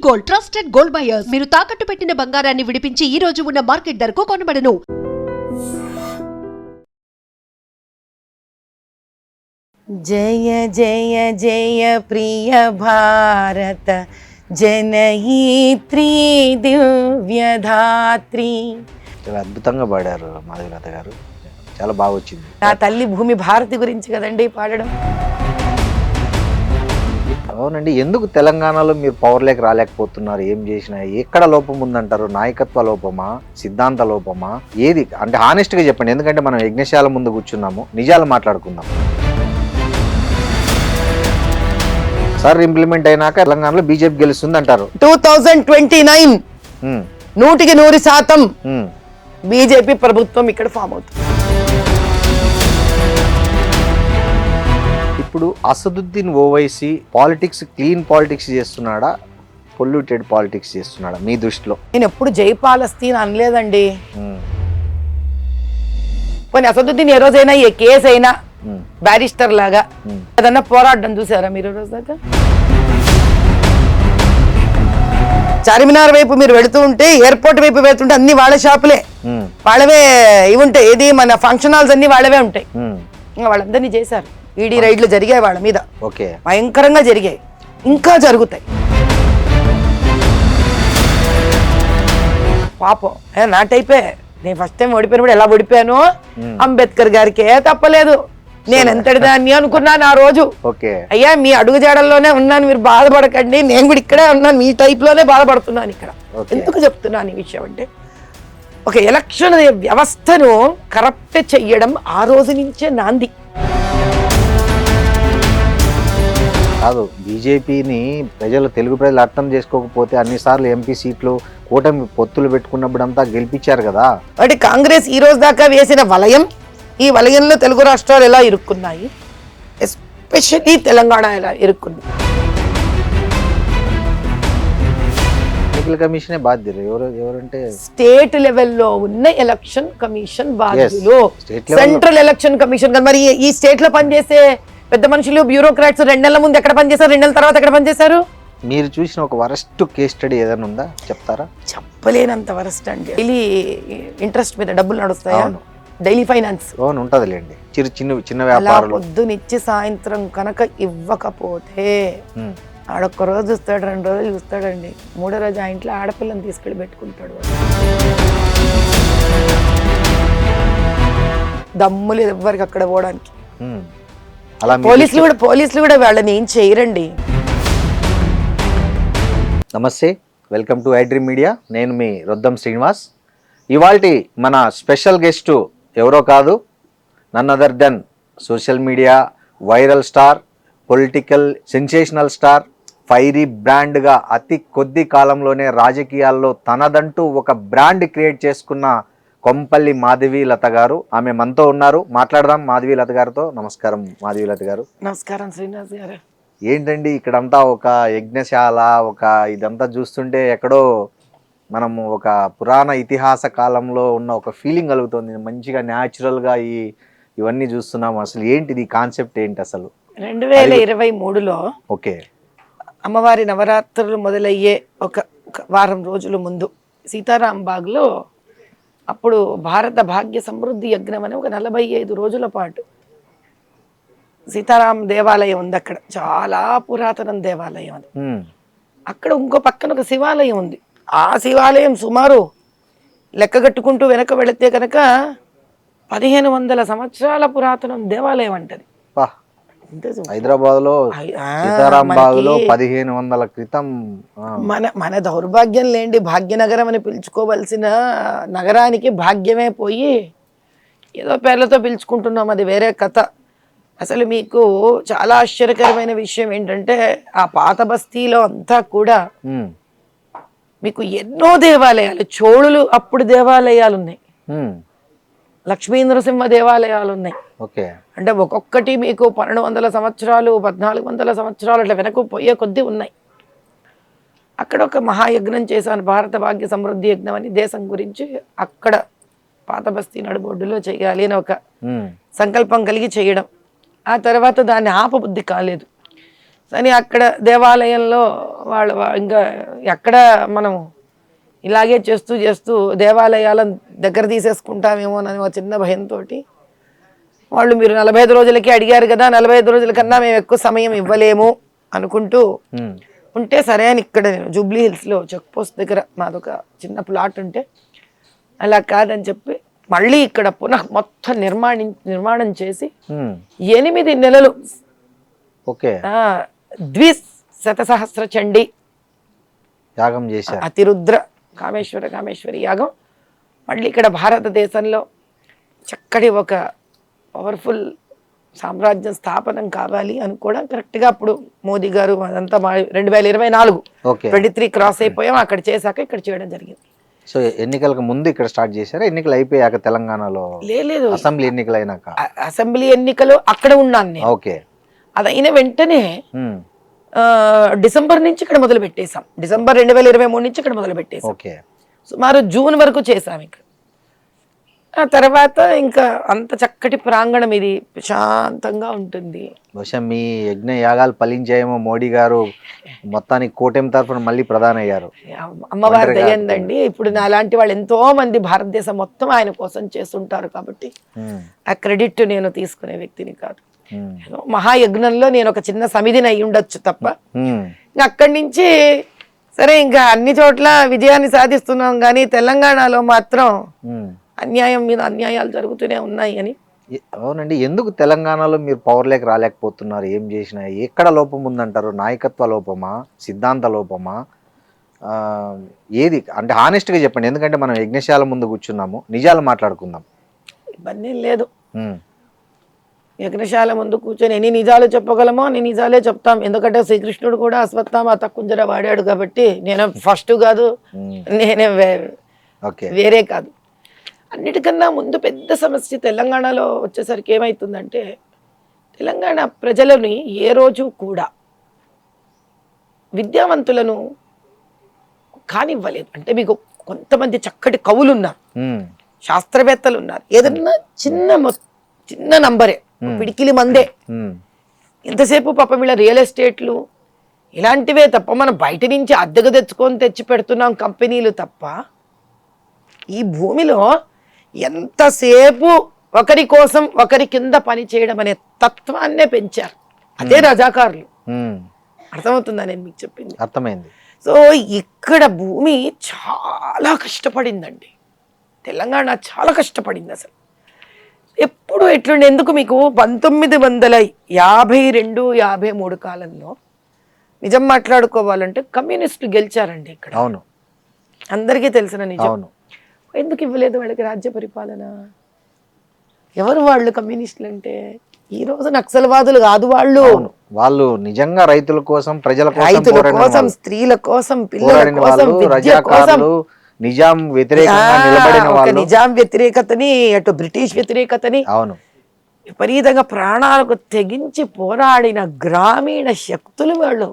Gold, trusted gold buyers. మీరు తాకట్టు పెట్టిన బంగారాన్ని విడిపించి ఈ రోజు ఉన్న మార్కెట్ ధరకు కొనబడను. జయ జయ జయ ప్రియ భారత జనయిత్రీ దివ్యధాత్రి. చాలా అద్భుతంగా పాడారు మాధవీలత గారు, చాలా బాగా వచ్చింది. నా తల్లి భూమి భారతి గురించి కదండి పాడడం. అవునండి, ఎందుకు తెలంగాణలో మీరు పవర్ లేక రాలేకపోతున్నారు? ఏం చేసినా ఎక్కడ లోపం ఉందంటారు? నాయకత్వ లోపమా, సిద్ధాంత లోపమా, ఏది అంటే హానెస్ట్ గా చెప్పండి. ఎందుకంటే మనం యజ్ఞశాల ముందు కూర్చున్నాము, నిజాలు మాట్లాడుకుందాం. సార్ ఇంప్లిమెంట్ అయినాక తెలంగాణలో బీజేపీ గెలుస్తుంది అంటారు. 2029 100% బీజేపీ ప్రభుత్వం ఇక్కడ ఫామ్ అవుతుంది. ఇప్పుడు Asaduddin Owaisi politics clean politics చేస్తున్నాడా, పొల్యూటెడ్ పాలిటిక్స్ చేస్తున్నాడా మీ దృష్టిలో? నేను ఎప్పుడు జైపాలస్తీన్ అనలేదండి. కొన్ని అసదుద్దీన్ ఏ రోజైనా ఏ కేసు అయినా బ్యారిస్టర్ లాగా ఏదన్నా పోరాడడం చూసారా మీరు? రోజు దాకా చార్మినార్ వైపు మీరు వెళుతూ ఉంటే, ఎయిర్పోర్ట్ వైపు వెళ్తుంటే అన్ని వాళ్ళ షాపులే, వాళ్ళవే ఇవి ఉంటాయి. ఏది మన ఫంక్షన్ హాల్స్ అన్ని వాళ్ళవే ఉంటాయి. వాళ్ళందరినీ చేశారు. ఈడీ రైడ్లు జరిగాయి వాళ్ళ మీద, భయంకరంగా జరిగాయి, ఇంకా జరుగుతాయి. పాపం నా టైపే. నేను ఫస్ట్ టైం ఓడిపోయినప్పుడు ఎలా ఓడిపోయాను, అంబేద్కర్ గారికి తప్పలేదు. నేను ఎంతటి దాన్ని అనుకున్నాను ఆ రోజు. అయ్యా మీ అడుగు జాడల్లోనే ఉన్నాను, మీరు బాధపడకండి, నేను కూడా ఇక్కడే ఉన్నాను, మీ టైప్ లోనే బాధపడుతున్నాను ఇక్కడ. ఎందుకు చెప్తున్నాను ఈ విషయం అంటే, ఒక ఎలక్షన్ వ్యవస్థను కరప్ట్ చెయ్యడం ఆ రోజు నుంచే నాంది. కాదు, బీజేపీని తెలుగు ప్రజలు అర్థం చేసుకోకపోతే అన్నిసార్లు ఎంపీ సీట్లు కూటమి పొత్తులు పెట్టుకున్నప్పుడు అంతా గెలిపించారు కదా. అంటే కాంగ్రెస్ ఈ రోజు దాకా వేసిన వలయం, ఈ వలయంలో తెలుగు రాష్ట్రాలు ఎలా ఇరుక్కున్నాయి, ఎస్పెషల్లీ తెలంగాణ ఎలా ఇరుక్కుంది. ఎన్నికల కమిషనే బాధ్యులు. ఎవరంటే స్టేట్ లెవెల్లో ఉన్న ఎలక్షన్ కమిషన్ బాధ్యులు, సెంట్రల్ ఎలక్షన్ కమిషన్. మరి ఈ స్టేట్ లో పనిచేసే పెద్ద మనుషులు, బ్యూరోక్రాట్స్ 2 నెలల ముందు ఎక్కడ పనిచేశారు, 2 నెలల తర్వాత ఎక్కడ పనిచేశారు? మీరు చూసిన ఒక వరస్ట్ కేస్ స్టడీ ఏదైనా ఉందా, చెప్తారా? చెప్పలేనంత వరస్ట్ అండి. డైలీ ఇంట్రెస్ట్ మీద డబ్బులు నడుస్తాయా? Daily finance ఉంటదిలేండి. చిన్న వ్యాపారాలు పొద్దునిచ్చి సాయంత్రం కనుక ఇవ్వకపోతే ఆడొక్క రోజు చూస్తాడు, 2 రోజులు చూస్తాడండి, 3వ రోజు ఆ ఇంట్లో ఆడపిల్లని తీసుకెళ్ళి పెట్టుకుంటాడు. దమ్ము లేదు ఎవ్వరికి అక్కడ పోవడానికి. పోలీసులు కూడా వాళ్ళని ఏం చేయరండి. నమస్తే, వెల్కమ్ టు ఐడ్రీమ్ మీడియా. నేను మీ రొద్దం శ్రీనివాస్. ఇవాల్టి మన స్పెషల్ గెస్టు ఎవరో కాదు, none other than social media viral star, political sensational star, fiery బ్రాండ్గా అతి కొద్ది కాలంలోనే రాజకీయాల్లో తనదంటూ ఒక బ్రాండ్ క్రియేట్ చేసుకున్న కొంపల్లి మాధవీలత గారు. ఆమె మనతో ఉన్నారు, మాట్లాడదాం మాధవీలత గారితో. నమస్కారం మాధవీలత గారు. నమస్కారం శ్రీనివాస్ గారు. ఏంటండి ఇక్కడంతా ఒక యజ్ఞశాల, ఒక ఇదంతా చూస్తుంటే ఎక్కడో మనము ఒక పురాణ ఇతిహాస కాలంలో ఉన్న ఒక ఫీలింగ్ కలుగుతుంది. మంచిగా న్యాచురల్గా ఇవన్నీ చూస్తున్నాము. అసలు ఏంటిది కాన్సెప్ట్ ఏంటి అసలు? 2023లో ఓకే, అమ్మవారి నవరాత్రులు మొదలయ్యే ఒక వారం రోజుల ముందు సీతారాంబాగ్లో అప్పుడు భారత భాగ్య సమృద్ధి యజ్ఞం అని ఒక 45 రోజుల పాటు సీతారాం దేవాలయం ఉంది. అక్కడ చాలా పురాతన దేవాలయం అది. అక్కడ ఇంకో పక్కన ఒక శివాలయం ఉంది. ఆ శివాలయం సుమారు లెక్కగట్టుకుంటూ వెనక వెళితే కనుక 1500 సంవత్సరాల పురాతన దేవాలయం అంటది. హైదరాబాద్ లో సీతారాంబాగులో 1500 క్రితం. మన దౌర్భాగ్యం లేండి, భాగ్యనగరం అని పిలుచుకోవలసిన నగరానికి భాగ్యమే పోయి ఏదో పేర్లతో పిలుచుకుంటున్నాం, అది వేరే కథ. అసలు మీకు చాలా ఆశ్చర్యకరమైన విషయం ఏంటంటే, ఆ పాత బస్తీలో అంతా కూడా మీకు ఎన్నో దేవాలయాలు, చోళులు అప్పుడు దేవాలయాలు ఉన్నాయి, లక్ష్మీ నరసింహ దేవాలయాలు ఉన్నాయి. అంటే ఒక్కొక్కటి మీకు 1200 సంవత్సరాలు 1400 సంవత్సరాలు అట్లా వెనక్కు పోయే కొద్దీ ఉన్నాయి. అక్కడ ఒక మహాయజ్ఞం చేశాను, భారత భాగ్య సమృద్ధి యజ్ఞం అని. దేశం గురించి అక్కడ పాత బస్తీ నడుబొడ్డులో చేయాలి అని ఒక సంకల్పం కలిగి చేయడం. ఆ తర్వాత దాన్ని ఆపబుద్ధి కాలేదు. కానీ అక్కడ దేవాలయంలో ఇంకా ఎక్కడ మనం ఇలాగే చేస్తూ చేస్తూ దేవాలయాలను దగ్గర తీసేసుకుంటామేమోనని ఒక చిన్న భయంతో వాళ్ళు మీరు 45 రోజులకి అడిగారు కదా, 45 రోజుల కన్నా మేము ఎక్కువ సమయం ఇవ్వలేము అనుకుంటూ ఉంటే సరే అని ఇక్కడ నేను జూబ్లీ హిల్స్లో చెక్ పోస్ట్ దగ్గర మాదొక చిన్న ప్లాట్ ఉంటే అలా కాదని చెప్పి మళ్ళీ ఇక్కడ పునః మొత్తం నిర్మాణం చేసి 8 నెలలు ఓకే ద్విశతసహస్ర చండీ యాగం చేశారు. అతిరుద్ర కామేశ్వరి యాగం మళ్ళీ ఇక్కడ భారతదేశంలో చక్కటి ఒక పవర్ఫుల్ సామ్రాజ్యం స్థాపనం కావాలి అని కూడా కరెక్ట్గా అప్పుడు మోదీ గారు అదంతా 2024 23 క్రాస్ అయిపోయాం. అక్కడ చేశాక ఇక్కడ చేయడం జరిగింది. సో ఎన్నికలకు ముందు ఇక్కడ స్టార్ట్ చేశారా? ఎన్నికలు అయిపోయాక తెలంగాణలో లేదు, అసెంబ్లీ ఎన్నికలు అయినాక? అసెంబ్లీ ఎన్నికలు అక్కడ ఉన్నాను నేను. ఓకే. అదైన వెంటనే డిసెంబర్ నుంచి ఇక్కడ మొదలు పెట్టేశాం. డిసెంబర్ 2023 నుంచి ఇక్కడ మొదలు పెట్టేశాం. ఓకే. సుమారు జూన్ వరకు చేశాం ఇక్కడ. ఆ తర్వాత ఇంకా అంత చక్కటి ప్రాంగణం, ఇది ప్రశాంతంగా ఉంటుంది. బహుశా మీ యజ్ఞ యాగాలు ఫలించాయేమో, మోడీ గారు మొత్తానికి కూటమి తరఫున మళ్ళీ ప్రధాని అయ్యారు. అమ్మవారి దయందండి. ఇప్పుడు నా లాంటి వాళ్ళు ఎంతో మంది భారతదేశం మొత్తం ఆయన కోసం చేస్తుంటారు కాబట్టి ఆ క్రెడిట్ నేను తీసుకునే వ్యక్తిని కాదు. మహాయజ్ఞంలో నేను ఒక చిన్న సమిధిని అయి ఉండొచ్చు తప్ప అక్కడి నుంచి సరే ఇంకా అన్ని చోట్ల విజయాన్ని సాధిస్తున్నాం, కానీ తెలంగాణలో మాత్రం అన్యాయం మీద అన్యాయాలు జరుగుతూనే ఉన్నాయి అని. అవునండి. ఎందుకు తెలంగాణలో మీరు పవర్లోకి రాలేకపోతున్నారు? ఏం చేసినా ఎక్కడ లోపం ఉందంటారు? నాయకత్వ లోపమా, సిద్ధాంత లోపమా, ఏది అంటే హానెస్ట్గా చెప్పండి. ఎందుకంటే మనం యజ్ఞశాల ముందు కూర్చున్నాము, నిజాలు మాట్లాడుకుందాం. ఇబ్బంది లేదు. యజ్ఞశాల ముందు కూర్చొని ఎన్ని నిజాలు చెప్పగలమో అన్ని నిజాలే చెప్తాం. ఎందుకంటే శ్రీకృష్ణుడు కూడా అశ్వత్థామ తక్కుంజర వాడాడు కాబట్టి నేను ఫస్ట్ కాదు, నేనే వేరే కాదు. అన్నిటికన్నా ముందు పెద్ద సమస్య తెలంగాణలో వచ్చేసరికి ఏమవుతుందంటే, తెలంగాణ ప్రజలని ఏ రోజు కూడా విద్యావంతులను కానివ్వలేదు. అంటే మీకు కొంతమంది చక్కటి కవులు ఉన్నారు, శాస్త్రవేత్తలు ఉన్నారు, ఏదన్నా చిన్న నంబరే, పిడికిలి మందే. ఇంతసేపు పాప వీళ్ళ రియల్ ఎస్టేట్లు ఇలాంటివే తప్ప మనం బయట నుంచి అద్దెకు తెచ్చి పెడుతున్నాం కంపెనీలు తప్ప, ఈ భూమిలో ఎంతసేపు ఒకరి కోసం ఒకరి కింద పని చేయడం అనే తత్వాన్నే పెంచారు. అదే రజాకారులు. అర్థమవుతుందా నేను మీకు చెప్పింది? అర్థమైంది. సో ఇక్కడ భూమి చాలా కష్టపడిందండి. తెలంగాణ చాలా కష్టపడింది. అసలు ఎప్పుడు ఎట్లుండి, ఎందుకు మీకు 1952, 53 కాలంలో నిజం మాట్లాడుకోవాలంటే కమ్యూనిస్టులు గెలిచారండి ఇక్కడ. అవును, అందరికీ తెలిసిన నిజం. ఎందుకు ఇవ్వలేదు వాళ్ళకి రాజ్య పరిపాలన? ఎవరు వాళ్ళు కమ్యూనిస్టులు అంటే? ఈ రోజు నక్సల్వాదులు కాదు వాళ్ళు. వాళ్ళు నిజంగా రైతుల కోసం, ప్రజల కోసం, స్త్రీల కోసం, పిల్లల కోసం, విద్య కోసం, నిజాం వ్యతిరేకంగా నిలబడిన వాళ్ళు. నిజాం వ్యతిరేకతని, అటు బ్రిటిష్ వ్యతిరేకతని విపరీతంగా ప్రాణాలకు తెగించి పోరాడిన గ్రామీణ శక్తులు వాళ్ళు.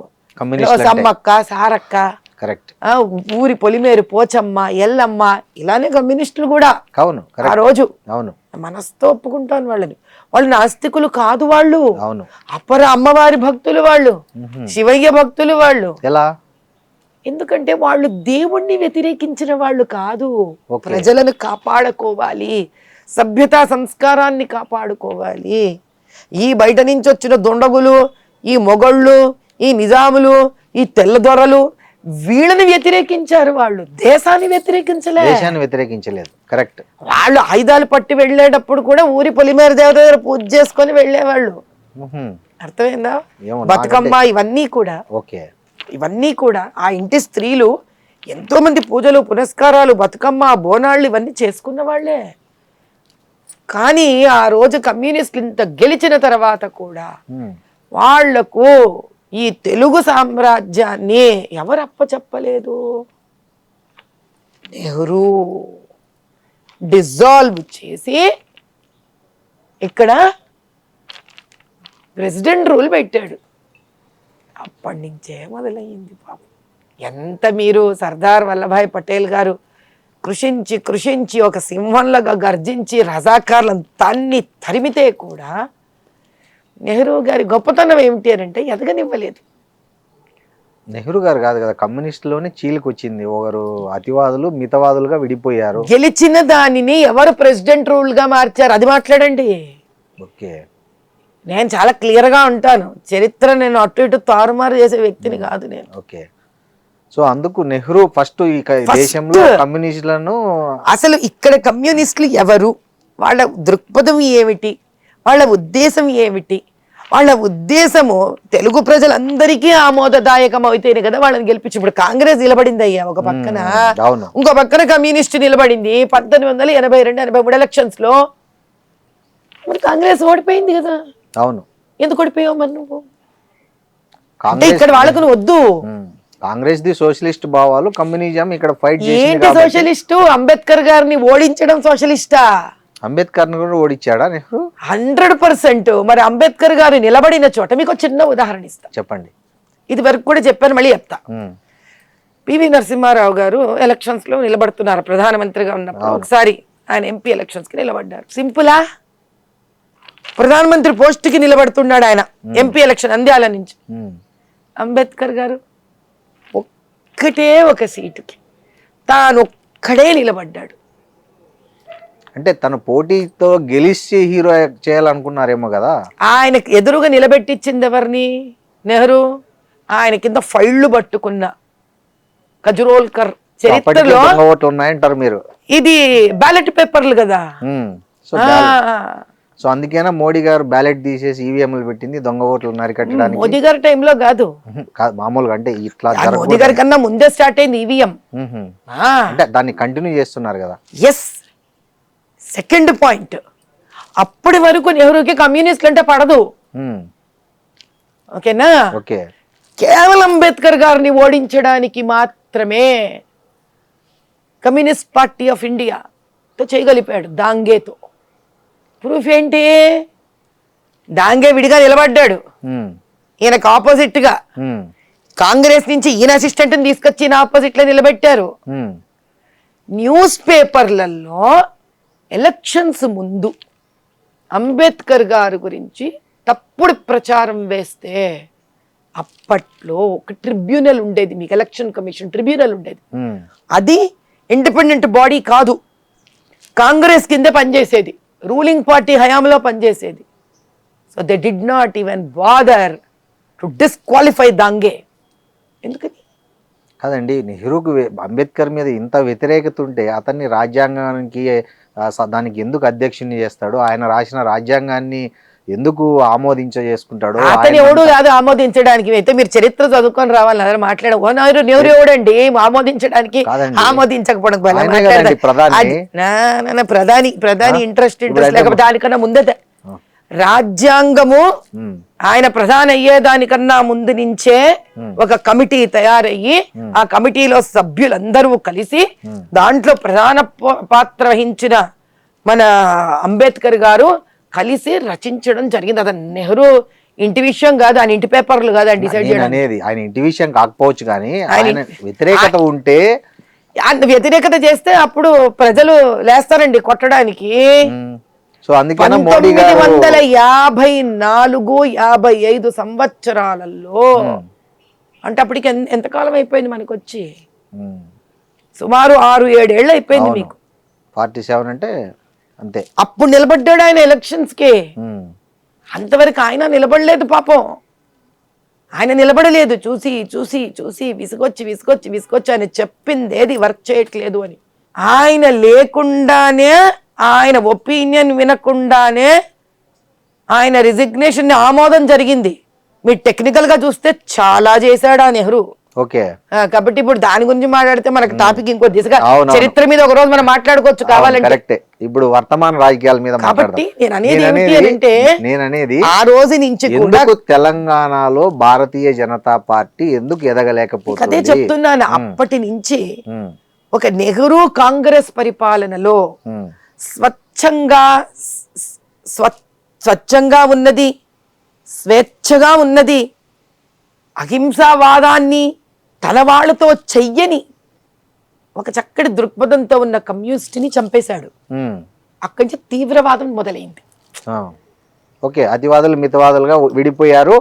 సమ్మక్క, సారక్క, కరెక్ట్, ఊరి పొలిమేరు పోచమ్మ, ఎల్లమ్మ, ఇలానే కమ్యూనిస్టులు కూడా ఆ రోజు. అవును, మనసుతో ఒప్పుకుంటాను వాళ్ళని. వాళ్ళు నాస్తికులు కాదు వాళ్ళు. అవును, అపర అమ్మవారి భక్తులు వాళ్ళు, శివయ్య భక్తులు వాళ్ళు. ఎలా? ఎందుకంటే వాళ్ళు దేవుణ్ణి వ్యతిరేకించిన వాళ్ళు కాదు. ప్రజలను కాపాడుకోవాలి, సభ్యతా సంస్కారాన్ని కాపాడుకోవాలి. ఈ బయట నుంచి వచ్చిన దొండగులు, ఈ మొగళ్ళు, ఈ నిజాములు, ఈ తెల్లదొరలు వీళ్ళని వ్యతిరేకించారు. వాళ్ళు దేశాన్ని వ్యతిరేకించలేదు. కరెక్ట్. వాళ్ళు ఆయుధాలు పట్టి వెళ్ళేటప్పుడు కూడా ఊరి పొలిమేర దేవత దగ్గర పూజ చేసుకొని వెళ్ళేవాళ్ళు. అర్థమైందా? బతుకమ్మ ఇవన్నీ కూడా ఆ ఇంటి స్త్రీలు ఎంతో మంది పూజలు, పునస్కారాలు, బతుకమ్మ, బోనాళ్ళు ఇవన్నీ చేసుకున్న వాళ్ళే. కానీ ఆ రోజు కమ్యూనిస్టులు ఇంత గెలిచిన తర్వాత కూడా వాళ్లకు ఈ తెలుగు సామ్రాజ్యాన్ని ఎవరు అప్పచెప్పలేదు? నెహ్రూ డిజాల్వ్ చేసి ఇక్కడ ప్రెసిడెంట్ రూల్ పెట్టాడు. అప్పటి నుంచే మొదలయ్యింది పాపం. ఎంత మీరు సర్దార్ వల్లభాయ్ పటేల్ గారు కృషించి ఒక సింహంలాగా గర్జించి రజాకార్లను తరిమితే కూడా నెహ్రూ గారి గొప్పతనం ఏమిటి అని అంటే ఎదగనివ్వలేదు. నెహ్రూ గారు కాదు కదా, కమ్యూనిస్టులోనే చీలికి వచ్చింది. ఒకరు అతివాదులు మితవాదులుగా విడిపోయారు. గెలిచిన దానిని ఎవరు ప్రెసిడెంట్ రూల్ గా మార్చారు అది మాట్లాడండి. ఓకే, నేను చాలా క్లియర్ గా ఉంటాను. చరిత్ర నేను అటు ఇటు తారుమారు చేసే వ్యక్తిని కాదు నేను. ఓకే. సో అందుకు నెహ్రూ ఫస్ట్ ఈ దేశంలో కమ్యూనిస్టులను అసలు ఇక్కడ కమ్యూనిస్టులు ఎవరు, వాళ్ళ దృక్పథం ఏమిటి, వాళ్ళ ఉద్దేశం ఏమిటి, వాళ్ళ ఉద్దేశము తెలుగు ప్రజలందరికీ ఆమోదదాయకం అయితేనే కదా వాళ్ళని గెలిపించి. ఇప్పుడు కాంగ్రెస్ నిలబడింది అయ్యా ఒక పక్కన, అవును, ఇంకో పక్కన కమ్యూనిస్ట్ నిలబడింది. 1882-83 ఎలక్షన్స్ లో మరి కాంగ్రెస్ ఓడిపోయింది కదా. అవును, ఎందుకు ఓడిపోయావు మరి నువ్వు? అంటే కాంగ్రెస్ ఇక్కడ వాళ్ళకు నువ్వు వద్దు. కాంగ్రెస్ ది సోషలిస్ట్ భావాలు, కమ్యూనిజం ఇక్కడ ఫైట్ చేసింది ఏంటి కాబట్టి. సోషలిస్టు? అంబేద్కర్ గారిని ఓడించడం సోషలిస్టా? అంబేద్కర్ ను కూడా ఓడించాడా నెహ్రూ? 100%. మరి అంబేద్కర్ గారు నిలబడిన చోట మీకు ఒక చిన్న ఉదాహరణ ఇస్తా. చెప్పండి. ఇది వరకు కూడా చెప్పాను, మళ్ళీ చెప్తా. పివి నరసింహారావు గారు ఎలక్షన్స్ లో నిలబడుతున్నారు ప్రధానమంత్రిగా ఉన్నప్పుడు. ఒకసారి ఆయన ఎంపీ ఎలక్షన్స్ కి నిలబడ్డారు. సింపులా? ప్రధానమంత్రి పోస్ట్ కి నిలబడుతున్నాడు ఆయన ఎంపీ ఎలక్షన్ నంద్యాల నుంచి. అంబేద్కర్ గారు ఒక్కటే ఒక సీటుకి తాను ఒక్కడే నిలబడ్డాడు. అంటే తను పోటీతో గెలిచి హీరో చేయాలనుకున్నారేమో కదా. ఆయనకు ఎదురుగా నిలబెట్టించింది ఎవరిని? నెహ్రూ. ఆయన కింద ఫైళ్లు పట్టుకున్న కజురోల్కర్. చరిత్రలో ఓట్లు ఉన్నాయంటారు మీరు. ఇది బ్యాలెట్ పేపర్లు కదా. సో అందుకేనా మోడీ గారు బ్యాలెట్ తీసేసి ఈవీఎంలు పెట్టింది దొంగ ఓట్లు అరికట్టడానికి? మోదీ గారి టైంలో కాదు, మామూలుగా అంటే ఇట్లా మోదీ గారి కన్నా ముందే స్టార్ట్ అయింది ఈవీఎం. అంటే దాన్ని కంటిన్యూ చేస్తున్నారు కదా. ఎస్. సెకండ్ పాయింట్, అప్పటి వరకు నెహ్రూకి కమ్యూనిస్టులు అంటే పడదు. ఓకేనా? ఓకే. కేవలం అంబేద్కర్ గారిని ఓడించడానికి మాత్రమే కమ్యూనిస్ట్ పార్టీ ఆఫ్ ఇండియాతో చేయగలిపాడు దాంగేతో. ప్రూఫ్ ఏంటి? దాంగే విడిగా నిలబడ్డాడు, ఈయనకు ఆపోజిట్ గా. కాంగ్రెస్ నుంచి ఈయన అసిస్టెంట్ తీసుకొచ్చి ఈయన ఆపోజిట్ లో నిలబెట్టారు. న్యూస్ పేపర్లలో ఎలక్షన్స్ ముందు అంబేద్కర్ గారి గురించి తప్పుడు ప్రచారం వేస్తే అప్పట్లో ఒక ట్రిబ్యునల్ ఉండేది, మీకు ఎలక్షన్ కమిషన్ ట్రిబ్యునల్ ఉండేది. అది ఇండిపెండెంట్ బాడీ కాదు, కాంగ్రెస్ కింద పనిచేసేది, రూలింగ్ పార్టీ హయాంలో పనిచేసేది. So they did not even bother to disqualify Dange. ఎందుకని? కాదండి, నెహ్రూకు అంబేద్కర్ మీద ఇంత వ్యతిరేకత ఉంటే అతన్ని రాజ్యాంగానికి దానికి ఎందుకు అధ్యక్షుని చేస్తాడు? ఆయన రాసిన రాజ్యాంగాన్ని ఎందుకు ఆమోదించేసుకుంటాడు? అతను ఎవడు కాదు ఆమోదించడానికి. అయితే మీరు చరిత్ర చదువుకొని రావాలి, అదే మాట్లాడ. నెహ్రూ ఎవడండి ఆమోదించడానికి? ఆమోదించకపోవడం ప్రధాని ఇంట్రెస్ట్ లేకపోతే దానికన్నా ముందే రాజ్యాంగము ఆయన ప్రధాని అయ్యేదానికన్నా ముందు నుంచే ఒక కమిటీ తయారయ్యి ఆ కమిటీలో సభ్యులందరూ కలిసి దాంట్లో ప్రధాన పాత్ర వహించిన మన అంబేద్కర్ గారు కలిసి రచించడం జరిగింది. అది నెహ్రూ ఇంటి విషయం కాదు, ఆయన ఇంటి పేపర్లు కాదు ఆయన డిసైడ్ చేయడం అనేది. ఆయన ఇంటి విషయం కాకపోవచ్చు కానీ ఆయన వ్యతిరేకత ఉంటే, వ్యతిరేకత చేస్తే అప్పుడు ప్రజలు లేస్తారండి కొట్టడానికి. సో అందుకని మోడీ గారు 1954-55 సంవత్సరాలలో, అంటే అప్పటికి ఎంతకాలం అయిపోయింది మనకు వచ్చి? సుమారు 6-7 ఏళ్ళు అయిపోయింది మీకు. 47 అంటే అంతే. అప్పుడు నిలబడ్డాడు ఆయన ఎలక్షన్స్ కి. అంతవరకు ఆయన నిలబడలేదు పాపం. ఆయన నిలబడలేదు. చూసి చూసి చూసి విసుగొచ్చి ఆయన చెప్పింది ఏది వర్క్ చేయట్లేదు అని. ఆయన లేకుండానే, ఆయన ఒపీనియన్ వినకుండానే ఆయన రిజిగ్నేషన్ ఆమోదం జరిగింది. మీరు టెక్నికల్ గా చూస్తే చాలా చేశాడు ఆ నెహ్రూ. ఓకే. కాబట్టి ఇప్పుడు దాని గురించి మాట్లాడితే మనకు టాపిక్ ఇంకో దిశగా, చరిత్ర మీద ఒక రోజు మనం మాట్లాడుకోవచ్చు కావాలంటే. కరెక్టే. ఇప్పుడు వర్తమాన రాజకీయాల మీద కాబట్టి నేను అనేది ఆ రోజు నుంచి ఎందుకు తెలంగాణలో భారతీయ జనతా పార్టీ ఎందుకు ఎదగలేకపోతుంది అదే చెప్తున్నాను. అప్పటి నుంచి ఒక నెహ్రూ కాంగ్రెస్ పరిపాలనలో స్వచ్ఛంగా ఉన్నది, స్వేచ్ఛగా ఉన్నది, అహింసావాదాన్ని తన వాళ్ళతో చెయ్యని ఒక చక్కటి దృక్పథంతో ఉన్న కమ్యూనిస్ట్ని చంపేశాడు. అక్కడి నుంచి తీవ్రవాదం మొదలైంది. ఓకే. అతివాదులు మితవాదులుగా విడిపోయారు.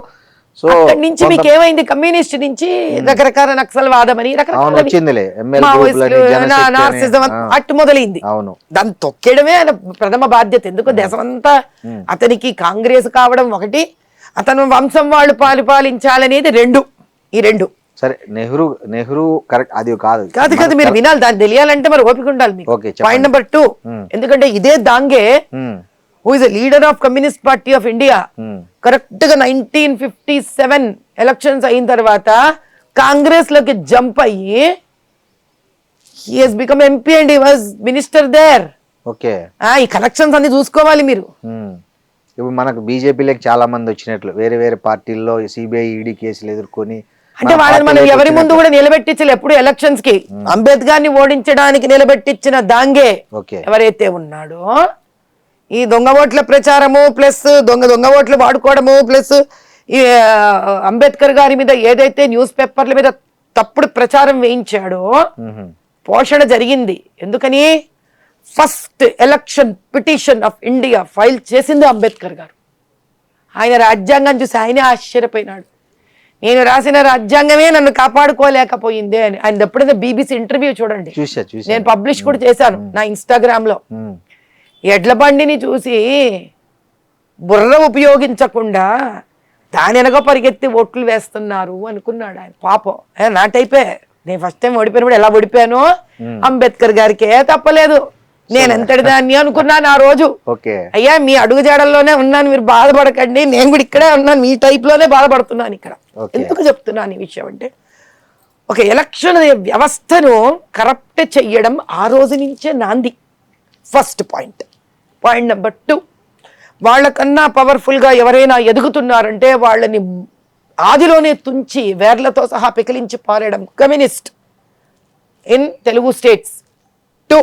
సో అక్కడి నుంచి మీకు ఏమైంది? కమ్యూనిస్ట్ నుంచి రకరకాల నక్సల్వాదం అని అవును వచ్చిందిలే మావోయిస్టులు, నార్సిజం అట్టు మొదలైంది. అవును దాన్ని తొక్కేయడమే ఆయన ప్రథమ బాధ్యత. ఎందుకో దేశమంతా అతనికి కాంగ్రెస్ కావడం ఒకటి, అతను వంశం వాళ్ళు పాలించాలనేది రెండు. ఈ రెండు సరే. నెహ్రూ కరెక్ట్, అది కాదు కాదు మీరు వినాలి. దాన్ని తెలియాలంటే మరి ఓపిక ఉండాలి మీకు. ఓకే, పాయింట్ నెంబర్ 2, ఎందుకంటే ఇదే Dange who is leader of communist party of India correct గా 1957 ఎలక్షన్స్ అయిన తర్వాత కాంగ్రెస్ లోకి జంప్ అయ్యి he has become MP and he was minister there. Okay, ఈ కనెక్షన్స్ అన్ని చూసుకోవాలి మీరు. ఇప్పుడు మనకు బీజేపీలోకి చాలా మంది వచ్చినట్లు వేరే వేరే పార్టీల్లో సిబిఐ ఈడీ కేసులు ఎదుర్కొని అంటే వాళ్ళని మనం ఎవరి ముందు కూడా నిలబెట్టించలే. ఎప్పుడు ఎలక్షన్స్ కి అంబేద్కర్ ని ఓడించడానికి నిలబెట్టించిన దాంగే ఎవరైతే ఉన్నాడో ఈ దొంగ ఓట్ల ప్రచారము ప్లస్ దొంగ ఓట్లు వాడుకోవడము ప్లస్ ఈ అంబేద్కర్ గారి మీద ఏదైతే న్యూస్ పేపర్ల మీద తప్పుడు ప్రచారం వేయించాడో పోషణ జరిగింది. ఎందుకని first election petition of India file చేసింది అంబేద్కర్ గారు. ఆయన రాజ్యాంగం చూసి ఆయనే ఆశ్చర్యపోయినాడు. నేను రాసిన రాజ్యాంగమే నన్ను కాపాడుకోలేకపోయింది అని. ఆయన ఎప్పుడైతే BBC ఇంటర్వ్యూ చూడండి, నేను పబ్లిష్ కూడా చేశాను నా ఇన్స్టాగ్రామ్ లో. ఎడ్ల బండిని చూసి బుర్ర ఉపయోగించకుండా దాని వెనక పరిగెత్తి ఓట్లు వేస్తున్నారు అనుకున్నాడు ఆయన. పాపం నా టైపే. నేను ఫస్ట్ టైం ఓడిపోయినప్పుడు ఎలా ఓడిపోయానో అంబేద్కర్ గారికే తప్పలేదు. నేను ఎంతటి దాన్ని అనుకున్నాను ఆ రోజు. అయ్యా మీ అడుగు జాడల్లోనే ఉన్నాను, మీరు బాధపడకండి, నేను కూడా ఇక్కడే ఉన్నాను, మీ టైప్ లోనే బాధపడుతున్నాను ఇక్కడ. ఎందుకు చెప్తున్నాను ఈ విషయం అంటే, ఒక ఎలక్షన్ వ్యవస్థను కరప్ట్ చెయ్యడం ఆ రోజు నుంచే నాంది. First point. పాయింట్ నెంబర్ 2, వాళ్ళకన్నా పవర్ఫుల్ గా ఎవరైనా ఎదుగుతున్నారంటే వాళ్ళని ఆదిలోనే తుంచి వేర్లతో సహా పికిలించి పారేయడం communist in Telugu states. 2,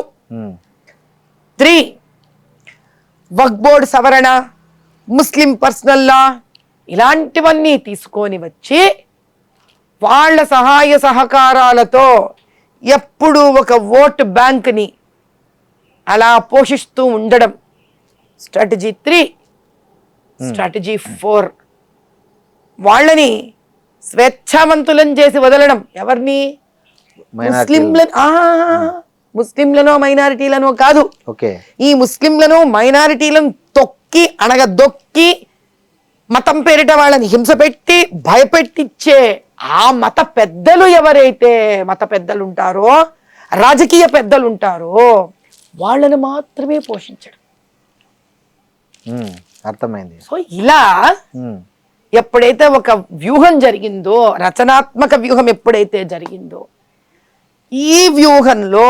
3 Waqf board సవరణ, ముస్లిం పర్సనల్ లా, ఇలాంటివన్నీ తీసుకొని వచ్చి వాళ్ళ సహాయ సహకారాలతో ఎప్పుడు ఒక ఓట్ బ్యాంక్ని అలా పోషిస్తూ ఉండడం. స్ట్రాటజీ 3. స్ట్రాటజీ 4, వాళ్ళని స్వేచ్ఛావంతులను చేసి వదలడం. ఎవరిని? ముస్లింలనో మైనారిటీలనో కాదు, ఈ ముస్లింలను మైనారిటీలను తొక్కి అణగదొక్కి మతం పేరిట వాళ్ళని హింస పెట్టి భయపెట్టించే ఆ మత పెద్దలు ఎవరైతే మత పెద్దలు ఉంటారో, రాజకీయ పెద్దలు ఉంటారో వాళ్ళని మాత్రమే పోషించడం. అర్థమైంది. సో ఇలా ఎప్పుడైతే ఒక వ్యూహం జరిగిందో, రచనాత్మక వ్యూహం ఎప్పుడైతే జరిగిందో, ఈ వ్యూహంలో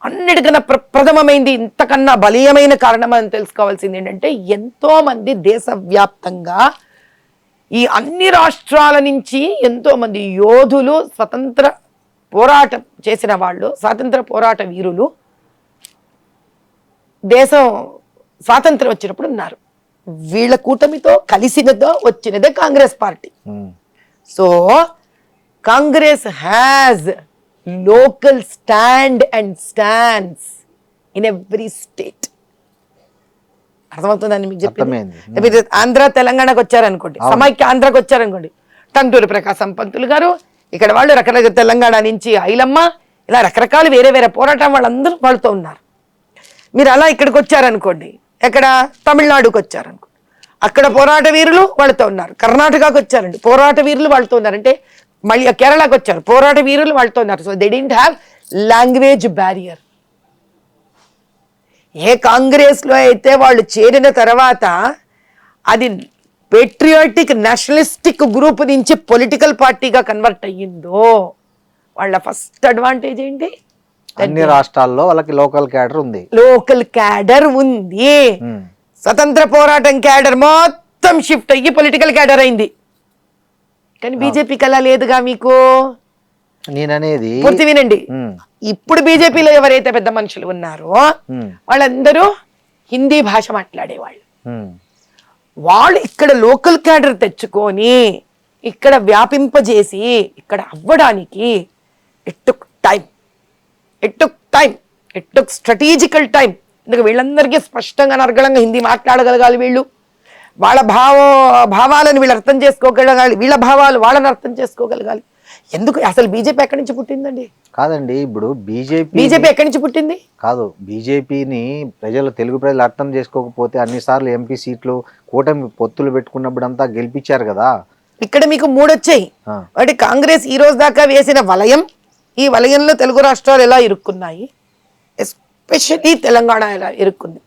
అన్నిటికన్నా ప్రథమమైంది, ఇంతకన్నా బలీయమైన కారణం అని తెలుసుకోవాల్సింది ఏంటంటే, ఎంతో మంది దేశవ్యాప్తంగా ఈ అన్ని రాష్ట్రాల నుంచి ఎంతో మంది యోధులు, స్వతంత్ర పోరాటం చేసిన వాళ్ళు, స్వాతంత్ర పోరాట వీరులు దేశం స్వాతంత్రం వచ్చినప్పుడు ఉన్నారు. వీళ్ళ కూటమితో కలిసినదో వచ్చినదే Congress party. So Congress has local stand and stands in every state. అర్థమవుతుందని మీకు చెప్పింది. ఆంధ్ర తెలంగాణకు వచ్చారనుకోండి, సమైక్య ఆంధ్రాకి వచ్చారనుకోండి, టంటూరి ప్రకాశం పంతులు గారు, ఇక్కడ వాళ్ళు రకరకాల తెలంగాణ నుంచి ఐలమ్మ, ఇలా రకరకాల వేరే వేరే పోరాటం వాళ్ళందరూ వాళ్ళతో ఉన్నారు. మీరు అలా ఇక్కడికి వచ్చారనుకోండి, ఎక్కడ తమిళనాడుకి వచ్చారనుకోండి, అక్కడ పోరాట వీరులు వాళ్ళతో ఉన్నారు. కర్ణాటకకు వచ్చారండి, పోరాట వీరులు వాళ్ళతో ఉన్నారు. అంటే మళ్ళీ కేరళకు వచ్చారు, పోరాట వీరులు వాళ్ళతో ఉన్నారు. So they didn't have language barrier. ఏ కాంగ్రెస్ లో అయితే వాళ్ళు చేరిన తర్వాత అది పేట్రియాటిక్ నేషనలిస్టిక్ గ్రూప్ నుంచి పొలిటికల్ పార్టీగా కన్వర్ట్ అయ్యిందో, వాళ్ళ ఫస్ట్ అడ్వాంటేజ్ ఏంటి? అన్ని రాష్ట్రాల్లో వాళ్ళకి లోకల్ క్యాడర్ ఉంది. లోకల్ క్యాడర్ ఉంది. స్వతంత్ర పోరాటం క్యాడర్ మొత్తం షిఫ్ట్ అయ్యి పొలిటికల్ క్యాడర్ అయింది. కానీ బీజేపీకి అలా లేదుగా. మీకు నేననేది పూర్తి వినండి. ఇప్పుడు బీజేపీలో ఎవరైతే పెద్ద మనుషులు ఉన్నారో వాళ్ళందరూ హిందీ భాష మాట్లాడేవాళ్ళు. వాళ్ళు ఇక్కడ లోకల్ క్యాడర్ తెచ్చుకొని ఇక్కడ వ్యాపింపజేసి ఇక్కడ అవ్వడానికి ఇట్ టుక్ స్ట్రాటజికల్ టైం. ఎందుకంటే వీళ్ళందరికీ స్పష్టంగా అనర్గళంగా హిందీ మాట్లాడగలగాలి వీళ్ళు. వాళ్ళ భావాలను వీళ్ళు అర్థం చేసుకోగలగాలి, వీళ్ళ భావాలు వాళ్ళని అర్థం చేసుకోగలగాలి. ఎందుకు అసలు బీజేపీ ఎక్కడి నుంచి పుట్టిందండి? కాదండి, ఇప్పుడు బీజేపీ ఎక్కడి నుంచి పుట్టింది? కాదు, బీజేపీని తెలుగు ప్రజలు అర్థం చేసుకోకపోతే అన్నిసార్లు ఎంపీ సీట్లు కూటమి పొత్తులు పెట్టుకున్నప్పుడు అంతా గెలిపించారు కదా. ఇక్కడ మీకు 3 వచ్చాయి. అంటే కాంగ్రెస్ ఈ రోజు దాకా వేసిన వలయం, ఈ వలయంలో తెలుగు రాష్ట్రాలు ఎలా ఇరుక్కున్నాయి, ఎస్పెషల్లీ తెలంగాణ ఎలా ఇరుక్కుంది.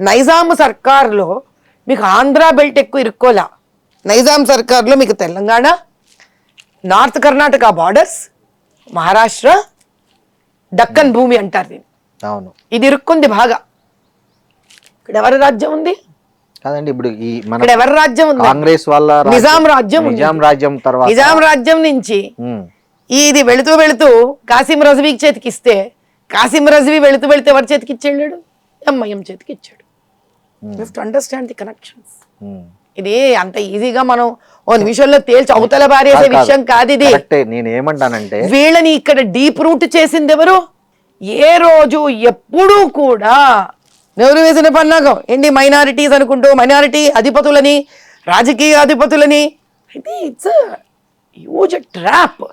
నైజాం సర్కార్లో మీకు ఆంధ్ర బెల్ట్ ఎక్కువ ఇరుక్కోలా. నైజాం సర్కార్లో మీకు తెలంగాణ, నార్త్ కర్ణాటక బార్డర్స్, మహారాష్ట్ర, దక్కన్ భూమి అంటారు దీన్ని. అవును, ఇది ఇరుక్కుంది బాగా. ఇక్కడ ఎవరి రాజ్యం ఉంది? కాదండి, ఇప్పుడు ఈ మన ఇక్కడ ఎవరి రాజ్యం ఉంది? కాంగ్రెస్ వాళ్ళ నిజాం రాజ్యం. నిజాం రాజ్యం తర్వాత నిజాం రాజ్యం నుంచి ఇది వెళుతూ వెళుతూ కాసిం రజ్వీకి చేతికి ఇస్తే, కాసిం రజ్వీ వెళుతూ వెళుతూ ఎవరి చేతికి ఇచ్చాడు? ఎంఐఎం చేతికి ఇచ్చాడు. Understand the connections. ఇది అంత ఈజీగా మనం ఓ నిమిషంలో తేల్చి అవతల బారేసే విషయం కాదు ఇది. నేను ఏమంటానంటే, వీళ్ళని ఇక్కడ డీప్ రూట్ చేసింది ఎవరు? ఏ రోజు ఎప్పుడూ కూడా నెహ్రూ వేసిన పన్నాగం ఏంటి, మైనారిటీస్ అనుకుంటూ మైనారిటీ అధిపతులని, రాజకీయ అధిపతులని. అయితే ఇట్స్ హ్యూజ్ ట్రాప్.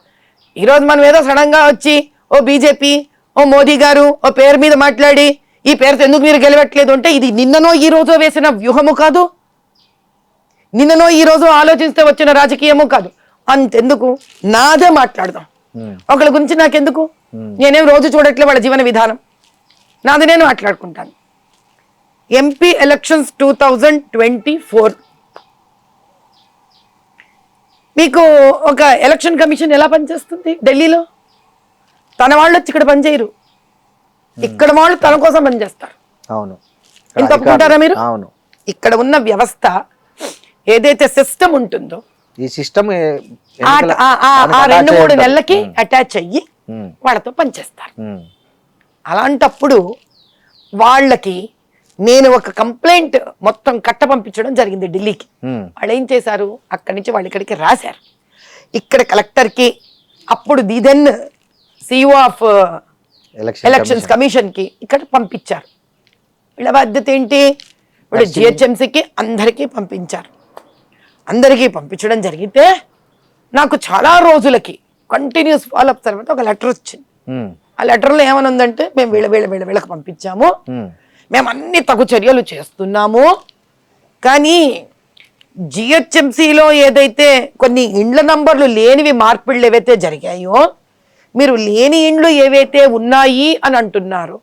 ఈరోజు మనం ఏదో సడన్ గా వచ్చి ఓ బీజేపీ, ఓ మోదీ గారు ఓ పేరు మీద మాట్లాడి ఈ పేరుతో ఎందుకు మీరు గెలవట్లేదు అంటే, ఇది నిన్ననో ఈ రోజు వేసిన వ్యూహము కాదు, నిన్ననో ఈ రోజు ఆలోచిస్తే వచ్చిన రాజకీయము కాదు. అంతెందుకు, నాదే మాట్లాడదాం. ఒకళ్ళ గురించి నాకెందుకు? నేనేం రోజు చూడట్లే వాళ్ళ జీవన విధానం, నాది నేను మాట్లాడుకుంటాను. ఎంపీ ఎలక్షన్స్ 2024 మీకు ఒక ఎలక్షన్ కమిషన్ ఎలా పనిచేస్తుంది? ఢిల్లీలో తన వాళ్ళు వచ్చి ఇక్కడ పనిచేయరు, ఇక్కడ వాళ్ళు తన కోసం పనిచేస్తారు. అవును, ఎంత ఒప్పుకుంటారా మీరు? అవును. ఇక్కడ ఉన్న వ్యవస్థ ఏదైతే సిస్టమ్ ఉంటుందో, ఈ సిస్టమ్ 2-3 నెలలకి అటాచ్ అయ్యి వాళ్ళతో పనిచేస్తారు. అలాంటప్పుడు వాళ్ళకి నేను ఒక కంప్లైంట్ మొత్తం కట్ట పంపించడం జరిగింది ఢిల్లీకి. వాళ్ళు ఏం చేశారు, అక్కడి నుంచి వాళ్ళు ఇక్కడికి రాశారు. ఇక్కడ కలెక్టర్కి, అప్పుడు దిదెన్ సిఇఓ ఆఫ్ ఎలక్షన్స్ కమిషన్ కి ఇక్కడ పంపించారు. వీళ్ళ బాధ్యత ఏంటి? వీళ్ళు జిహెచ్ఎంసీకి అందరికీ పంపించారు. అందరికీ పంపించడం జరిగితే నాకు చాలా రోజులకి కంటిన్యూస్ ఫాలోఅప్ తర్వాత ఒక లెటర్ వచ్చింది. ఆ లెటర్లో ఏమని ఉందంటే, మేము వీళ్ళకి పంపించాము, మేము అన్ని తగు చర్యలు చేస్తున్నాము, కానీ జిహెచ్ఎంసీలో ఏదైతే కొన్ని ఇండ్ల నంబర్లు లేనివి మార్పిళ్ళు ఏవైతే జరిగాయో, మీరు లేని ఇండ్లు ఏవైతే ఉన్నాయి అని అంటున్నారు,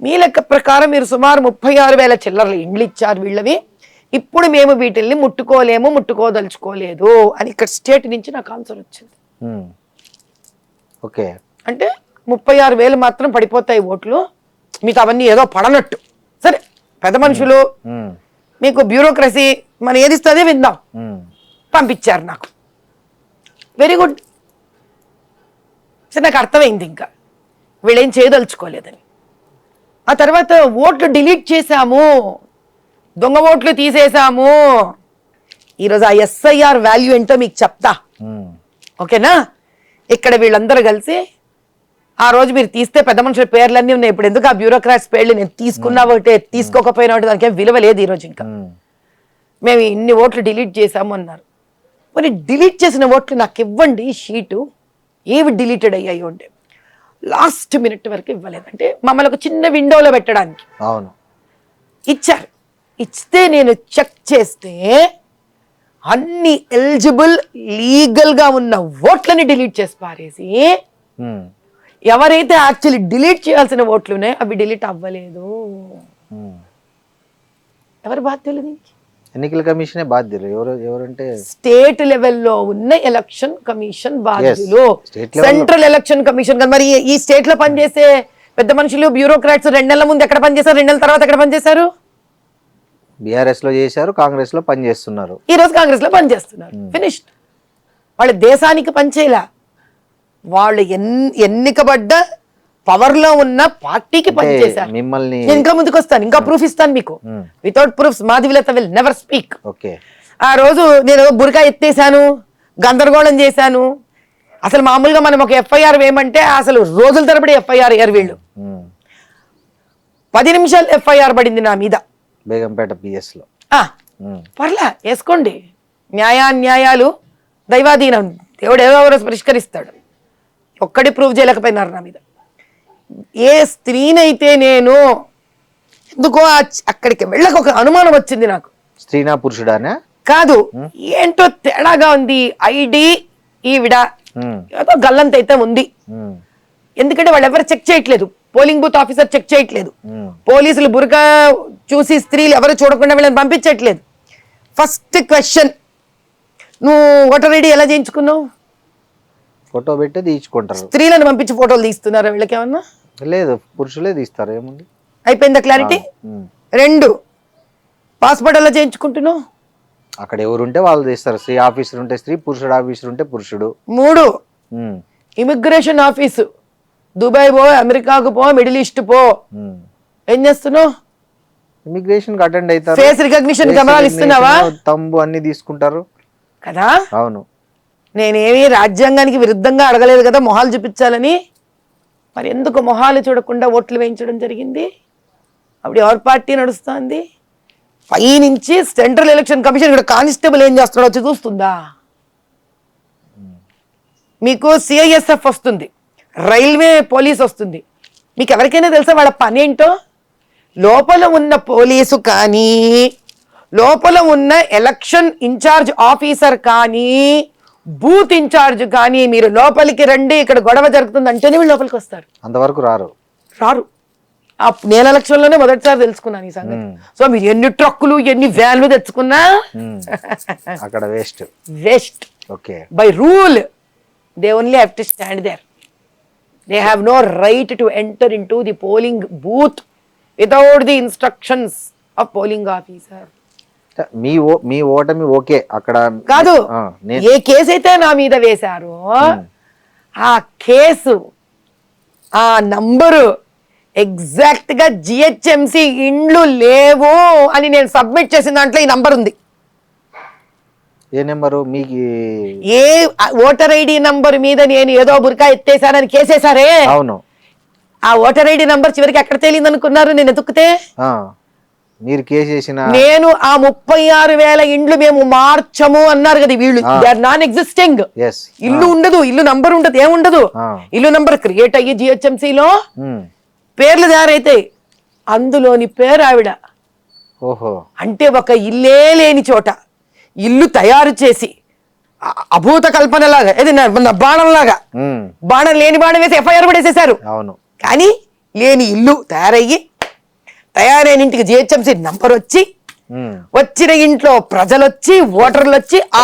మీ లెక్క ప్రకారం మీరు సుమారు 36,000 చిల్లర్ల ఇండ్లు ఇచ్చారు వీళ్ళవి, ఇప్పుడు మేము వీటిల్ని ముట్టుకోదలుచుకోలేదు అని ఇక్కడ స్టేట్ నుంచి నాకు ఆన్సర్ వచ్చింది. ఓకే, అంటే 36,000 మాత్రం పడిపోతాయి ఓట్లు, మీకు అవన్నీ ఏదో పడనట్టు. సరే, పెద్ద మనుషులు, మీకు బ్యూరోక్రసీ, మనం ఏది ఇస్తుందే విందాం, పంపించారు నాకు. Very good. సరే, నాకు అర్థమైంది ఇంకా వీళ్ళేం చేయదలుచుకోలేదని. ఆ తర్వాత ఓట్లు డిలీట్ చేశాము, దొంగ ఓట్లు తీసేశాము. ఈరోజు ఆ ఎస్ఐఆర్ వాల్యూ ఏంటో మీకు చెప్తా, ఓకేనా? ఇక్కడ వీళ్ళందరూ కలిసి ఆ రోజు మీరు తీస్తే పెద్ద మనుషుల పేర్లన్నీ ఉన్నాయి. ఇప్పుడు ఎందుకు ఆ బ్యూరోక్రాట్స్ పేర్లు నేను తీసుకున్నా ఒకటే, తీసుకోకపోయినా ఒకటి, దానికి ఏం విలువ లేదు ఈరోజు. ఇంకా మేము ఇన్ని ఓట్లు డిలీట్ చేశాము అన్నారు. మరి డిలీట్ చేసిన ఓట్లు నాకు ఇవ్వండి షీటు, ఏవి డిలీటెడ్ అయ్యాయి అంటే లాస్ట్ మినిట్ వరకు ఇవ్వలేదంటే మమ్మల్ని ఒక చిన్న విండోలో పెట్టడానికి ఇచ్చారు. ఇస్తే నేను చెక్ చేస్తే అన్ని ఎలిజిబుల్ లీగల్ గా ఉన్న ఓట్లని డిలీట్ చేసి పారేసి, ఎవరైతే యాక్చువల్లీ డిలీట్ చేయాల్సిన ఓట్లు ఉన్నాయో అవి డిలీట్ అవ్వలేదు. ఎవరు బాధ్యులు దీనికి? ఎన్నికల కమిషనే బాధ్యులు. ఎవరంటే స్టేట్ లెవెల్లో ఉన్న ఎలక్షన్ కమిషన్ బాధ్యులు, సెంట్రల్ ఎలక్షన్ కమిషన్. మరి ఈ స్టేట్ లో పనిచేసే పెద్ద మనుషులు బ్యూరోక్రాట్స్ 2 నెలల ముందు ఎక్కడ పనిచేశారు, 2 నెలల తర్వాత ఎక్కడ పనిచేశారు? బీఆర్ఎస్ లో చేశారు, కాంగ్రెస్ లో పనిచేస్తున్నారు, ఈ రోజు కాంగ్రెస్ లో పనిచేస్తున్నారు. ఫినిష్డ్. వాళ్ళు దేశానికి పనిచేయలా, వాళ్ళు ఎన్నికబడ్డ పవర్ లో ఉన్న పార్టీకి పనిచేశారు. మిమ్మల్ని ఇంకా ముందుకు వస్తాను, ఇంకా ప్రూఫ్ ఇస్తాను మీకు. Without proofs Madhavi Latha will never speak. ఆ రోజు నేను బురకా ఎత్తేసాను, గందరగోళం చేశాను. అసలు మామూలుగా మనం ఒక ఎఫ్ఐఆర్ వేయమంటే అసలు రోజుల తరబడి ఎఫ్ఐఆర్ అయ్యారు వీళ్ళు. 10 నిమిషాలు ఎఫ్ఐఆర్ పడింది నా మీద, బేగంపేట పిఎస్ లో. పర్లా వేసుకోండి, న్యాయాలు దైవాధీనం, దేవుడు ఎవరో పరిష్కరిస్తాడు. ఒక్కడి ప్రూవ్ చేయలేకపోయినారు నా మీద. ఏ స్త్రీనైతే నేను ఎందుకో అక్కడికి వెళ్ళక ఒక అనుమానం వచ్చింది నాకు. స్త్రీనా పురుషుడానా కాదు, ఏంటో తేడాగా ఉంది. ఐడి ఈవిడ ఏదో గల్లంత అయితే ఉంది. ఎందుకంటే వాళ్ళు ఎవరు చెక్ చేయట్లేదు, పోలింగ్ బూత్ ఆఫీసర్ చెక్ చేయట్లేదు, పోలీసులు బురకా చూసి స్త్రీలు ఎవరు చూడకుండా వీళ్ళని పంపించట్లేదు. ఫస్ట్ క్వశ్చన్, నువ్వు ఓటర్ ఐడి ఎలా చేయించుకున్నావు? ఫోటో పెట్టి తీయించుకుంటారు. స్త్రీలను పంపించి ఫోటోలు తీస్తున్నారా వీళ్ళకి ఏమన్నా? లేదు, పురుషులే తీస్తారు. ఏముంది, అయిపోయిందా క్లారిటీ? 2, పాస్పోర్ట్ ఎలా చేయించుకుంటున్నావు? అక్కడ ఎవరుంటే వాళ్ళు తీస్తారు. స్త్రీ ఆఫీసర్ ఉంటే స్త్రీ, పురుషుడు ఆఫీసర్ ఉంటే పురుషుడు. 3, ఇమిగ్రేషన్ ఆఫీసు, దుబాయ్ పో, అమెరికాకు పో, మిడిల్ ఈస్ట్ పో, ఏం చేస్తున్నావు? ఇమిగ్రేషన్ అటెండ్ అవుతారు. ఫేస్ రికగ్నిషన్ కెమెరాలు ఇస్తున్నావా? తంబు అన్ని తీసుకుంటారు కదా. అవును, నేనేమి రాజ్యాంగానికి విరుద్ధంగా అడగలేదు కదా మొహాలు చూపించాలని. మరి ఎందుకు మొహాలు చూడకుండా ఓట్లు వేయించడం జరిగింది? అప్పుడు ఎవరి పార్టీ నడుస్తుంది? పైనుంచి సెంట్రల్ ఎలక్షన్ కమిషన్ ఇక్కడ కానిస్టేబుల్ ఏం చేస్తున్నాడో వచ్చి చూస్తుందా? మీకు సిఐఎస్ఎఫ్ వస్తుంది, రైల్వే పోలీస్ వస్తుంది. మీకు ఎవరికైనా తెలుసా వాళ్ళ పని ఏంటో? లోపల ఉన్న పోలీసు కానీ, లోపల ఉన్న ఎలక్షన్ ఇన్ఛార్జ్ ఆఫీసర్ కానీ, బూత్ ఇన్ఛార్జ్ కానీ మీరు లోపలికి రండి ఇక్కడ గొడవ జరుగుతుంది అంటేనే వీళ్ళు లోపలికి వస్తారు. అంతవరకు రారు. ఆ నేను ఎలక్షన్లోనే మొదటిసారి తెలుసుకున్నాను ఈ సంగతి. సో మీరు ఎన్ని ట్రక్కులు ఎన్ని వ్యాన్లు తెచ్చుకున్నా అక్కడ waste. Okay, by rule they only have to stand there. They have no right to enter in to the polling booth without the instructions of polling officer. మీ ఓటమి ఓకే అక్కడ కాదు. ఏ కేసు అయితే నా మీద వేశారో ఆ కేసు ఆ నంబరు ఎగ్జాక్ట్ గా జిహెచ్ఎంసి ఇండ్లు లేవు అని నేను సబ్మిట్ చేసిన దాంట్లో ఈ నంబర్ ఉంది. ఏ నెంబరు? మీకు ఏ ఓటర్ ఐడి నంబర్ మీద నేను ఏదో బురకా ఎత్తేసానని కేసేసారే. అవును, ఆ ఓటర్ ఐడి నంబర్ చివరికి ఎక్కడ తేలింది అనుకున్నారు? నేను ఎతుకుతే మీరు కేసేసిన నేను ఆ 36,000 ఇండ్లు మేము మార్చము అన్నారు కదా వీళ్ళు. They are non existing. ఇల్లు ఉండదు, ఇల్లు నంబర్ ఉండదు, ఏముండదు. ఇల్లు నంబర్ క్రియేట్ అయ్యి జిహెచ్ఎంసీలో పేర్లు తయారైతాయి, అందులోని పేరు ఆవిడ. ఓహో, అంటే ఒక ఇల్లే లేని చోట ఇల్లు తయారు చేసి అభూత కల్పనలాగా, ఏది బాణంలాగా, బాణం లేని బాణం వేసి ఎఫ్ఐఆర్ కూడా వేసేసారు. అవును, కానీ లేని ఇల్లు తయారైన ఇంటికి జిహెచ్ఎంసీ నంబర్ వచ్చి, వచ్చిన ఇంట్లో ప్రజలు వచ్చి, ఓటర్లు వచ్చి, ఆ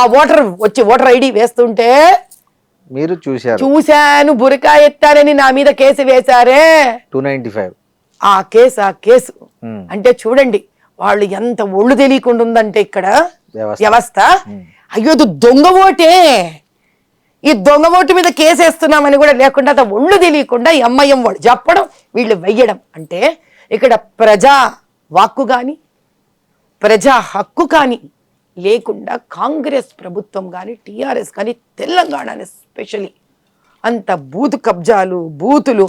ఓటర్ ఐడి వేస్తుంటే మీరు చూశాను. బురకా ఎత్తారని నా మీద కేసు వేశారే 295. ఆ కేసు అంటే చూడండి వాళ్ళు ఎంత ఒళ్ళు తెలియకుండా ఉందంటే ఇక్కడ వ్యవస్థ. అయ్యో దొంగ ఓటే, ఈ దొంగ ఓటు మీద కేసు వేస్తున్నామని కూడా లేకుండా ఒళ్ళు తెలియకుండా ఎంఐఎం వాళ్ళు చెప్పడం, వీళ్ళు వెయ్యడం. అంటే ఇక్కడ ప్రజా వాక్కు కానీ ప్రజా హక్కు కానీ లేకుండా కాంగ్రెస్ ప్రభుత్వం కానీ టీఆర్ఎస్ కానీ తెలంగాణ ఎస్పెషలీ అంత బూత్ కబ్జాలు, బూతులు.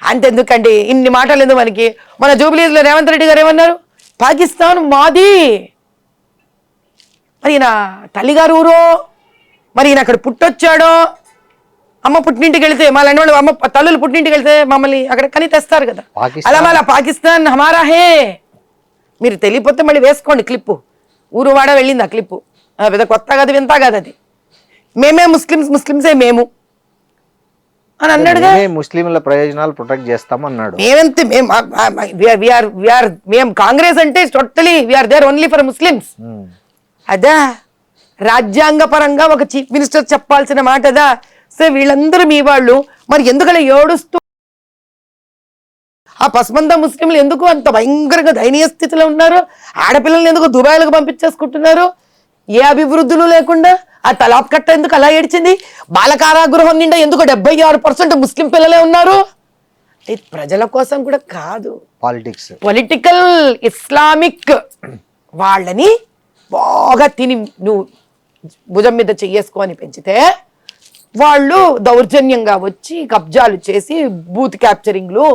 అంతెందుకండి ఇన్ని మాటలు ఎందుకు మనకి? మన జూబ్లీస్లో రేవంత్ రెడ్డి గారు ఏమన్నారు? పాకిస్తాన్ మాది. మరి ఈయన తల్లిగారు ఊరో, మరి ఈయన అక్కడ పుట్టొచ్చాడో, అమ్మ పుట్టింటికి వెళ్తే మా లాంటి వాళ్ళు అమ్మ తల్లులు పుట్టింటికి వెళ్తే మమ్మల్ని అక్కడ కని తెస్తారు కదా. అలా మళ్ళీ పాకిస్తాన్ హమారా హే. మీరు తెలియపోతే మళ్ళీ వేసుకోండి క్లిప్పు. ఊరు వాడ వెళ్ళింది ఆ క్లిప్పు. పెద్ద కొత్త కాదు, వింత కాదు అది. మేమే ముస్లిమ్సే మేము అని అన్నాడుగా. ముస్లింల ప్రయోజనాలు ప్రొటెక్ట్ చేస్తామన్నాడు. మేమంతే, మేము కాంగ్రెస్ అంటే totally we are there only for Muslims. అదా రాజ్యాంగ పరంగా ఒక చీఫ్ మినిస్టర్ చెప్పాల్సిన మాట అదా? సో వీళ్ళందరూ మీ వాళ్ళు, మరి ఎందుకలా ఏడుస్తూ ఆ పసమంద ముస్లింలు ఎందుకు అంత భయంకరంగా దయనీయ స్థితిలో ఉన్నారు? ఆడపిల్లల్ని ఎందుకు దుబాయ్లకు పంపించేసుకుంటున్నారు? ఏ అభివృద్ధులు లేకుండా ఆ తలాప్ కట్ట ఎందుకు అలా ఏడ్చింది? బాలకారాగృహం నిండా ఎందుకు 76% ముస్లిం పిల్లలే ఉన్నారు? ప్రజల కోసం కూడా కాదు, పొలిటికల్ ఇస్లామిక్ వాళ్ళని బాగా తిని నువ్వు భుజం మీద చెయ్యేసుకొని పెంచితే వాళ్ళు దౌర్జన్యంగా వచ్చి కబ్జాలు చేసి బూత్ క్యాప్చరింగ్లు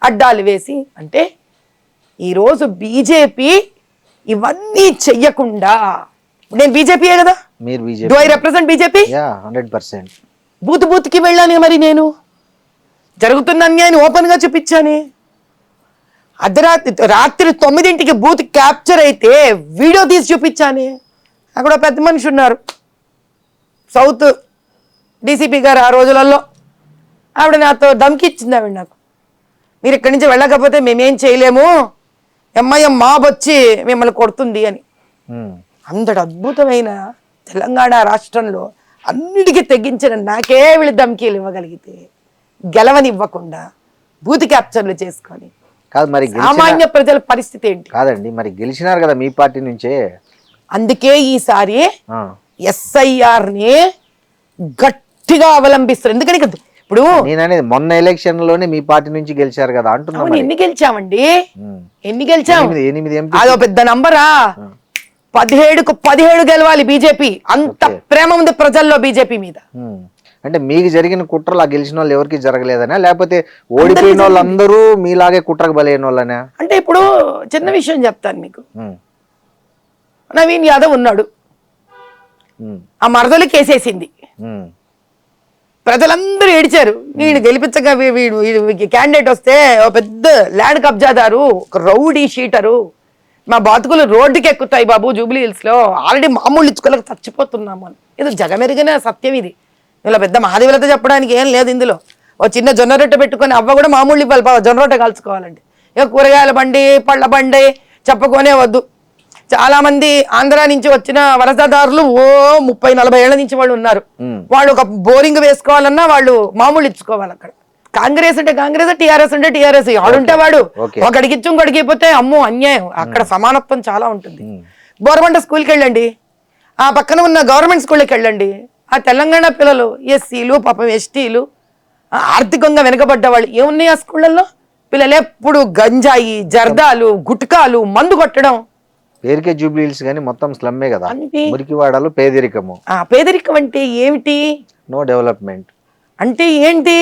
అడ్డాలు వేసి. అంటే ఈరోజు బీజేపీ ఇవన్నీ చెయ్యకుండా నేను బీజేపీయే కదా, మీరు do BJP I represent BJP? 100%. బూత్కి వెళ్ళాను మరి, నేను జరుగుతున్న అన్యాయాన్ని ఓపెన్గా చూపించాను. రాత్రి 9ంటికి బూత్ క్యాప్చర్ అయితే వీడియో తీసి చూపించాను. అక్కడ పెద్ద మనిషి ఉన్నారు, సౌత్ డీసీపీ గారు. ఆ రోజులలో ఆవిడ నాతో ధమ్కి ఇచ్చింది. ఆవిడ నాకు, మీరు ఇక్కడి నుంచి వెళ్ళకపోతే మేమేం చేయలేము, ఎంఐఎం మాబ్ వచ్చి మిమ్మల్ని కొడుతుంది అని. అంతటి అద్భుతమైన తెలంగాణ రాష్ట్రంలో అన్నిటికీ తెగించిన నాకే వీళ్ళు ధమ్కీలు ఇవ్వగలిగితే, గెలవనివ్వకుండా బూత్ క్యాప్చర్లు చేసుకొని కాదు మరి సామాన్య ప్రజల పరిస్థితి ఏంటి? కాదండి, మరి గెలిచినారు కదా మీ పార్టీ నుంచే. అందుకే ఈసారి ఎస్ఐఆర్ ని గట్టిగా అవలంబిస్తారు. ఎందుకని ఇప్పుడు నేననేది మొన్న ఎలక్షన్ లోనే మీ పార్టీ నుంచి గెలిచారు కదా అంటున్నా. ఎన్ని గెలిచామండి, ఎన్ని గెలిచాం? 8 ఎంపీ. అదో పెద్ద నంబరా? 17కు 17 గెలవాలి బీజేపీ. అంత ప్రేమ ఉంది ప్రజల్లో బీజేపీ మీద. అంటే మీకు జరిగిన కుట్రలు ఆ గెలిచిన వాళ్ళు ఎవరికి జరగలేదనా, లేకపోతే ఓడిపోయిన వాళ్ళందరూ మీలాగే కుట్రకు బలైన వాళ్ళనా? అంటే ఇప్పుడు చిన్న విషయం చెప్తాను మీకు. నవీన్ యాదవ్ ఉన్నాడు, ఆ మరదలు కేసేసింది, ప్రజలందరూ ఏడిచారు. వీడు గెలిపించగా వీడు క్యాండిడేట్ వస్తే ఓ పెద్ద ల్యాండ్ కబ్జాదారు, ఒక రౌడీ షీటరు, మా బతుకులు రోడ్డుకి ఎక్కుతాయి బాబు జూబ్లీ హిల్స్ లో, ఆల్రెడీ మామూలు ఇచ్చుకోలేక చచ్చిపోతున్నాము అని. ఇది జగమెరిగిన సత్యం. ఇది ఇలా పెద్ద మహాదేవులతో చెప్పడానికి ఏం లేదు ఇందులో. ఓ చిన్న జొన్న రొట్టె పెట్టుకొని అవ్వ కూడా మామూలు ఇవ్వాలి బాబు, జొన్న రొట్టె కాల్చుకోవాలండి. ఇక కూరగాయల బండి, పళ్ళ బండి చెప్పుకొనే వద్దు. చాలా మంది ఆంధ్ర నుంచి వచ్చిన వలసదారులు 30-40 ఏళ్ల నుంచి వాళ్ళు ఉన్నారు. వాళ్ళు ఒక బోరింగ్ వేసుకోవాలన్నా వాళ్ళు మామూలు ఇచ్చుకోవాలి. అక్కడ కాంగ్రెస్ అంటే కాంగ్రెస్, టీఆర్ఎస్ అంటే టీఆర్ఎస్. వాడుంటే వాడు ఒకడికి ఇచ్చి ఇంకొకడికి అయిపోతే అమ్మో అన్యాయం. అక్కడ సమానత్వం చాలా ఉంటుంది. బోరబండ స్కూల్కి వెళ్ళండి, ఆ పక్కన ఉన్న గవర్నమెంట్ స్కూల్కి వెళ్ళండి, ఆ తెలంగాణ పిల్లలు ఎస్సీలు పాపం ఎస్టీలు ఆర్థికంగా వెనుకబడ్డ వాళ్ళు ఏమున్నాయి ఆ స్కూళ్ళల్లో? పిల్లలు ఎప్పుడు గంజాయి, జర్దాలు, గుట్కాలు, మందు కొట్టడం. పేరుకే జూబ్లీ హిల్స్ కానీ మొత్తం స్లమ్మే కదా, మురికివాడలు, పేదరికము. పేదరికం అంటే ఏమిటి? నో డెవలప్మెంట్ అంటే ఏంటి?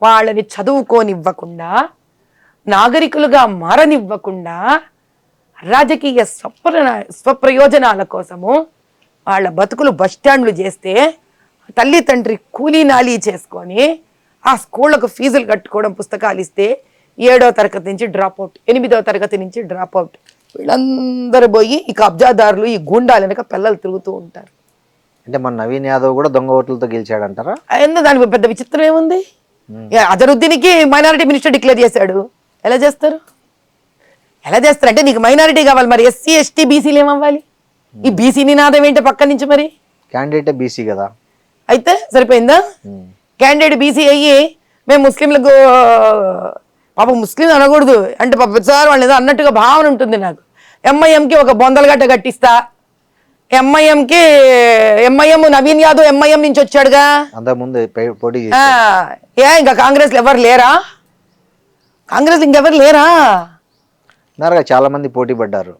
వాళ్ళని చదువుకోనివ్వకుండా, నాగరికులుగా మారనివ్వకుండా, రాజకీయ స్వప్రయోజనాల కోసము వాళ్ళ బతుకులు బస్టాండ్లు చేస్తే, తల్లి తండ్రి కూలీ నాలీ చేసుకొని ఆ స్కూళ్ళకు ఫీజులు కట్టుకోవడం, పుస్తకాలు ఇస్తే 7వ తరగతి నుంచి డ్రాప్అవుట్, 8వ తరగతి నుంచి డ్రాప్అవుట్. వీళ్ళందరూ పోయి ఈ కబ్జాదారులు, ఈ గూండాలు వెనక పిల్లలు తిరుగుతూ ఉంటారు. అంటే మన నవీన్ యాదవ్ కూడా దొంగ ఓట్లతో గెలిచాడంటారా? ఎందుకు దానికి పెద్ద విచిత్రం ఏముంది? అజరుద్దీన్కి మైనారిటీ మినిస్టర్ డిక్లేర్ చేశాడు. ఎలా చేస్తారు? ఎలా చేస్తారు అంటే నీకు మైనారిటీ కావాలి, మరి ఎస్సీ ఎస్టీ బీసీలు ఏమవ్వాలి? ఈ బీసీ నినాదం ఏంటి పక్క నుంచి? మరి క్యాండిడేట్ బీసీ కదా, అయితే సరిపోయిందా? క్యాండిడేట్ బీసీ అయ్యి మేము ముస్లింలకు, పాపం ముస్లిం అనకూడదు అంటే పాప సార్ వాళ్ళు ఏదో అన్నట్టుగా భావన ఉంటుంది నాకు. ఎంఐఎంకి ఒక బొందలగట్ట కట్టిస్తా, ఎంఐఎం నవీన్ యాదవ్ ఎంఐఎం నుంచి వచ్చాడుగా, అంతకుముందు పోటీ ఇంకా కాంగ్రెస్ ఎవరు లేరా? కాంగ్రెస్ ఇంకెవరు లేరా? చాలా మంది పోటీ పడ్డారు.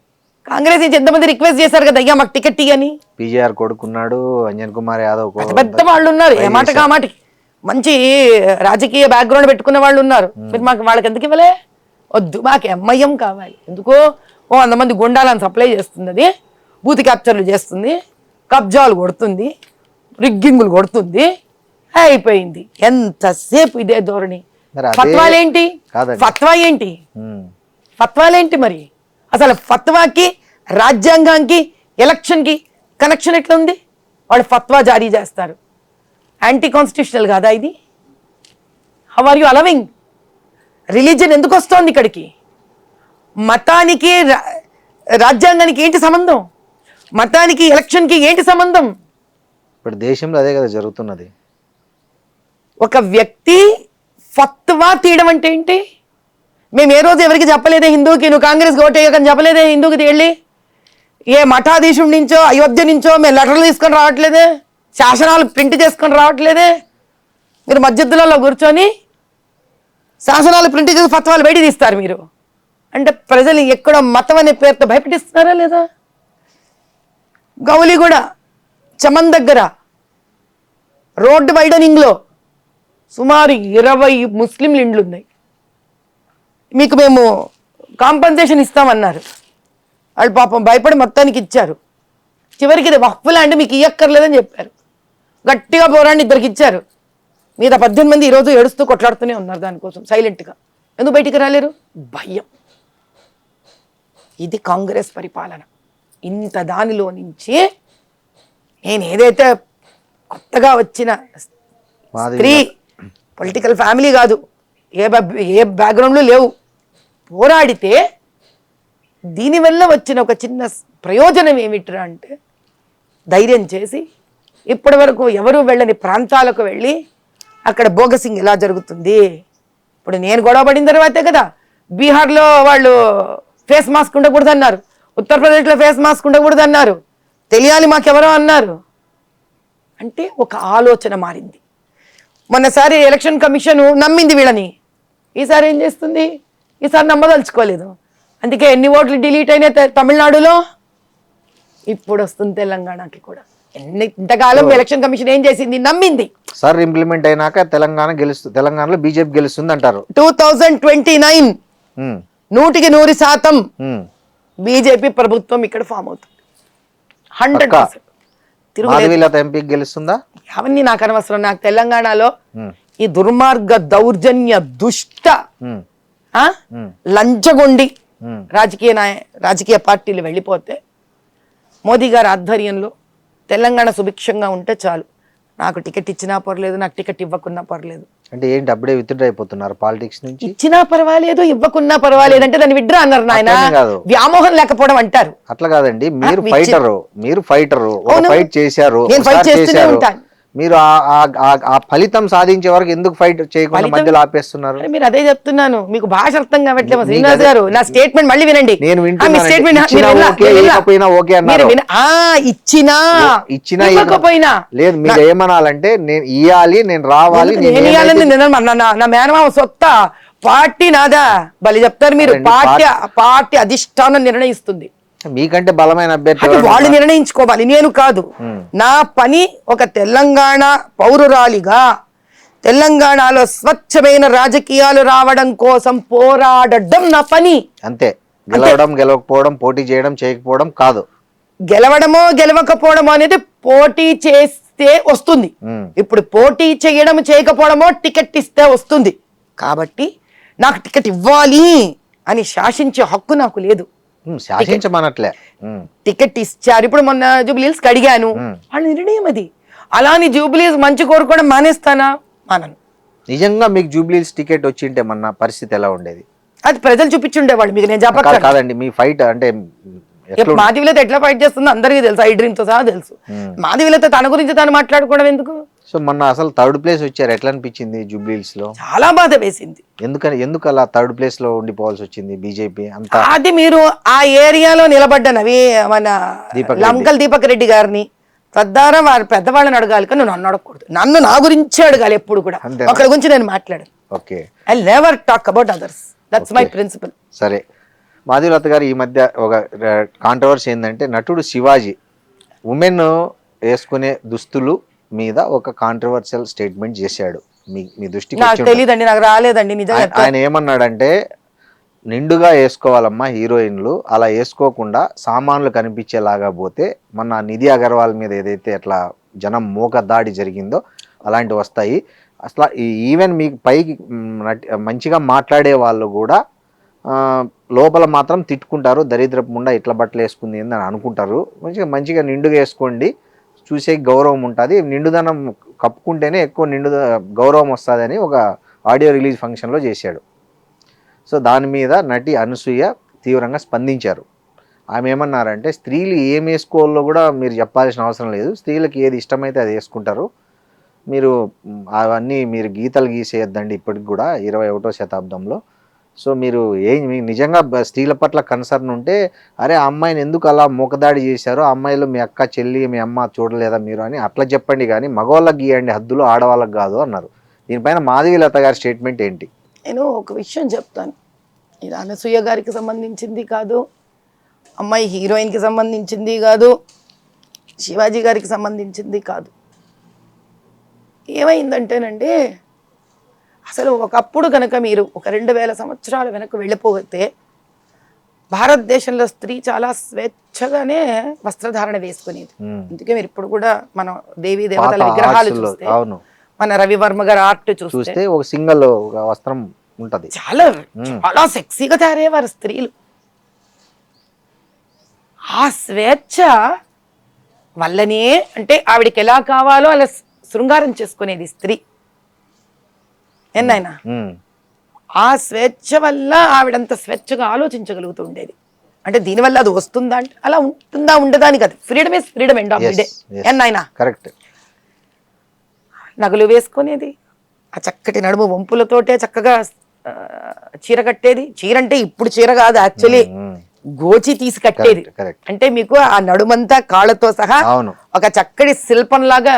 కాంగ్రెస్ నుంచి ఎంతమంది రిక్వెస్ట్ చేశారు కదా, అయ్యా మాకు టికెట్ ఇయ్యని. పీజేఆర్ కొడుకున్నాడు, అంజన్ కుమార్ యాదవ్, పెద్ద వాళ్ళు ఉన్నారు, ఏ మాట కామాటికి మంచి రాజకీయ బ్యాక్గ్రౌండ్ పెట్టుకున్న వాళ్ళు ఉన్నారు. మీరు మాకు వాళ్ళకి ఎందుకు ఇవ్వలే? వద్దు, మాకు ఎంఐఎం కావాలి. ఎందుకో 100 మంది గుండాలను సప్లై చేస్తుంది, అది బూత్ క్యాప్చర్లు చేస్తుంది, కబ్జాలు కొడుతుంది, రిగ్గింగులు కొడుతుంది, అయిపోయింది. ఎంతసేపు ఇదే ధోరణి. ఫత్వాలేంటి? ఫత్వాలేంటి మరి? అసలు ఫత్వాకి, రాజ్యాంగానికి, ఎలక్షన్కి కనెక్షన్ ఎట్లా ఉంది? వాళ్ళు ఫత్వా జారీ చేస్తారు. యాంటీ కాన్స్టిట్యూషనల్ కాదా ఇది? How are you allowing? Religion ఎందుకు వస్తోంది ఇక్కడికి? మతానికి రాజ్యాంగానికి ఏంటి సంబంధం? మతానికి ఎలక్షన్కి ఏంటి సంబంధం? ఇప్పుడు దేశంలో అదే కదా జరుగుతున్నది. ఒక వ్యక్తి ఫత్వా తీయడం అంటే ఏంటి? మేము ఏ రోజు ఎవరికి చెప్పలేదే హిందూకి నువ్వు కాంగ్రెస్ ఓటేయకని చెప్పలేదే హిందూకి వెళ్ళి. ఏ మఠాధీశుడి నుంచో అయోధ్య నుంచో మేము లెటర్లు తీసుకొని రావట్లేదే, శాసనాలు ప్రింట్ చేసుకొని రావట్లేదే. మీరు మధ్యలో కూర్చొని శాసనాలు ప్రింట్ చేసి ఫత్వాలు బయట తీస్తారు మీరు. అంటే ప్రజలు ఎక్కడో మతం అనే పేరుతో భయపెట్టిస్తున్నారా లేదా? గౌలిగూడ చమన్ దగ్గర రోడ్డు వైడనింగ్లో సుమారు 20 ముస్లింలు ఇండ్లు ఉన్నాయి. మీకు మేము కాంపన్సేషన్ ఇస్తామన్నారు. వాళ్ళు పాపం భయపడి మొత్తానికి ఇచ్చారు. చివరికి ఇది వక్ఫ్ ల్యాండ్ మీకు ఇయ్యక్కర్లేదని చెప్పారు. గట్టిగా పోరాడి ఇద్దరికి ఇచ్చారు. మీద 18 మంది ఈరోజు ఏడుస్తూ కొట్లాడుతూనే ఉన్నారు దానికోసం సైలెంట్గా. ఎందుకు బయటికి రాలేరు? భయం. ఇది కాంగ్రెస్ పరిపాలన. ఇంత దానిలో నుంచి నేను ఏదైతే కొత్తగా వచ్చిన స్త్రీ, పొలిటికల్ ఫ్యామిలీ కాదు, ఏ బ్యాక్గ్రౌండ్లు లేవు, పోరాడితే దీనివల్ల వచ్చిన ఒక చిన్న ప్రయోజనం ఏమిట్రా అంటే ధైర్యం చేసి ఇప్పటి వరకు ఎవరు వెళ్ళని ప్రాంతాలకు వెళ్ళి అక్కడ బోగసింగ్ ఎలా జరుగుతుంది. ఇప్పుడు నేను గొడవ పడిన తర్వాతే కదా బీహార్లో వాళ్ళు ఫేస్ మాస్క్ ఉండకూడదు అన్నారు, ఉత్తరప్రదేశ్లో ఫేస్ మాస్క్ ఉండకూడదు అన్నారు, తెలియాలి మాకెవరో అన్నారు. అంటే ఒక ఆలోచన మారింది. మొన్నసారి ఎలక్షన్ కమిషన్ నమ్మింది వీళ్ళని, ఈసారి ఏం చేస్తుంది? ఈసారి నమ్మదలుచుకోలేదు. అందుకే ఎన్ని ఓట్లు డిలీట్ అయినాయి తమిళనాడులో, ఇప్పుడు వస్తుంది తెలంగాణకి కూడా. ఇంతకాలం ఎలక్షన్ కమిషన్ ఏం చేసింది? నమ్మింది. సార్ ఇంప్లిమెంట్ అయినాక తెలంగాణలో బీజేపీ గెలుస్తుంది అంటారు. 2029 100% బీజేపీ ప్రభుత్వం ఇక్కడ ఫామ్ అవుతుంది. 100%. మాధవీలత ఎంపీకి గెలుస్తుందా? అవన్నీ నాకు అనవసరం. నాకు తెలంగాణలో ఈ దుర్మార్గ దౌర్జన్య దుష్ట లంచగొండి రాజకీయ పార్టీలు వెళ్ళిపోతే మోదీ గారి ఆధ్వర్యంలో తెలంగాణ సుభిక్షంగా ఉంటే చాలు. నాకు టికెట్ ఇచ్చినా పర్లేదు, నాకు టికెట్ ఇవ్వకున్నా పర్లేదు. అంటే ఏంటి అప్పుడే విత్డ్రా అయిపోతున్నారు పాలిటిక్స్ నుంచి? ఇచ్చినా పర్వాలేదు, ఇవ్వకున్నా పర్వాలేదు అంటే దాన్ని విత్డ్రా అన్నారు నాయన. వ్యామోహం లేకపోవడం అంటారు. అట్లా కాదండి, మీరు ఫైటరు ఫైట్ చేశారు, నేను ఫైట్ చేస్తూనే ఉంటాను. మీరు ఆ ఫలితం సాధించే వరకు ఎందుకు ఫైట్ చేయకుండా మధ్యలో ఆపేస్తున్నారు? మీరు అదే చెప్తున్నాను, మీకు భాష అర్థం కావట్లేదు శ్రీనివాస్ గారు. నా స్టేట్మెంట్ మళ్ళీ వినండి. నేను ఇచ్చినా ఇవ్వకపోయినా లేదు. మీరు ఏమనాలంటే నేను ఇయ్యాలి, నేను రావాలి, నా మేనమామ సొత్త పార్టీ నాదా బలి చెప్తారు మీరు. పార్టీ అధిష్టానం నిర్ణయిస్తుంది. మీకంటే బలమైన అభ్యర్థి వాళ్ళు నిర్ణయించుకోవాలి, నేను కాదు. నా పని ఒక తెలంగాణ పౌరురాలిగా తెలంగాణలో స్వచ్ఛమైన రాజకీయాలు రావడం కోసం పోరాడడం నా పని. అంతే. గెలవడం గెలవకపోవడం, పోటీ చేయడం చేయకపోవడం కాదు. గెలవడమో గెలవకపోవడమో అనేది పోటీ చేస్తే వస్తుంది. ఇప్పుడు పోటీ చేయడం చేయకపోవడమో టికెట్ ఇస్తే వస్తుంది. కాబట్టి నాకు టికెట్ ఇవ్వాలి అని శాసించే హక్కు నాకు లేదు. శాసించమనట్లే, టికెట్ ఇచ్చారు. ఇప్పుడు మొన్న జూబ్లీహిల్స్ కి అడిగాను, వాళ్ళ నిర్ణయం అది. అలాని జూబ్లీహిల్స్ మంచి కోరుకోవడం మానేస్తానా? మానను. నిజంగా మీకు జూబ్లీహిల్స్ టికెట్ వచ్చింటే మన పరిస్థితి ఎలా ఉండేది? అది ప్రజలు చూపించుండేవాళ్ళు మీకు. నేను చెప్పక కాదండి, మీ ఫైట్ అంటే మాధవీలత ఎట్లా ఫైట్ చేస్తుందో అందరికీ తెలుసు, ఐ డ్రీమ్ తో సహా తెలుసు. మాధవీలత తన గురించి తను మాట్లాడుకోవడం ఎందుకు? సో మొన్న అసలు 3rd ప్లేస్ వచ్చారు, ఎట్లా అనిపించింది జూబ్లీహిల్స్ లో? చాలా బాధ వేసింది. ఎందుకు అలా 3rd ప్లేస్ లో ఉండిపోవాల్సి వచ్చింది బీజేపీ అంతా? అది మీరు ఆ ఏరియాలో నిలబడ్డనవి మన లంకల్ దీపక్ రెడ్డి గారిని తద్వారా వారి పెద్దవాళ్ళని అడగాలి, కానీ నన్ను అడగకూడదు. నన్ను నా గురించి అడగాలి ఎప్పుడు కూడా. ఒకరి గురించి నేను మాట్లాడాను. Okay, I never talk about others. That's my principle. సరే, మాధవీలత గారు ఈ మధ్య ఒక కాంట్రవర్సీ ఏంటంటే నటుడు శివాజీ ఉమెన్ వేసుకునే దుస్తులు మీద ఒక కాంట్రవర్షియల్ స్టేట్మెంట్ చేశాడు. మీ దృష్టికి నాకు తెలియదండి, నాకు రాలేదండి నిజంగా. ఆయన ఏమన్నాడంటే నిండుగా వేసుకోవాలమ్మా హీరోయిన్లు, అలా వేసుకోకుండా సామాన్లు కనిపించేలాగా పోతే మన నిధి అగర్వాల్ మీద ఏదైతే అట్లా జనం మూక దాడి జరిగిందో అలాంటివి వస్తాయి. అసలు ఈవెన్ మీకు పైకి మంచిగా మాట్లాడే వాళ్ళు కూడా లోపల మాత్రం తిట్టుకుంటారు, దరిద్రపు ముండా ఇట్లా బట్టలు వేసుకుంది అని అనుకుంటారు. మంచిగా నిండుగా వేసుకోండి, చూసే గౌరవం ఉంటుంది, నిండుదనం కప్పుకుంటేనే ఎక్కువ గౌరవం వస్తుందని ఒక ఆడియో రిలీజ్ ఫంక్షన్లో చేశాడు. సో దాని మీద నటి అనసూయ తీవ్రంగా స్పందించారు. ఆమె ఏమన్నారంటే స్త్రీలు ఏం వేసుకోవాలో కూడా మీరు చెప్పాల్సిన అవసరం లేదు, స్త్రీలకు ఏది ఇష్టమైతే అది వేసుకుంటారు, మీరు అవన్నీ మీరు గీతలు గీసేయద్దండి ఇప్పటికి కూడా 21వ శతాబ్దంలో. సో మీరు మీకు నిజంగా స్త్రీల పట్ల కన్సర్న్ ఉంటే అరే అమ్మాయిని ఎందుకు అలా మూకదాడి చేశారో, అమ్మాయిలు మీ అక్క చెల్లి మీ అమ్మ చూడలేదా మీరు అని అట్లా చెప్పండి, కానీ మగవాళ్ళకి గీయండి హద్దులు, ఆడవాళ్ళకి కాదు అన్నారు. దీనిపైన మాధవీలత గారి స్టేట్మెంట్ ఏంటి? నేను ఒక విషయం చెప్తాను. ఇది అనసూయ గారికి సంబంధించింది కాదు, అమ్మాయి హీరోయిన్కి సంబంధించింది కాదు, శివాజీ గారికి సంబంధించింది కాదు. ఏమైందంటేనండి, అసలు ఒకప్పుడు కనుక మీరు ఒక 2000 సంవత్సరాల వెనక్కి వెళ్ళిపోతే భారతదేశంలో స్త్రీ చాలా స్వేచ్ఛగానే వస్త్రధారణ వేసుకునేది. అందుకే మీరు ఇప్పుడు కూడా మనం దేవీ దేవతల పాత విగ్రహాలు arts లో, చూస్తే, అవును, మన రవివర్మ గారి ఆర్ట్ చూస్తే చూస్తే ఒక సింగల్ వస్త్రం ఉంటది. చాలా చాలా సెక్సీగా తయారయ్యేవారు స్త్రీలు. ఆ స్వేచ్ఛ వల్లనే అంటే ఆవిడకి ఎలా కావాలో అలా శృంగారం చేసుకునేది స్త్రీ. ఎన్నైనా ఉమ్, ఆ స్వేచ్ఛ వల్ల ఆవిడంత స్వేచ్ఛగా ఆలోచించగలుగుతూ ఉండేది. అంటే దీనివల్ల అది వస్తుందా అంటే అలా ఉంటుందా ఉండదా అని కాదు. Freedom is freedom end of the day. ఎన్నైనా కరెక్ట్. నగలు వేసుకునేది, ఆ చక్కటి నడుము వంపులతోటే చక్కగా చీర కట్టేది. చీర అంటే ఇప్పుడు చీర కాదు, యాక్చువల్లీ గోచి తీసి కట్టేది. కరెక్ట్. అంటే మీకు ఆ నడుమంతా కాళ్ళతో సహా అవును. ఒక చక్కటి శిల్పంలాగా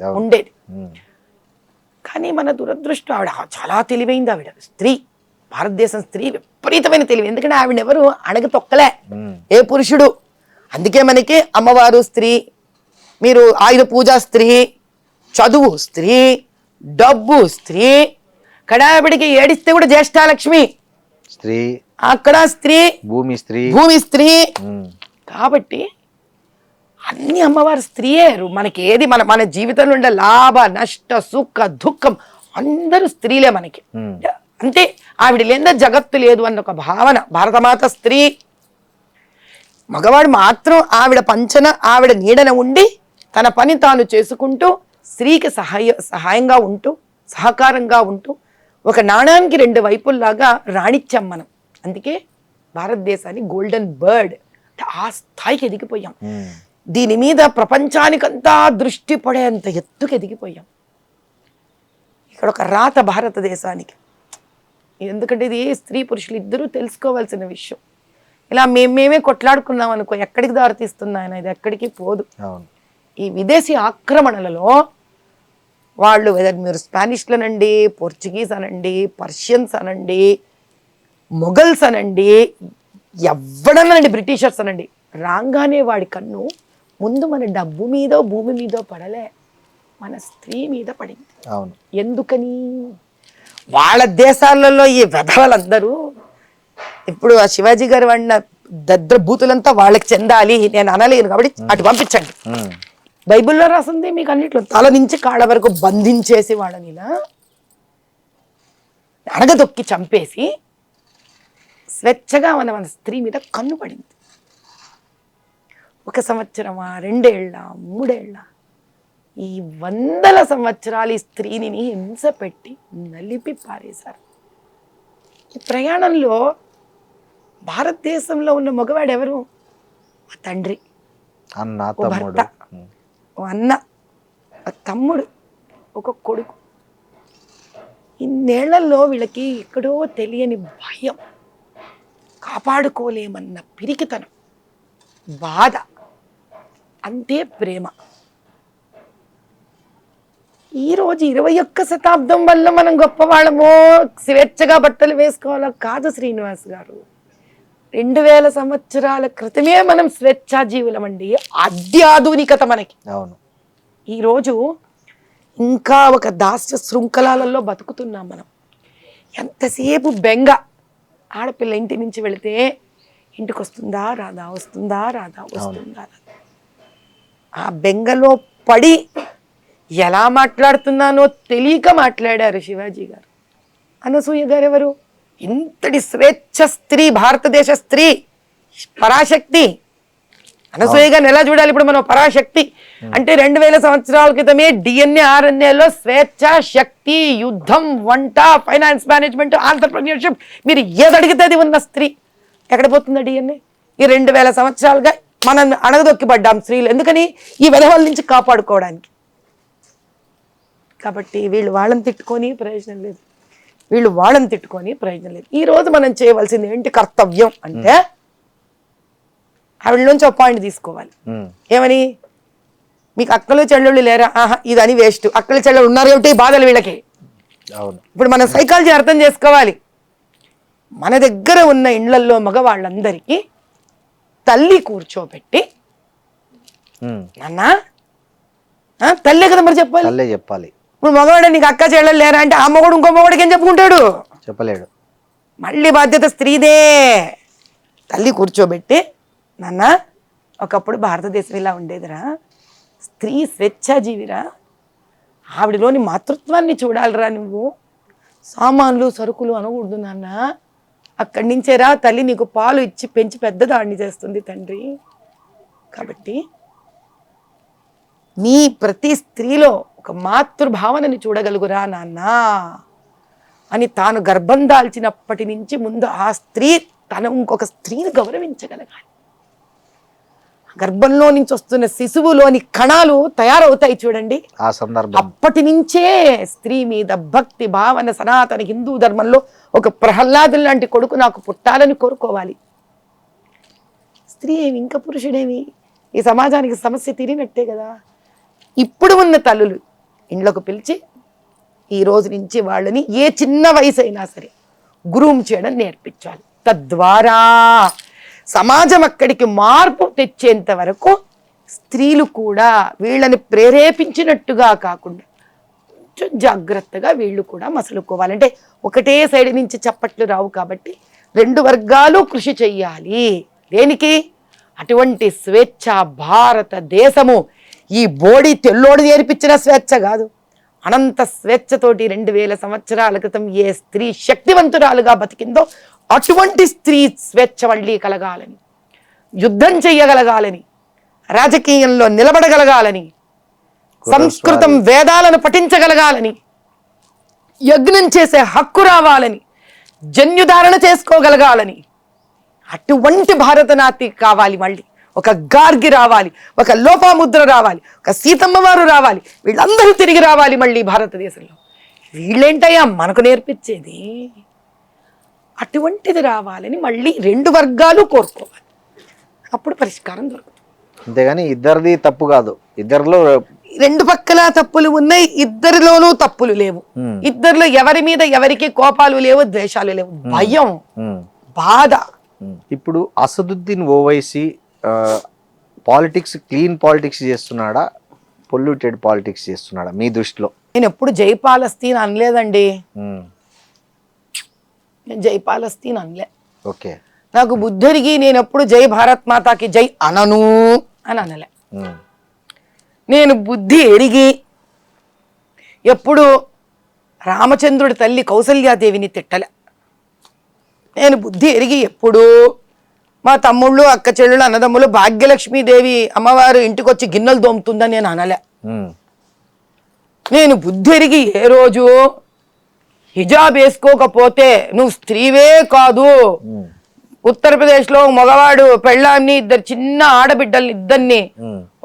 అవును. ఉండేది. ఉమ్, కానీ మన దురదృష్టం, ఆవిడ చాలా తెలివైంది. ఆవిడ స్త్రీ, భారతదేశం స్త్రీ విపరీతమైన తెలివి. ఎందుకంటే ఆవిడ ఎవరు అణగ తొక్కలే, ఏ పురుషుడు. అందుకే మనకి అమ్మవారు స్త్రీ, మీరు ఆయుధ పూజ స్త్రీ, చదువు స్త్రీ, డబ్బు స్త్రీ. కడావిడికి ఏడిస్తే కూడా జ్యేష్ఠాలక్ష్మి స్త్రీ, అక్కడ స్త్రీ, భూమి స్త్రీ. భూమి స్త్రీ. ఉమ్, కాబట్టి అన్ని అమ్మవారు స్త్రీయే. మనకి ఏది మన మన జీవితంలో ఉండే లాభ నష్ట సుఖ దుఃఖం అందరూ స్త్రీలే మనకి. ఉమ్, అంటే ఆవిడ లేదా జగత్తు లేదు అన్న ఒక భావన. భారతమాత స్త్రీ. మగవాడు మాత్రం ఆవిడ పంచన ఆవిడ నీడన ఉండి తన పని తాను చేసుకుంటూ స్త్రీకి సహాయంగా ఉంటూ సహకారంగా ఉంటూ ఒక నాణానికి రెండు వైపుల్లాగా రాణించాం మనం. అందుకే భారతదేశాన్ని గోల్డెన్ బర్డ్ అంటే ఆ స్థాయికి ఎదిగిపోయాం. ఉమ్, దీని మీద ప్రపంచానికంతా దృష్టి పడేంత ఎత్తుకు ఎదిగిపోయాం. ఇక్కడ ఒక రాత భారతదేశానికి. ఎందుకంటే ఇది స్త్రీ పురుషులు ఇద్దరూ తెలుసుకోవాల్సిన విషయం. ఇలా మేమే కొట్లాడుకున్నాం అనుకో, ఎక్కడికి దారితీస్తుంది ఆయన, ఇది ఎక్కడికి పోదు. అవును. ఈ విదేశీ ఆక్రమణలలో వాళ్ళు మీరు స్పానిష్లు అనండి, పోర్చుగీస్ అనండి, పర్షియన్స్ అనండి, మొఘల్స్ అనండి, ఎవడనండి, బ్రిటిషర్స్ అనండి, రాగానే వాడి కన్ను ముందు మన డబ్బు మీదో భూమి మీదో పడలే, మన స్త్రీ మీద పడింది. అవును. ఎందుకని? వాళ్ళ దేశాలలో ఈ వెధవలందరూ ఇప్పుడు ఆ శివాజీ గారు వాడిన దద్ర బూతులంతా వాళ్ళకి చెందాలి, నేను అనలేను కాబట్టి అటు పంపించండి. ఉమ్, బైబిల్లో రాసింది మీకు అన్నిట్లో తల నుంచి కాళ్ళ వరకు బంధించేసి వాళ్ళని ఇలా అడగదొక్కి చంపేసి స్వేచ్ఛగా మన స్త్రీ మీద కన్ను పడింది. 1 సంవత్సరమా, 2 ఏళ్ళ, 3 ఏళ్ళ, ఈ 100ల సంవత్సరాలు ఈ స్త్రీని హింస పెట్టి నలిపి పారేశారు. ఈ ప్రయాణంలో భారతదేశంలో ఉన్న మగవాడు ఎవరు? ఆ తండ్రి, అన్న, ఓ తమ్ముడు. భర్త, ఓ అన్న, ఓ తమ్ముడు, ఒక కొడుకు. ఇన్నేళ్లలో వీళ్ళకి ఎక్కడో తెలియని భయం, కాపాడుకోలేమన్న పిరికితనం, బాధ, అంతే ప్రేమ. ఈరోజు 21వ శతాబ్దం వల్ల మనం గొప్పవాళ్ళమో, స్వేచ్ఛగా బట్టలు వేసుకోవాలో కాదు శ్రీనివాస్ గారు. 2000 సంవత్సరాల క్రితమే మనం స్వేచ్ఛాజీవులం అండి. అత్యాధునికత మనకి. అవును. ఈరోజు ఇంకా ఒక దాస్య శృంఖలాలలో బతుకుతున్నాం మనం. ఎంతసేపు బెంగ. ఆడపిల్ల ఇంటి నుంచి వెళితే ఇంటికి వస్తుందా రాదా, వస్తుందా రాదా, వస్తుందా రాదా. ఆ బెంగలో పడి ఎలా మాట్లాడుతున్నానో తెలియక మాట్లాడారు శివాజీ గారు. అనసూయ గారు ఎవరు? ఇంతటి స్వేచ్ఛ స్త్రీ, భారతదేశ స్త్రీ, పరాశక్తి. అనసూయ గారిని ఎలా చూడాలి ఇప్పుడు మనం? పరాశక్తి అంటే 2000 సంవత్సరాల క్రితమే డిఎన్ఏ RNAలో స్వేచ్ఛ, శక్తి, యుద్ధం, వంట, ఫైనాన్స్ మేనేజ్మెంట్, ఆంటర్‌ప్రెన్యూర్‌షిప్, మీరు ఏది అడిగితే అది ఉన్న స్త్రీ. ఎక్కడ పోతుందా డిఎన్ఏ? ఈ 2000 సంవత్సరాలుగా మనం అణగదొక్కిపడ్డాం స్త్రీలు. ఎందుకని? ఈ వెధవల నుంచి కాపాడుకోవడానికి. కాబట్టి వీళ్ళు వాళ్ళని తిట్టుకొని ప్రయోజనం లేదు, వీళ్ళు వాళ్ళని తిట్టుకొని ప్రయోజనం లేదు. ఈరోజు మనం చేయవలసింది ఏంటి కర్తవ్యం అంటే, ఆవిడలోంచి ఒక పాయింట్ తీసుకోవాలి. ఏమని? మీకు అక్కలు చెల్లెళ్ళు లేరా? ఆహా, ఇదని వేస్ట్. అక్కలు చెల్లెళ్ళు ఉన్నారు ఏమిటి బాధలు వీళ్ళకి. ఇప్పుడు మనం సైకాలజీ అర్థం చేసుకోవాలి. మన దగ్గర ఉన్న ఇండ్లల్లో మగవాళ్ళందరికీ తల్లి కూర్చోబెట్టి, నాన్న తల్లే కదా మరి చెప్పాలి, తల్లే చెప్పాలి. ఇప్పుడు మగవాడు నీకు అక్క చెల్లెలు లేరా అంటే ఆ మగవాడు ఇంకో మగవాడికి ఏం చెప్పుకుంటాడు? చెప్పలేడు. మళ్ళీ బాధ్యత స్త్రీదే. తల్లి కూర్చోబెట్టి, నాన్న ఒకప్పుడు భారతదేశం ఇలా ఉండేదిరా, స్త్రీ స్వేచ్ఛాజీవిరా, ఆవిడలోని మాతృత్వాన్ని చూడాలిరా, నువ్వు సామాన్లు సరుకులు అనకూడదు నాన్న, అక్కడి నుంచేరా తల్లి నీకు పాలు ఇచ్చి పెంచి పెద్దదాన్ని చేస్తుంది తండ్రి. కాబట్టి నీ ప్రతి స్త్రీలో ఒక మాతృభావనని చూడగలుగురా నాన్న అని తాను గర్భం దాల్చినప్పటి నుంచి ముందు ఆ స్త్రీ తన ఇంకొక స్త్రీని గౌరవించగలగాలి. గర్భంలో నుంచి వస్తున్న శిశువులోని కణాలు తయారవుతాయి చూడండి, ఆ సందర్భం అప్పటి నుంచే స్త్రీ మీద భక్తి భావన సనాతన హిందూ ధర్మంలో ఒక ప్రహ్లాదులు లాంటి కొడుకు నాకు పుట్టాలని కోరుకోవాలి. స్త్రీ ఏమి ఇంకా పురుషుడేమి, ఈ సమాజానికి సమస్య తీరినట్టే కదా. ఇప్పుడు ఉన్న తల్లులు ఇంట్లోకి పిలిచి ఈ రోజు నుంచి వాళ్ళని ఏ చిన్న వయసు అయినా సరే గ్రూమ్ చేయడం నేర్పించాలి. తద్వారా సమాజం అక్కడికి మార్పు తెచ్చేంత వరకు స్త్రీలు కూడా వీళ్ళని ప్రేరేపించినట్టుగా కాకుండా కొంచెం జాగ్రత్తగా వీళ్ళు కూడా మసలుకోవాలంటే ఒకటే సైడ్ నుంచి చప్పట్లు రావు కాబట్టి రెండు వర్గాలు కృషి చెయ్యాలి. దేనికి? అటువంటి స్వేచ్ఛ భారతదేశము ఈ బోడి తెల్లోడు నేర్పించిన స్వేచ్ఛ కాదు, అనంత స్వేచ్ఛతోటి 2000 సంవత్సరాల క్రితం ఏ స్త్రీ శక్తివంతురాలుగా బతికిందో అటువంటి స్త్రీ స్వేచ్ఛ మళ్ళీ కలగాలని, యుద్ధం చెయ్యగలగాలని, రాజకీయంలో నిలబడగలగాలని, సంస్కృతం వేదాలను పఠించగలగాలని, యజ్ఞం చేసే హక్కు రావాలని, జన్యుధారణ చేసుకోగలగాలని, అటువంటి భారతనాటి కావాలి. మళ్ళీ ఒక గార్గి రావాలి, ఒక లోపాముద్ర రావాలి, ఒక సీతమ్మ వారు రావాలి, వీళ్ళందరూ తిరిగి రావాలి మళ్ళీ భారతదేశంలో. వీళ్ళేంటయ్యా మనకు నేర్పించేది? అటువంటిది రావాలని మళ్ళీ రెండు వర్గాలు కోరుకోవాలి, అప్పుడు పరిష్కారం దొరుకుతుంది. అంతేగాని ఇద్దరిది తప్పు కాదు, ఇద్దరిలో రెండు పక్కల తప్పులు ఉన్నాయి, ఇద్దరిలోనూ తప్పులు లేవు. ఇద్దరిలో ఎవరి మీద ఎవరికి కోపాలు లేవు, ద్వేషాలు లేవు, భయం బాధ. ఇప్పుడు Asaduddin Owaisi politics clean politics చేస్తున్నాడా, పొల్యూటెడ్ పాలిటిక్స్ చేస్తున్నాడా మీ దృష్టిలో? నేను ఎప్పుడు జై పాలస్తీన్ అనలేదండి, నేను జై పాలస్తీన్ అనలే. ఓకే, నాకు బుద్ధుడికి నేను ఎప్పుడు జై భారత్ మాతాకి జై అనను అని అనలే. నేను బుద్ధి ఎరిగి ఎప్పుడు రామచంద్రుడి తల్లి కౌసల్యాదేవిని తిట్టలే. నేను బుద్ధి ఎరిగి ఎప్పుడు మా తమ్ముళ్ళు అక్క చెల్లెళ్ళు అన్నదమ్ములు భాగ్యలక్ష్మీదేవి అమ్మవారు ఇంటికి వచ్చి గిన్నెలు దోముతుందని నేను అనలే. నేను బుద్ధి ఎరిగి ఏ రోజు హిజాబ్ వేసుకోకపోతే నువ్వు స్త్రీవే కాదు, ఉత్తరప్రదేశ్లో మగవాడు పెళ్ళాన్ని ఇద్దరు చిన్న ఆడబిడ్డల్ని ఇద్దరిని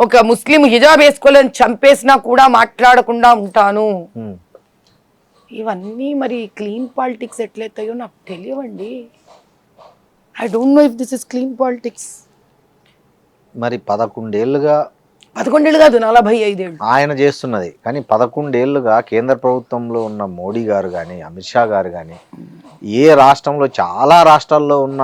ఒక ముస్లిం హిజాబ్ వేసుకోలేని చంపేసినా కూడా మాట్లాడకుండా ఉంటాను. ఇవన్నీ మరి క్లీన్ పాలిటిక్స్ ఎట్లయితాయో నాకు తెలియవండి. I don't know if this is clean politics. మరి 11 ఏళ్ళుగా 11 ఏళ్ళు కాదు 45 ఏళ్ళు ఆయన చేస్తున్నది, కానీ 11 ఏళ్ళుగా కేంద్ర ప్రభుత్వంలో ఉన్న మోడీ గారు కానీ అమిత్ షా గారు కానీ ఏ రాష్ట్రంలో చాలా రాష్ట్రాల్లో ఉన్న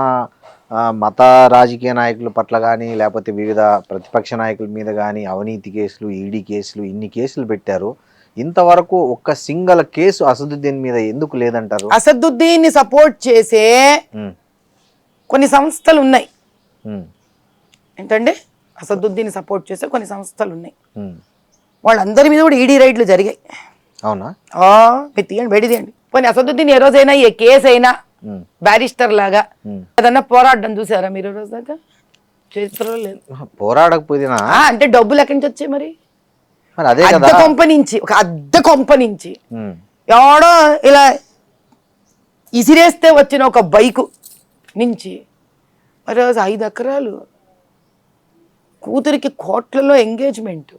మత రాజకీయ నాయకుల పట్ల కానీ లేకపోతే వివిధ ప్రతిపక్ష నాయకుల మీద కానీ అవినీతి కేసులు, ఈడీ కేసులు, ఇన్ని కేసులు పెట్టారు. ఇంతవరకు ఒక్క సింగల్ కేసు అసదుద్దీన్ మీద ఎందుకు లేదంటారు? అసదుద్దీన్ ని సపోర్ట్ చేసే కొన్ని సంస్థలు ఉన్నాయి. ఏంటంటే అసదుద్దీన్ సపోర్ట్ చేసే కొన్ని సంస్థలు ఉన్నాయి, వాళ్ళందరి మీద కూడా ఈడీ రైడ్లు జరిగాయి. అవునా? మీరు తీయండి, బయట తీయండి. పోనీ అసదుద్దీన్ ఏ రోజైనా ఏ కేసు అయినా బ్యారిస్టర్ లాగా ఏదన్నా పోరాడడం చూసారా మీరు? రోజు దాకా చరిత్రలో లేదు. పోరాడకపోయినా అంటే డబ్బులు ఎక్కడి నుంచి వచ్చాయి మరి? అదే అద్దె కొంప నుంచి, ఒక అద్దె కొంప నుంచి ఎవడో ఇలా ఇసిరేస్తే వచ్చిన ఒక బైకు నుంచి మరి 5 ఎకరాలు కూతురికి కోట్లలో ఎంగేజ్మెంట్.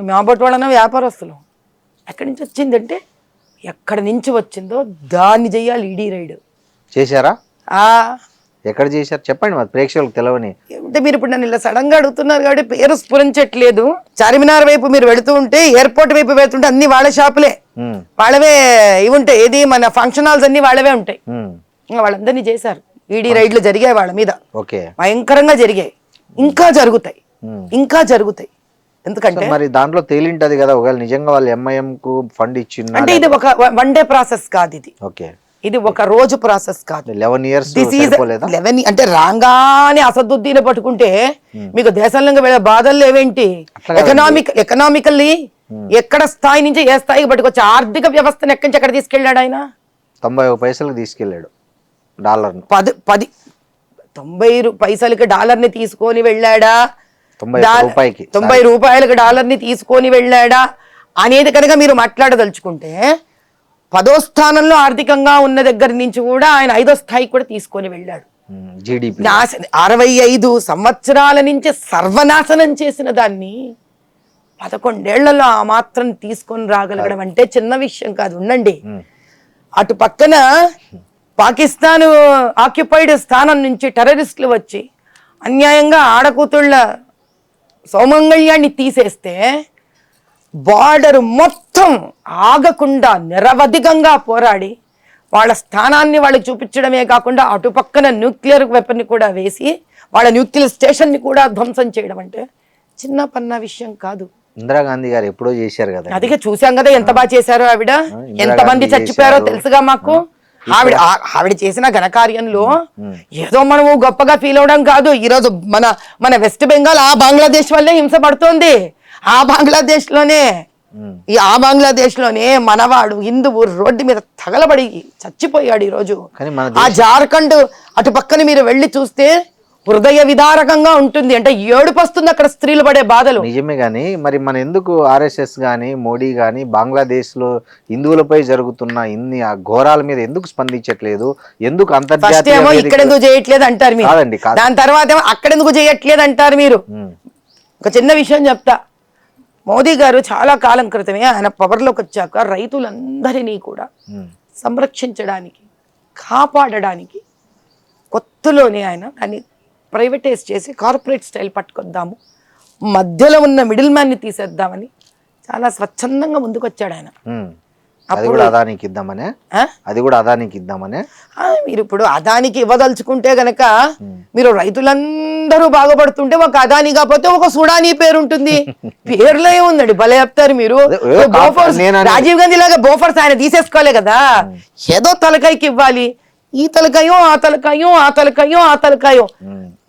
మేబట్టి వాళ్ళన్నా వ్యాపారస్తులు. ఎక్కడి నుంచి వచ్చిందంటే ఎక్కడి నుంచి వచ్చిందో దాన్ని చెయ్యాలి ఈడీ రైడ్. చేశారా? ఎక్కడ చేశారు చెప్పండి, మరి ప్రేక్షకులకు తెలవని. అంటే మీరు ఇప్పుడు నన్ను ఇలా సడన్ గా అడుగుతున్నారు కాబట్టి పేరు స్ఫురించట్లేదు. చార్మినార్ వైపు మీరు వెళుతూ ఉంటే, ఎయిర్పోర్ట్ వైపు వెళ్తుంటే అన్ని వాళ్ళ షాపులే, వాళ్ళవే ఇవి ఉంటాయి. ఏది మన ఫంక్షన్ హాల్స్ అన్ని వాళ్ళవే ఉంటాయి. వాళ్ళందరినీ చేశారు, ఈడీ రైడ్లు జరిగాయి వాళ్ళ మీద, భయంకరంగా జరిగాయి, ఇంకా జరుగుతాయి, ఇంకా జరుగుతాయి. ఎందుకంటే మరి దాంట్లో తేలింటది కదా, ఒకవేళ నిజంగా వాళ్ళు ఎంఐఎం కు ఫండ్ ఇచ్చింది అంటే ఇది ఒక వన్ డే ప్రాసెస్ కాదు ఇది. ఓకే, ఇది ఒక రోజు ప్రాసెస్ కాదు. 11 years దిస్ ఈజ్ సరిపోలేదా? 11 అంటే రాగానే అసదుద్దీన్ పట్టుకుంటే మీకు దేశంలో వెళ్ళే బాధలు ఏవేంటి? ఎకనామికల్లీ ఎక్కడ స్థాయి నుంచి ఏ స్థాయికి పట్టుకొచ్చి ఆర్థిక వ్యవస్థను ఎక్కడి నుంచి ఎక్కడ తీసుకెళ్ళాడు ఆయన? 90 పైసలకు తీసుకెళ్ళాడు డాలర్ను. 90 పైసలకి డాలర్ని తీసుకొని వెళ్ళాడా? 90 రూపాయలకి డాలర్ని తీసుకొని వెళ్ళాడా అనేది కనుక మీరు మాట్లాడదలుచుకుంటే 10వ స్థానంలో ఆర్థికంగా ఉన్న దగ్గర నుంచి కూడా ఆయన 5వ స్థాయికి కూడా తీసుకొని వెళ్ళాడు. జీడిపి 65 సంవత్సరాల నుంచి సర్వనాశనం చేసిన దాన్ని 11 ఏళ్లలో ఆ మాత్రం తీసుకొని రాగలగడం అంటే చిన్న విషయం కాదు. ఉండండి, అటు పక్కన పాకిస్తాన్ ఆక్యుపైడ్ స్థానం నుంచి టెర్రరిస్టులు వచ్చి అన్యాయంగా ఆడకూతుళ్ళ సౌమంగళ్యాన్ని తీసేస్తే బార్డర్ మొత్తం ఆగకుండా నిరవధికంగా పోరాడి వాళ్ళ స్థానాన్ని వాళ్ళకి చూపించడమే కాకుండా అటు పక్కన న్యూక్లియర్ వెపన్ని కూడా వేసి వాళ్ళ న్యూక్లియర్ స్టేషన్ని కూడా ధ్వంసం చేయడం అంటే చిన్న పన్న విషయం కాదు. ఇందిరాగాంధీ గారు ఎప్పుడో చేశారు కదా. అదిగా చూసాం కదా ఎంత బాగా చేశారో ఆవిడ, ఎంతమంది చచ్చిపోయారో తెలుసుగా మాకు. ఆవిడ చేసిన ఘనకార్యంలో ఏదో మనము గొప్పగా ఫీల్ అవడం కాదు. ఈరోజు మన వెస్ట్ బెంగాల్ ఆ బంగ్లాదేశ్ వల్లే హింస పడుతోంది. ఆ బంగ్లాదేశ్ లోనే మనవాడు హిందువు రోడ్డు మీద తగలబడి చచ్చిపోయాడు ఈరోజు. ఆ జార్ఖండ్ అటు పక్కన మీరు వెళ్ళి చూస్తే హృదయ విదారకంగా ఉంటుంది. అంటే ఏడుపు వస్తుంది అక్కడ స్త్రీలు పడే బాధలు. నిజమే గానీ మరి మన ఎందుకు RSS గాని మోడీ గాని బంగ్లాదేశ్ లో హిందువులపై జరుగుతున్న ఇన్ని ఆ ఘోరాల మీద ఎందుకు స్పందించట్లేదు? ఎందుకు అంతర్జాతీయ ఇక్కడ ఎందుకు చేయట్లేదు అంటారు మీరు, దాని తర్వాత ఏమో అక్కడ ఎందుకు చేయట్లేదు అంటారు మీరు. ఒక చిన్న విషయం చెప్తా. మోదీ గారు చాలా కాలం క్రితమే ఆయన పవర్లోకి వచ్చాక రైతులందరినీ కూడా సంరక్షించడానికి కాపాడడానికి కొత్తలోనే ఆయన దాన్ని ప్రైవేటైజ్ చేసి కార్పొరేట్ స్టైల్ పట్టుకొద్దాము, మధ్యలో ఉన్న మిడిల్ మ్యాన్ని తీసేద్దామని చాలా స్వచ్ఛందంగా ముందుకు వచ్చాడు ఆయన. అది కూడా అదానికి ఇద్దామనే మీరు ఇప్పుడు అదానికి ఇవ్వదలుచుకుంటే గనక మీరు రైతులందరూ బాగుపడుతుంటే ఒక అదాని కాకపోతే ఒక సుడానీ పేరు ఉంటుంది. పేర్లో ఏముందండి, భలే చెప్తారు మీరు. రాజీవ్ గాంధీ లాగా బోఫర్స్ ఆయన తీసేసుకోలే కదా, ఏదో తలకాయకి ఇవ్వాలి. ఈ తలకాయో ఆ తలకాయో ఆ తలకాయో ఆ తలకాయో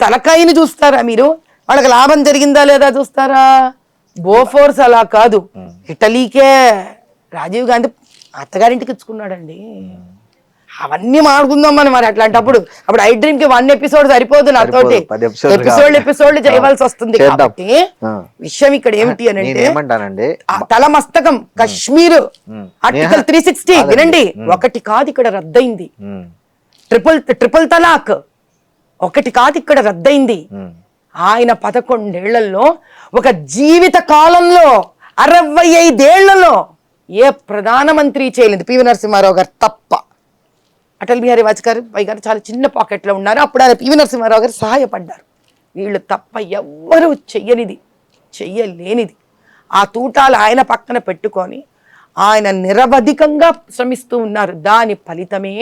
తలకాయని చూస్తారా మీరు? వాళ్ళకి లాభం జరిగిందా లేదా చూస్తారా? బోఫోర్స్ అలా కాదు. ఇటలీకే రాజీవ్ గాంధీ అత్తగారింటికి ఇచ్చుకున్నాడండి. అవన్నీ మాడుకుందాం మనం. మరి అట్లాంటప్పుడు అప్పుడు ఐ డ్రీమ్ కి 1 ఎపిసోడ్ సరిపోదు, నాతోటి ఎపిసోడ్లు చేయవలసి వస్తుంది. కాబట్టి విషయం ఇక్కడ ఏమిటి అని అంటే తల మస్తకం కశ్మీర్ ఆర్టికల్ 360 వినండి, ఒకటి కాదు ఇక్కడ రద్దయింది. ట్రిపుల్ తలాక్ ఒకటి కాదు ఇక్కడ రద్దయింది. ఆయన 11 ఏళ్లలో ఒక జీవిత కాలంలో 65 ఏళ్లలో ఏ ప్రధానమంత్రి చేయలేదు, పివి నరసింహారావు గారు తప్ప. అటల్ బిహారీ వాజ్పేయి గారు చాలా చిన్న పాకెట్లో ఉన్నారు, అప్పుడు ఆయన పివి నరసింహారావు గారు సహాయపడ్డారు. వీళ్ళు తప్ప ఎవ్వరూ చెయ్యలేనిది ఆ తూటాలు ఆయన పక్కన పెట్టుకొని ఆయన నిరవధికంగా శ్రమిస్తూ ఉన్నారు. దాని ఫలితమే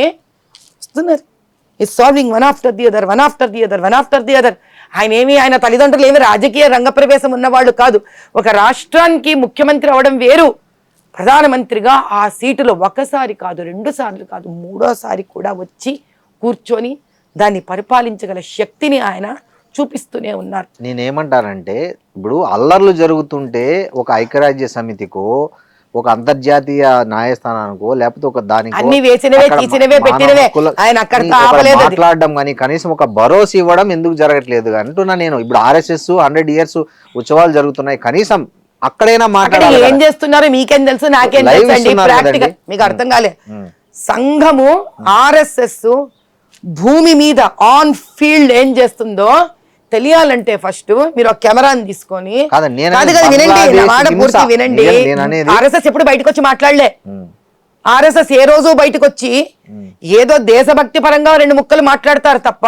వస్తున్నారు. Is solving one after the other. ఆయన తల్లిదండ్రులు ఏమి రాజకీయ రంగప్రవేశం ఉన్నవాళ్ళు కాదు. ఒక రాష్ట్రానికి ముఖ్యమంత్రి అవడం వేరు, ప్రధానమంత్రిగా ఆ సీటులో ఒకసారి కాదు, 2 సార్లు కాదు, 3వ సారి కూడా వచ్చి కూర్చొని దాన్ని పరిపాలించగల శక్తిని ఆయన చూపిస్తూనే ఉన్నారు. నేనేమంటానంటే ఇప్పుడు అల్లర్లు జరుగుతుంటే ఒక ఐక్యరాజ్య సమితికో ఒక అంతర్జాతీయ న్యాయస్థానానికో లేకపోతే ఒక దానికి మాట్లాడడం కానీ కనీసం ఒక భరోసా ఇవ్వడం ఎందుకు జరగట్లేదు అంటున్నా నేను. ఇప్పుడు RSS 100 years ఉత్సవాలు జరుగుతున్నాయి, కనీసం అక్కడైనా మాట్లాడాలి. ఏం చేస్తున్నారు మీకేం తెలుసు, నాకేం తెలుసు అండి. ప్రాక్టికల్ మీకు అర్థం కాలే. సంఘము RSS భూమి మీద ఆన్ ఫీల్డ్ ఏం చేస్తుందో తెలియాలంటే ఫస్ట్ మీరు ఒక కెమెరాని తీసుకొని వినండి. RSS ఎప్పుడు బయటకు వచ్చి మాట్లాడలే. RSS ఏ రోజు బయటకు వచ్చి ఏదో దేశభక్తి పరంగా 2 ముక్కలు మాట్లాడతారు తప్ప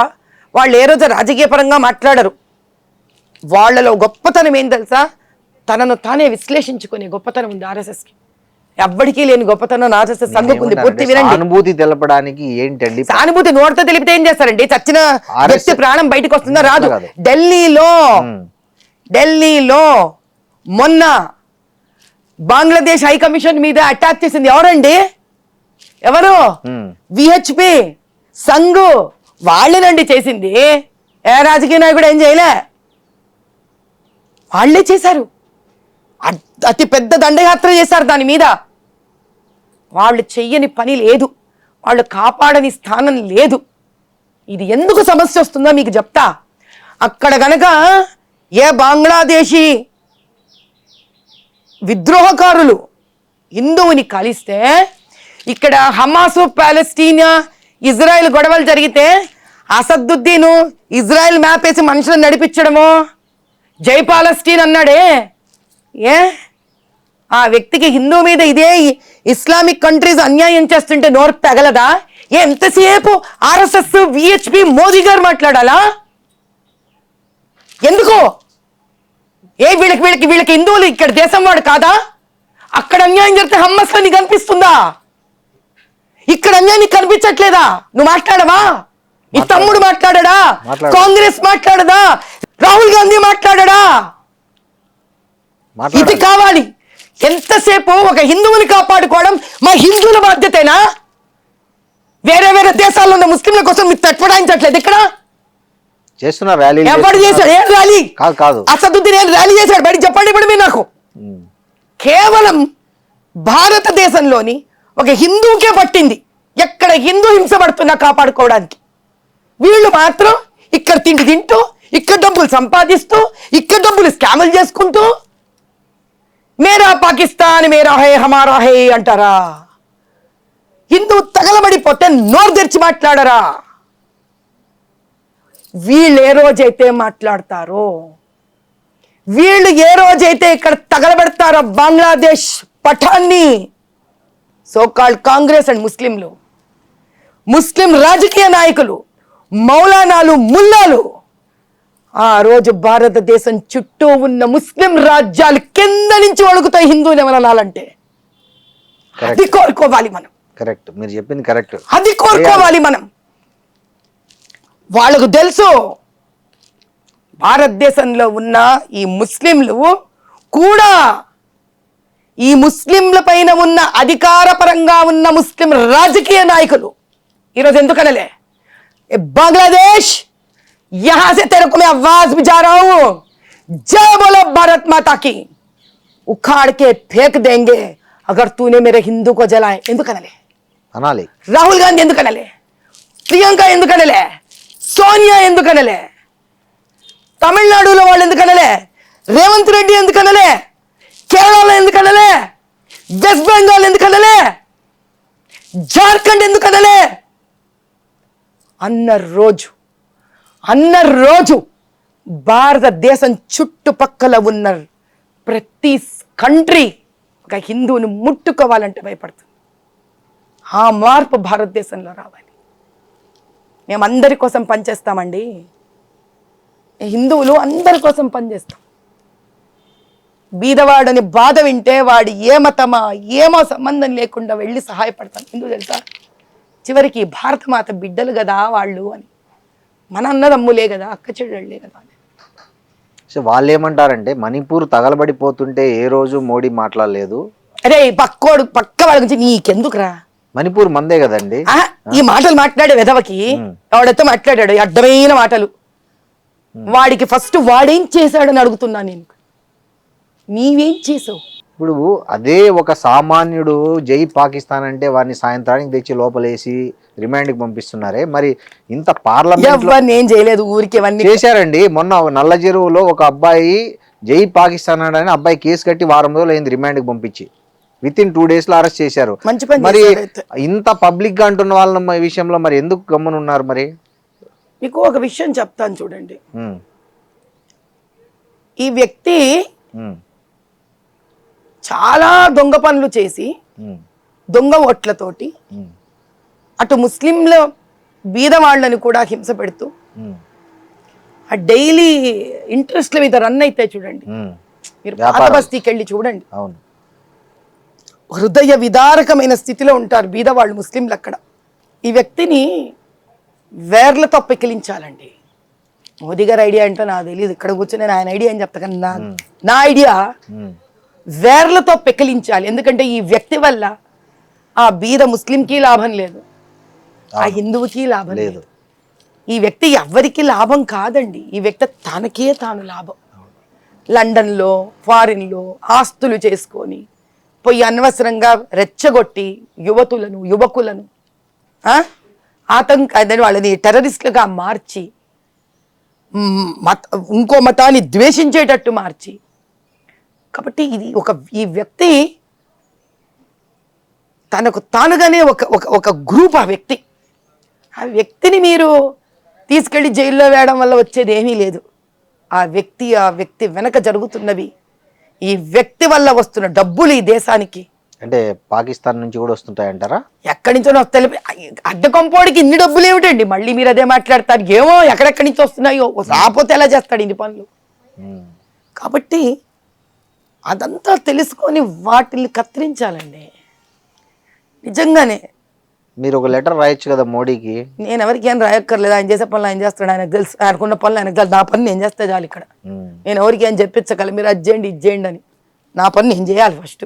వాళ్ళు ఏ రోజు రాజకీయ పరంగా మాట్లాడరు. వాళ్ళలో గొప్పతనం ఏం తెలుసా, తనను తానే విశ్లేషించుకునే గొప్పతనం ఉంది RSS కి. ఎవ్వడికి లేని గొప్పతనం RSS సంఘకుంది. పూర్తి వినండి. అనుభూతి తెలపడానికి ఏంటండి? సానుభూతి నోటితో తెలిపితే ఏం చేస్తారండి? చచ్చిన వ్యక్తి ప్రాణం బయటకు వస్తుందా? రాదు. ఢిల్లీలో మొన్న బంగ్లాదేశ్ హై కమిషన్ మీద అటాక్ చేసింది ఎవరండి? ఎవరు విహెచ్పి సంఘు వాళ్ళేనండి చేసింది. ఏ రాజకీయ నాయకుడు ఏం చేయలే, వాళ్ళే చేశారు. అతి పెద్ద దండయాత్ర చేశారు దాని మీద. వాళ్ళు చెయ్యని పని లేదు, వాళ్ళు కాపాడని స్థానం లేదు. ఇది ఎందుకు సమస్య వస్తుందో మీకు చెప్తా. అక్కడ గనక ఏ బంగ్లాదేశీ విద్రోహకారులు హిందువుని కలిస్తే, ఇక్కడ హమాసు పాలస్తీనా ఇజ్రాయెల్ గొడవలు జరిగితే అసదుద్దీను ఇజ్రాయెల్ మ్యాప్ వేసి మనుషులను నడిపించడమో, జై పాలస్తీన్ అన్నాడే, ఏ ఆ వ్యక్తికి హిందూ మీద ఇదే ఇస్లామిక్ కంట్రీస్ అన్యాయం చేస్తుంటే నోరు తగలదా? ఎంతసేపు ఆర్ఎస్ఎస్ విహెచ్పి మోదీ గారు మాట్లాడాలా? ఎందుకు? వీళ్ళకి హిందువులు ఇక్కడ దేశం వాడు కాదా? అక్కడ అన్యాయం జరిగితే హమ్మస్ నీకు కనిపిస్తుందా? ఇక్కడ అన్యాయం నీకు కనిపించట్లేదా? నువ్వు మాట్లాడవా? నీ తమ్ముడు మాట్లాడా? కాంగ్రెస్ మాట్లాడదా? రాహుల్ గాంధీ మాట్లాడా? ఇది కావాలి. ఎంతసేపు ఒక హిందువుని కాపాడుకోవడం మా హిందువుల బాధ్యతేనా? వేరే వేరే దేశాల్లో ఉన్న ముస్లింల కోసం మీరు తట్టుపడాయించట్లేదు. ఇక్కడ చేస్తున్న ర్యాలీ ఎవరు చేశాడు? ఏం ర్యాలీ? కాదు అసదుద్దీన్ ఏం ర్యాలీ చేశాడు? బయట చెప్పండి ఇప్పుడు మీరు నాకు. కేవలం భారతదేశంలోని ఒక హిందువుకే పట్టింది ఎక్కడ హిందూ హింసపడుతున్నా కాపాడుకోవడానికి. వీళ్ళు మాత్రం ఇక్కడ తిండి తింటూ, ఇక్కడ డబ్బులు సంపాదిస్తూ, ఇక్కడ డబ్బులు స్కాములు చేసుకుంటూ మేరా పాకిస్తాన్ మేరా హే హమారా హే అంటారా? హిందువు తగలబడిపోతే నోరు తెరిచి మాట్లాడరా? వీళ్ళు ఏ రోజైతే మాట్లాడతారో, వీళ్ళు ఏ రోజైతే ఇక్కడ తగలబెడతారో బంగ్లాదేశ్ పఠాన్ని, సోకాల్డ్ కాంగ్రెస్ అండ్ ముస్లింలు, ముస్లిం రాజకీయ నాయకులు, మౌలానాలు, ముల్లాలు, ఆ రోజు భారతదేశం చుట్టూ ఉన్న ముస్లిం రాజ్యాలు కింద నుంచి వణుకుతాయి హిందువులు ఏమనాలంటే. అది కోరుకోవాలి మనం. కరెక్ట్, మీరు చెప్పింది కరెక్ట్. అది కోరుకోవాలి మనం. వాళ్ళకు తెలుసు భారతదేశంలో ఉన్న ఈ ముస్లింలు కూడా, ఈ ముస్లింల పైన ఉన్న అధికారపరంగా ఉన్న ముస్లిం రాజకీయ నాయకులు ఈరోజు ఎందుకనలే, बांग्लादेश यहां से तेरे को मैं आवाज भी जा रहा हूं, जय बोलो भारत माता की, उखाड़ के फेंक देंगे अगर तूने मेरे हिंदू को जलाए. ఎందుకనలే అనాలి? రాహుల్ గాంధీ ఎందుకనలే? ప్రియాంక ఎందుకనలే? సోనియా ఎందుకనలే? తమిళనాడులో వాళ్ళు ఎందుకనలే? రేవంత్ రెడ్డి ఎందుకనలే? కేరళలో ఎందుకనలే? వెస్ట్ బెంగాల్ ఎందుకనలే? జార్ఖండ్ ఎందుకనలే? అన్న రోజు భారతదేశం చుట్టుపక్కల ఉన్న ప్రతి కంట్రీ ఒక హిందువుని ముట్టుకోవాలంటే భయపడుతుంది. ఆ మార్పు భారతదేశంలో రావాలి. మేము అందరి కోసం పనిచేస్తామండి. హిందువులు అందరి కోసం పనిచేస్తాం. బీదవాడని బాధ వింటే వాడు ఏ మతమా ఏమో సంబంధం లేకుండా వెళ్ళి సహాయపడతాం. ఎందుకు తెలుసా? చివరికి భారతమాత బిడ్డలు కదా వాళ్ళు అని, మన అన్నదమ్ములే కదా, అక్క చెల్లెళ్ళే కదా అని. సో వాళ్ళు ఏమంటారంటే, మణిపూర్ తగలబడిపోతుంటే ఏ రోజు మోడీ మాట్లాడలేదు. అరే పక్క వాళ్ళ గురించి నీకెందుకురా? మణిపూర్ మందే కదండి. ఈ మాటలు మాట్లాడే వెధవకి ఎవడైతే మాట్లాడాడు అడ్డమైన మాటలు, వాడికి ఫస్ట్ వాడేం చేశాడని అడుగుతున్నా నేను. నీవేం చేసావు? ఇప్పుడు అదే ఒక సామాన్యుడు జై పాకిస్తాన్ అంటే వారిని సాయంత్రానికి తెచ్చి లోపలేసి రిమాండ్కి పంపిస్తున్నారే, మరి ఇంత పార్లమెంట్ ఏం చేయలేదు, ఊరికి చేశారండి. మొన్న నల్ల చెరువులో ఒక అబ్బాయి జై పాకిస్తాన్ అని అబ్బాయి కేసు కట్టి వారం రోజులు అయింది రిమాండ్కి పంపించి, విత్-ఇన్ 2 days లో అరెస్ట్ చేశారు. మరి ఇంత పబ్లిక్ గా అంటున్న వాళ్ళ విషయంలో మరి ఎందుకు గమ్మునున్నారు? మరి మీకు ఒక విషయం చెప్తాను చూడండి. ఈ వ్యక్తి చాలా దొంగ పనులు చేసి దొంగ ఓట్లతోటి అటు ముస్లింల బీద వాళ్ళని కూడా హింస పెడుతూ ఆ డైలీ ఇంట్రెస్ట్ల మీద రన్ అయితే చూడండి. మీరు పాత బస్తీకి వెళ్ళి చూడండి, హృదయ విదారకమైన స్థితిలో ఉంటారు బీదవాళ్ళు ముస్లింలు అక్కడ. ఈ వ్యక్తిని వేర్లతో పెకిలించాలండి. మోదీ గారి ఐడియా ఏంటో నాకు తెలియదు, ఇక్కడ కూర్చొని నేను ఆయన ఐడియా అని చెప్తా, కానీ నా ఐడియా వేర్లతో పెకిలించాలి. ఎందుకంటే ఈ వ్యక్తి వల్ల ఆ బీద ముస్లింకి లాభం లేదు, ఆ హిందువుకి లాభం లేదు. ఈ వ్యక్తి ఎవ్వరికి లాభం కాదండి, ఈ వ్యక్తి తనకే తాను లాభం. లండన్లో ఫారిన్లో ఆస్తులు చేసుకొని పోయి అనవసరంగా రెచ్చగొట్టి యువకులను అదే వాళ్ళని టెర్రరిస్టులుగా మార్చి ఇంకో మతాన్ని ద్వేషించేటట్టు మార్చి. కాబట్టి ఇది ఈ వ్యక్తి తనకు తానుగానే ఒక గ్రూప్. ఆ వ్యక్తిని మీరు తీసుకెళ్లి జైల్లో వేయడం వల్ల వచ్చేది ఏమీ లేదు. ఆ వ్యక్తి వెనక జరుగుతున్నవి, ఈ వ్యక్తి వల్ల వస్తున్న డబ్బులు ఈ దేశానికి. అంటే పాకిస్తాన్ నుంచి కూడా వస్తుంటాయంటారా? ఎక్కడి నుంచో వస్తాయి. అడ్డకొంపోడికి ఇన్ని డబ్బులు ఏమిటండి? మళ్ళీ మీరు అదే మాట్లాడతారు. ఏమో ఎక్కడెక్కడి నుంచి వస్తున్నాయో, రాకపోతే ఎలా చేస్తాడు ఇన్ని పనులు? కాబట్టి అదంతా తెలుసుకొని వాటిని కత్తిరించాలండి. నిజంగానే మీరు ఒక లెటర్ రాయొచ్చు కదా మోడీకి. నేను ఎవరికి ఏం రాయక్కర్లేదు, ఆయన చేసే పనులు ఆయన చేస్తాడు, ఆయనకు తెలుసు. ఆయనకున్న పనులు ఆయనకు తెలుసు. నా పని నేను చేస్తే చాలు. ఇక్కడ నేను ఎవరికి ఏం చెప్పించగల, మీరు అది చేయండి ఇది చేయండి అని. నా పని నేను చేయాలి ఫస్ట్.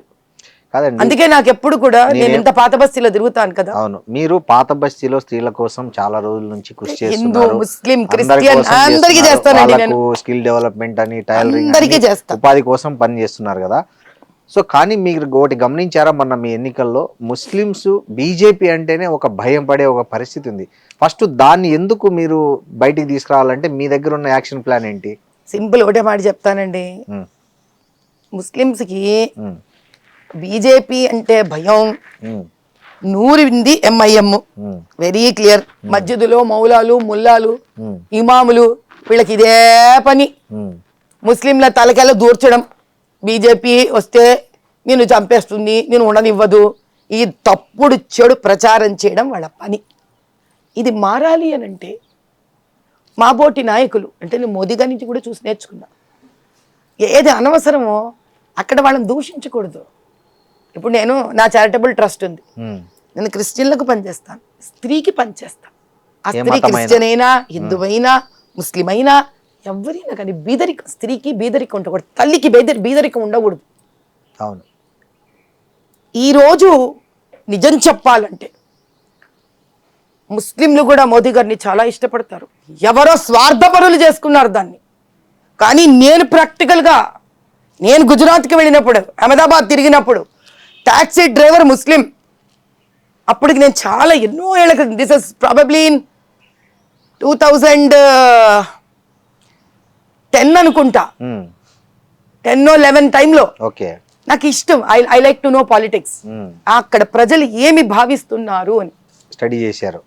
కాదండి, అందుకే నాకు ఎప్పుడు కూడా నేను ఇంత పాత బస్తీలో తిరుగుతాను కదా. అవును, మీరు పాత బస్తీలో స్త్రీల కోసం చాలా రోజుల నుంచి కృషి హిందూ చేస్తున్నారు. ముస్లిం క్రిస్టియన్ అందరికీ చేస్తానండి నేను. స్కిల్ డెవలప్మెంట్ అని, టైలరింగ్ అందరికీ చేస్తా, ఉపాధి కోసం పని చేస్తున్నారు కదా. సో కానీ మీరు ఒకటి గమనించారా, మొన్న మీ ఎన్నికల్లో ముస్లిమ్స్ బీజేపీ అంటేనే ఒక భయం పడే ఒక పరిస్థితి ఉంది. ఫస్ట్ దాన్ని ఎందుకు మీరు బయటికి తీసుకురావాలంటే మీ దగ్గర ఉన్న యాక్షన్ ప్లాన్ ఏంటి? సింపుల్ ఒకటే మాట చెప్తానండి. ముస్లిమ్స్కి బీజేపీ అంటే భయం నూరింది ఎంఐఎం. Very clear. మస్జిదులో మౌలాలు ముల్లాలు ఇమాములు వీళ్ళకి ఇదే పని. ముస్లింల తలకెళ్ళ దూర్చడం, బీజేపీ వస్తే నేను చంపేస్తుంది, నేను ఉండనివ్వదు, ఈ తప్పుడు చెడు ప్రచారం చేయడం వాళ్ళ పని. ఇది మారాలి అని అంటే మా బోటి నాయకులు అంటే నేను మోదీ గారి నుంచి కూడా చూసి నేర్చుకున్నా. ఏది అనవసరమో అక్కడ వాళ్ళని దూషించకూడదు. ఇప్పుడు నేను నా చారిటబుల్ ట్రస్ట్ ఉంది, నేను క్రిస్టియన్లకు పనిచేస్తాను, స్త్రీకి పనిచేస్తాను. ఆ స్త్రీ క్రిస్టియన్ అయినా హిందువైనా ముస్లిం అయినా ఎవరైనా కానీ బీదరికం, స్త్రీకి బీదరికం ఉండకూడదు, తల్లికి బీదరికం ఉండకూడదు. అవును. ఈరోజు నిజం చెప్పాలంటే ముస్లింలు కూడా మోదీ గారిని చాలా ఇష్టపడతారు. ఎవరో స్వార్థపరులు చేసుకున్నారు దాన్ని. కానీ నేను ప్రాక్టికల్గా నేను గుజరాత్కి వెళ్ళినప్పుడు, అహ్మదాబాద్ తిరిగినప్పుడు టాక్సీ డ్రైవర్ ముస్లిం. అప్పటికి నేను చాలా ఎన్నో ఏళ్ళ క్రితం, దిస్ ఇస్ ప్రాబబ్లీ ఇన్ 2010 అనుకుంటా, 10-11 టైంలో. ఓకే, నాకు ఇష్టం, I like to know politics. అక్కడ ప్రజలు ఏమి భావిస్తున్నారు అని స్టడీ చేశారు.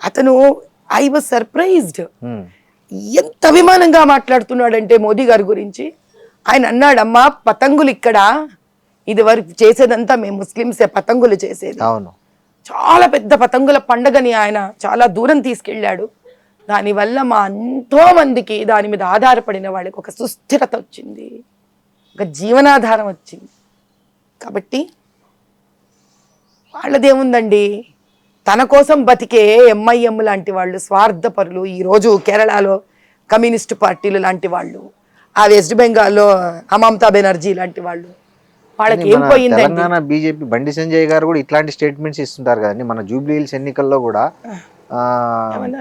అతను ఐ వాజ్ సర్ప్రైజ్డ్. ఎంత అభిమానంగా మాట్లాడుతున్నాడంటే మోదీ గారి గురించి. ఆయన అన్నాడు, అమ్మా పతంగులు ఇక్కడ ఇది వరకు చేసేదంతా మేము ముస్లింసే పతంగులు చేసేది. అవును, చాలా పెద్ద పతంగుల పండగని ఆయన చాలా దూరం తీసుకెళ్ళాడు. దానివల్ల మా ఎంతో మందికి దాని మీద ఆధారపడిన వాళ్ళకి ఒక సుస్థిరత వచ్చింది, ఒక జీవనాధారం వచ్చింది. కాబట్టి వాళ్ళదేముందండి, తన కోసం బతికే ఎంఐఎం లాంటి వాళ్ళు స్వార్థపరులు. ఈరోజు కేరళలో కమ్యూనిస్టు పార్టీలు లాంటి వాళ్ళు, ఆ వెస్ట్ బెంగాల్లో మమతా బెనర్జీ లాంటి వాళ్ళు, వాళ్ళకి ఏం పోయిందండి? తెలంగాణ బీజేపీ బండి సంజయ్ గారు కూడా ఇట్లాంటి స్టేట్మెంట్స్ ఇస్తుంటారు కదండి. మన జూబ్లీ హిల్స్ ఎన్నికల్లో కూడా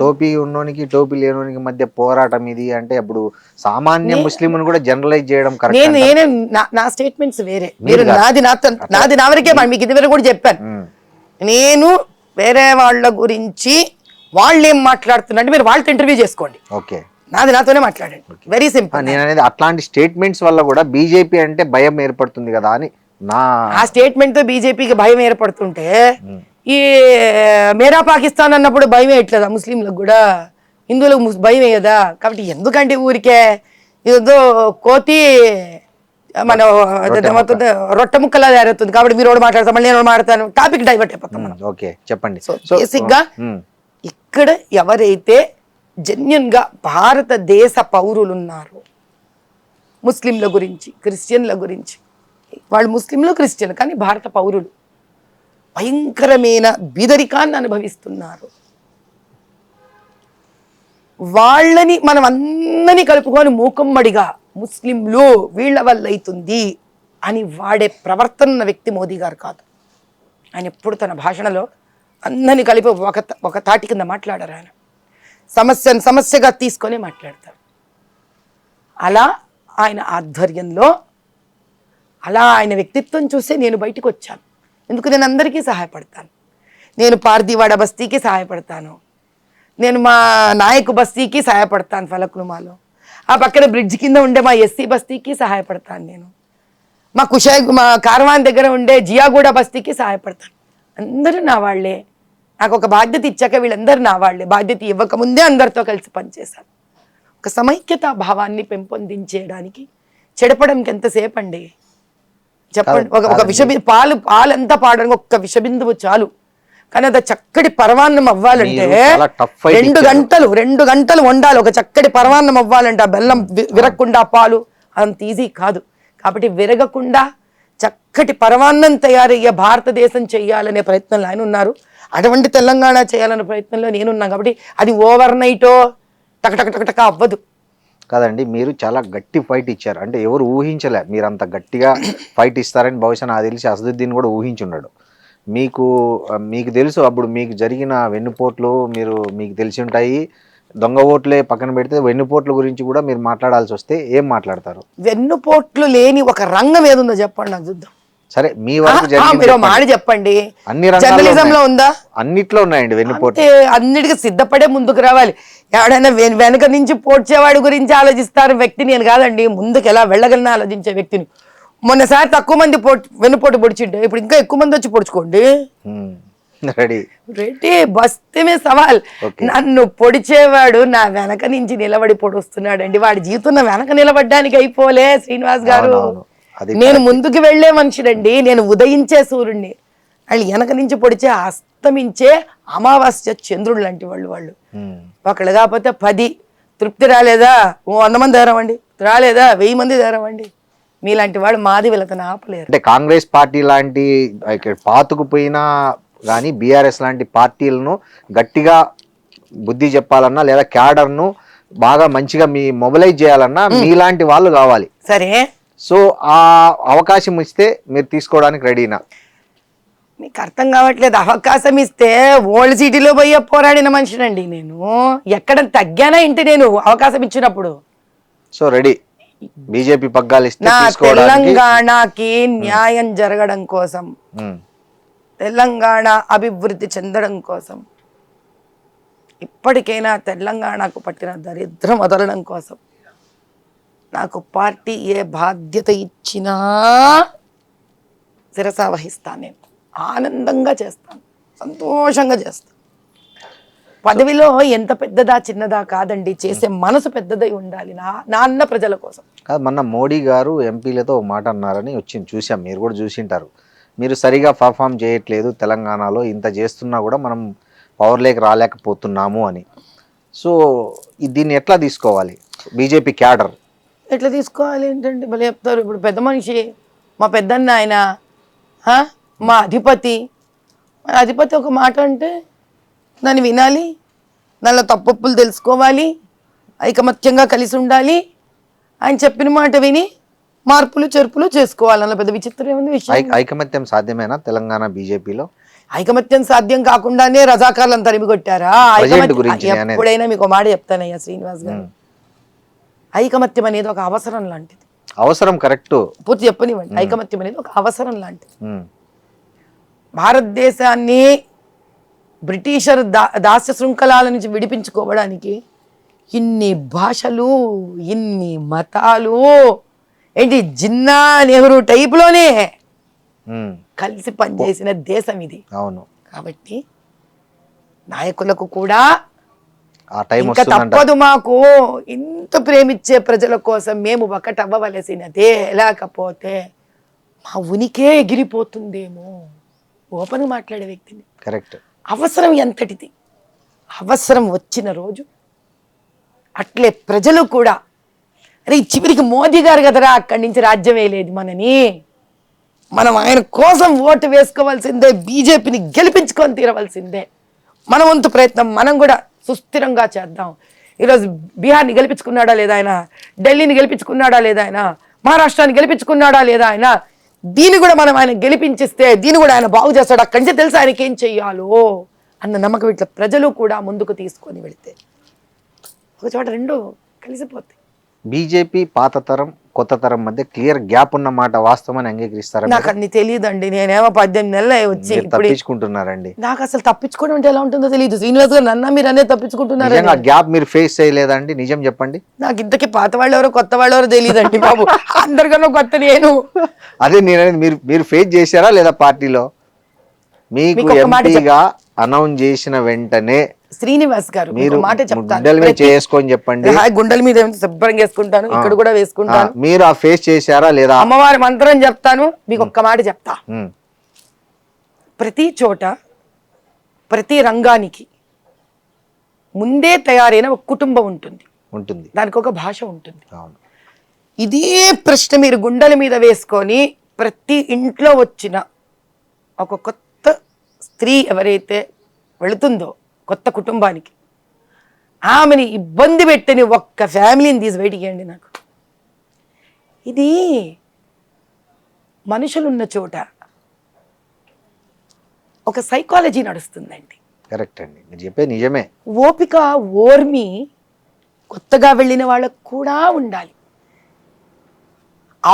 టోపీ ఉన్నోనికి టోపీ లేనోనికి మధ్య పోరాటం ఇది అంటే అప్పుడు సామాన్య ముస్లిం కూడా జనరలైజ్ చేయడం కరెక్ట్. నా స్టేట్మెంట్స్ వేరే, మీరు నాది నా వరకే, మీకు ఇదివరకు కూడా చెప్పాను. నేను వేరే వాళ్ళ గురించి వాళ్ళు ఏం మాట్లాడుతున్నట్టు మీరు వాళ్ళతో ఇంటర్వ్యూ చేసుకోండి. ఓకే, నాతోనే మాట్లాడండి. Very simple. నేను అనేది అట్లాంటి స్టేట్మెంట్స్ వల్ల కూడా బీజేపీ అంటే భయం ఏర్పడుతుంది కదా అని ఆ స్టేట్మెంట్ తో బీజేపీకి భయం ఏర్పడుతుంటే ఈ మేరా పాకిస్తాన్ అన్నప్పుడు భయం వేయట్లేదా ముస్లింలకు కూడా? హిందువులకు భయం వేయదా? కాబట్టి ఎందుకంటే ఊరికే ఏదో కోతి మన రొట్టె ముక్కలా తయారవుతుంది. కాబట్టి మీరు మాట్లాడతాం, మళ్ళీ నేను మాట్లాడతాను, టాపిక్ డైవర్ట్ అయిపోతాం. ఓకే, చెప్పండి. బేసిక్ గా ఇక్కడ ఎవరైతే జెన్యున్ గా భారతదేశ పౌరులు ఉన్నారు, ముస్లింల గురించి క్రిస్టియన్ల గురించి, వాళ్ళు ముస్లింలు క్రిస్టియన్ కానీ భారత పౌరులు భయంకరమైన బీదరికాన్ని అనుభవిస్తున్నారు. వాళ్ళని మనం అందరినీ కలుపుకొని మూకమ్మడిగా ముస్లింలు వీళ్ళ వల్ల అవుతుంది అని వాడే ప్రవర్తన వ్యక్తి మోదీ గారు కాదు. ఆయన ఎప్పుడు తన భాషణలో అందరినీ కలిపి ఒక తాటి కింద మాట్లాడారు. ఆయన సమస్యగా తీసుకొని మాట్లాడతారు. అలా ఆయన ఆధ్వర్యంలో, అలా ఆయన వ్యక్తిత్వం చూసే నేను బయటకు వచ్చాను. ఎందుకు నేను అందరికీ సహాయపడతాను. నేను పార్దీవాడ బస్తీకి సహాయపడతాను, నేను మా నాయకు బస్తీకి సహాయపడతాను, ఫలక్నుమాలో ఆ పక్కన బ్రిడ్జ్ కింద ఉండే మా ఎస్సీ బస్తీకి సహాయపడతాను, నేను మా కార్వాన్ దగ్గర ఉండే జియాగూడ బస్తీకి సహాయపడతాను. అందరూ నా వాళ్ళే. నాకు ఒక బాధ్యత ఇచ్చాక వీళ్ళందరూ నా వాళ్ళే. బాధ్యత ఇవ్వకముందే అందరితో కలిసి పనిచేశాను. ఒక సమైక్యతా భావాన్ని పెంపొందించేయడానికి చెడపడంకి ఎంతసేపు అండి చెప్పండి. ఒక పాలంతా పాడడానికి ఒక్క విషబిందువు చాలు. కానీ అది చక్కటి పరవాన్నం అవ్వాలంటే 2 గంటలు వండాలి. ఒక చక్కటి పరవాన్నం అవ్వాలంటే ఆ బెల్లం విరగకుండా పాలు అంత ఈజీ కాదు. కాబట్టి విరగకుండా చక్కటి పరవాన్నం తయారయ్యే భారతదేశం చేయాలనే ప్రయత్నంలో ఆయన ఉన్నారు. అటువంటి తెలంగాణ చేయాలనే ప్రయత్నంలో నేనున్నాను. కాబట్టి అది ఓవర్ నైటో టకటక అవ్వదు కాదండి. మీరు చాలా గట్టి ఫైట్ ఇచ్చారు. అంటే ఎవరు ఊహించలే మీరు అంత గట్టిగా ఫైట్ ఇస్తారని. బహుశా నాకు తెలిసి అసదుద్దీన్ కూడా ఊహించున్నాడు. మీకు తెలుసు అప్పుడు మీకు జరిగిన వెన్నుపోట్లు మీకు తెలిసి ఉంటాయి. దొంగ ఓట్లే పక్కన పెడితే వెన్నుపోట్ల గురించి కూడా మీరు మాట్లాడాల్సి వస్తే ఏం మాట్లాడతారు? వెన్నుపోట్లు లేని ఒక రంగం ఏదుందో చెప్పండి నాకు చూద్దాం. సరే మీ వరకు చెప్పండి. అన్ని జర్నలిజంలో ఉందా? అన్నిట్లో ఉన్నాయండి వెన్నుపోట్లు. అన్నిటికీ సిద్ధపడే ముందుకు రావాలి. ఎవడైనా వెనక నుంచి పోడ్చేవాడి గురించి ఆలోచిస్తారు వ్యక్తి నేను కాదండి. ముందుకు ఎలా వెళ్ళగలనా ఆలోచించే వ్యక్తిని. మొన్నసారి తక్కువ మంది వెన్నుపోటు పొడిచిండే, ఇప్పుడు ఇంకా ఎక్కువ మంది వచ్చి పొడుచుకోండి. రెడీ బస్తమే సవాల్. నన్ను పొడిచేవాడు నా వెనక నుంచి నిలబడి పొడుస్తున్నాడండి. వాడి జీవితం వెనక నిలబడ్డానికి అయిపోలే శ్రీనివాస్ గారు. నేను ముందుకు వెళ్లే మనిషినండి. నేను ఉదయించే సూర్యుడిని. వాళ్ళు వెనక నుంచి పొడిచే అస్తమించే అమావాస్య చంద్రుడు లాంటి వాళ్ళు. ఒకళ్ళు కాకపోతే 10 తృప్తి రాలేదా 100 మంది ధరవండి, రాలేదా 1000 మంది ధరవండి. మీలాంటి వాడు మాది వీళ్ళతను ఆపలేరు. అంటే కాంగ్రెస్ పార్టీ లాంటి పాతుకుపోయినా కానీ బీఆర్ఎస్ లాంటి పార్టీలను గట్టిగా బుద్ధి చెప్పాలన్నా లేదా క్యాడర్ను బాగా మంచిగా మొబిలైజ్ చేయాలన్నా మీలాంటి వాళ్ళు కావాలి. సరే, సో ఆ అవకాశం ఇస్తే మీరు తీసుకోవడానికి రెడీనా? మీకు అర్థం కావట్లేదు. అవకాశం ఇస్తే ఓల్డ్ సిటీలో పోయే పోరాడిన మనిషినండి నేను. ఎక్కడ తగ్గానా ఇంటి నేను అవకాశం ఇచ్చినప్పుడు. సో రెడీ బీజేపీ పగ్గాలు ఇస్తే తెలంగాణకి న్యాయం జరగడం కోసం, తెలంగాణ అభివృద్ధి చెందడం కోసం, ఇప్పటికైనా తెలంగాణకు పట్టిన దరిద్రం వదలడం కోసం నాకు పార్టీ ఏ బాధ్యత ఇచ్చినా శిరస వహిస్తాను. నేను ఆనందంగా చేస్తాను, సంతోషంగా చేస్తాను. పదవిలో ఎంత పెద్దదా చిన్నదా కాదండి, చేసే మనసు పెద్దదై ఉండాలి నాన్న ప్రజల కోసం. మొన్న మోడీ గారు ఎంపీలతో మాట అన్నారని చూసాం, మీరు కూడా చూసింటారు. మీరు సరిగా పర్ఫామ్ చేయట్లేదు, తెలంగాణలో ఇంత చేస్తున్నా కూడా మనం పవర్లోకి రాలేకపోతున్నాము అని. సో దీన్ని ఎట్లా తీసుకోవాలి బీజేపీ క్యాడర్? ఎట్లా తీసుకోవాలి ఏంటంటే భలే చెప్తారు. ఇప్పుడు పెద్ద మనిషి మా పెద్దన్న ఆయన, మా అధిపతి ఒక మాట అంటే దాన్ని వినాలి, దానిలో తప్పులు తెలుసుకోవాలి, ఐకమత్యంగా కలిసి ఉండాలి. ఆయన చెప్పిన మాట విని మార్పులు చేర్పులు చేసుకోవాలి. అలా పెద్ద విచిత్రం ఏముంది విషయం. ఐకమత్యం సాధ్యమేనా తెలంగాణ బీజేపీలో? ఐకమత్యం సాధ్యం కాకుండానే రజాకార్లను తరిమి కొట్టారా? ఎప్పుడైనా మీకు మాట చెప్తానయ్యా శ్రీనివాస్ గారు, ఐకమత్యం అనేది ఒక అవసరం లాంటిది. అవసరం కరెక్ట్, పూర్తి చెప్పనివ్వండి. ఐకమత్యం అనేది ఒక అవసరం లాంటిది. భారతదేశాన్ని బ్రిటిషర్ దాస్య శృంఖలాల నుంచి విడిపించుకోవడానికి ఇన్ని భాషలు, ఇన్ని మతాలు, ఏంటి జిన్నా నెహ్రూ టైప్లోనే కలిసి పనిచేసిన దేశం ఇది. అవును. కాబట్టి నాయకులకు కూడా ఇంకా తప్పదు, మాకు ఇంత ప్రేమించే ప్రజల కోసం మేము ఒకటవ్వవలసినదే, లేకపోతే మా ఉనికే ఎగిరిపోతుందేమో. ఓపెన్ మాట్లాడే వ్యక్తిని. కరెక్ట్. అవసరం ఎంతటిది, అవసరం వచ్చిన రోజు అట్లే ప్రజలు కూడా, అరే చివరికి మోదీ గారు కదరా అక్కడి నుంచి రాజ్యం వేయలేదు మనని, మనం ఆయన కోసం ఓటు వేసుకోవాల్సిందే, బీజేపీని గెలిపించుకొని తీరవలసిందే. మన వంతు ప్రయత్నం మనం కూడా సుస్థిరంగా చేద్దాం. ఈరోజు బీహార్ని గెలిపించుకున్నాడా లేదా ఆయన, ఢిల్లీని గెలిపించుకున్నాడా లేదా ఆయన, మహారాష్ట్రాన్ని గెలిపించుకున్నాడా లేదా ఆయన, దీన్ని కూడా మనం ఆయన గెలిపించిస్తే దీన్ని కూడా ఆయన బాగు చేస్తాడు, అక్కడి నుంచి తెలుసు ఆయనకి ఏం చెయ్యాలో అన్న నమ్మకం ఇట్లా ప్రజలు కూడా ముందుకు తీసుకొని వెళితే ఒక చోట రెండు కలిసిపోతాయి. బీజేపీ పాత తరం కొత్త తరం మధ్య క్లియర్ గ్యాప్ ఉన్న మాట వాస్తవమని అంగీకరిస్తారా? నాకు అన్ని తెలియదండి. నేనేమో 18 నెలలు వచ్చి ఇప్పుడు తప్పించుకుంటున్నారండి. నాకు అసలు తప్పించుకోవడం అంటే ఎలా ఉంటుందో తెలియదు. శ్రీనివాస్ గారు నన్న మీరు అనేది తప్పించుకుంటున్నారు. గ్యాప్ మీరు ఫేస్ చేయలేదండి? నిజం చెప్పండి. నాకు ఇంతకీ పాత వాళ్ళు ఎవరో కొత్త వాళ్ళు ఎవరో తెలియదండి బాబు. అందరికన్నా కొత్త నేను. అదే నేను మీరు ఫేస్ చేశారా లేదా పార్టీలో? మీకు ఎంపీగా అనౌన్స్ చేసిన వెంటనే శ్రీనివాస్ గారు మీరు మాట చెప్తాను, చేసుకొని చెప్పండి. గుండెల మీద శుభ్రంగా వేసుకుంటాను, ఇక్కడ కూడా వేసుకుంటాను. మీరు ఆ ఫేస్ చేశారా లేదా? అమ్మవారి మంత్రం చెప్తాను. మీకు ఒక్క మాట చెప్తా, ప్రతి చోట ప్రతి రంగానికి ముందే తయారైన ఒక కుటుంబం ఉంటుంది, దానికి ఒక భాష ఉంటుంది. ఇదే ప్రశ్న మీరు గుండెల మీద వేసుకొని ప్రతి ఇంట్లో వచ్చిన ఒక కొత్త స్త్రీ ఎవరైతే వెళుతుందో కొత్త కుటుంబానికి, ఆమెని ఇబ్బంది పెట్టని ఒక్క ఫ్యామిలీని తీసి బయటికేయండి. నాకు ఇది మనుషులున్న చోట ఒక సైకాలజీ నడుస్తుందండి. కరెక్ట్ అండి, మీరు చెప్పేది నిజమే. ఓపిక ఓర్మి కొత్తగా వెళ్ళిన వాళ్ళకు కూడా ఉండాలి.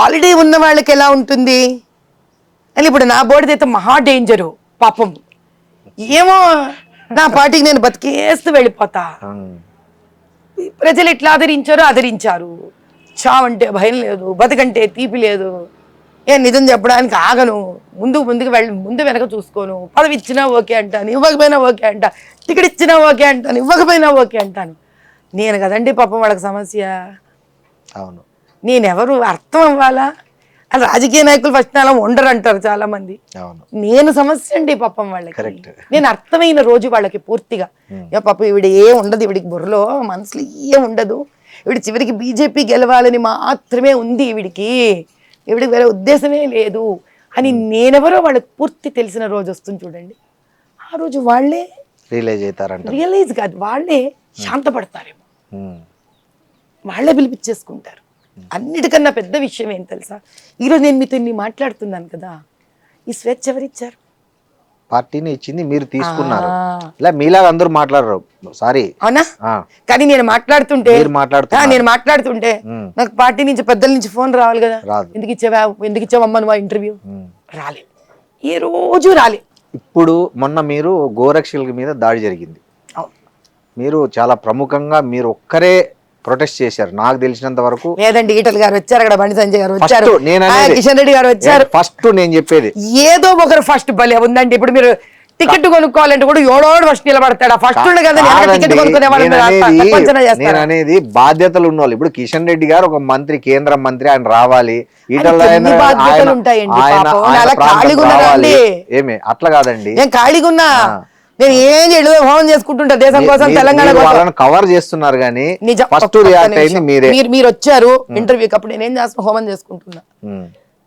ఆల్రెడీ ఉన్న వాళ్ళకి ఎలా ఉంటుంది అని, ఇప్పుడు నా బోర్డు అయితే మహా డేంజరు పాపం. ఏమో నా పార్టీకి నేను బతికేస్తూ వెళ్ళిపోతా. ప్రజలు ఎట్లా ఆదరించారు. చావంటే భయం లేదు, బతకంటే తీపి లేదు. నిజం చెప్పడానికి ఆగను, ముందు వెనక చూసుకోను. పదవి ఇచ్చినా ఓకే అంటాను, ఇవ్వకపోయినా ఓకే అంటా. టికెట్ ఇచ్చినా ఓకే అంటాను, ఇవ్వకపోయినా ఓకే అంటాను. నేను కదండి పాపం వాళ్ళకి సమస్య. అవును, నేనెవరు అర్థం అవ్వాలా? అది రాజకీయ నాయకులు ఫస్ట్ అలా ఉండరు అంటారు చాలా మంది. నేను సమస్య అండి పాపం వాళ్ళకి. నేను అర్థమైన రోజు వాళ్ళకి పూర్తిగా పాపం ఈవిడ ఏం ఉండదు, ఈవిడికి బుర్రలో మనసులో ఏం ఉండదు, ఈవిడ చివరికి బీజేపీ గెలవాలని మాత్రమే ఉంది, ఈవిడికి వేరే ఉద్దేశమే లేదు అని నేనెవరో వాళ్ళకి పూర్తి తెలిసిన రోజు వస్తుంది చూడండి. ఆ రోజు వాళ్ళే రియలైజ్ కాదు, వాళ్ళే శాంతపడతారేమో, వాళ్ళే పిలిపించేసుకుంటారు. అన్నిటికన్నా పెద్ద విషయం ఏం తెలుసా, ఈరోజు నేను మీతో ఇన్ని మాట్లాడుతున్నాను కదా, ఈ స్వేచ్ఛ ఎవరిచ్చారు? పార్టీని ఇచ్చింది, మీరు తీసుకున్నారు. మీలాగా అందరూ మాట్లాడరు, సారీ. అవునా? కానీ నేను మాట్లాడుతుంటే నాకు పార్టీ నుంచి పెద్దల నుంచి ఫోన్ రావాలి కదా, ఎందుకు ఇచ్చావమ్మా నువ్వు ఇంటర్వ్యూ? రాలే, ఏ రోజు రాలే. ఇప్పుడు మొన్న మీరు గోరక్షల మీద దాడి జరిగింది, మీరు చాలా ప్రముఖంగా మీరు ఒక్కరే ప్రొటెస్ట్ చేశారు నాకు తెలిసినంత వరకు. లేదండి, ఈటల్ గారు వచ్చారు, అక్కడ బండి సంజయ్ గారు వచ్చారు, కిషన్ రెడ్డి గారు వచ్చారు. ఫస్ట్ నేను చెప్పేది ఏదో ఒకరు ఫస్ట్ భలే ఉందండి. ఇప్పుడు మీరు టికెట్ కొనుక్కోవాలంటే కూడా ఎవడోడు ఫస్ట్ నిలబడతాడు. ఫస్ట్ నేను అనేది బాధ్యతలు ఉన్నవాళ్ళు. ఇప్పుడు కిషన్ రెడ్డి గారు ఒక మంత్రి, కేంద్ర మంత్రి, ఆయన రావాలి. ఈటల ఏమి అట్లా కాదండి, నేను ఖాళీగా ఉన్నా, నేను ఏం చేయలేదు, హోమం చేసుకుంటుంటా దేశం కోసం, తెలంగాణ కవర్ చేస్తున్నారు. కానీ ఫస్ట్ రియాక్ట్ అయింది మీరే. మీరు వచ్చారు ఇంటర్వ్యూకి, అప్పుడు నేను ఏం చేస్తున్నా, హోమం చేసుకుంటున్నా.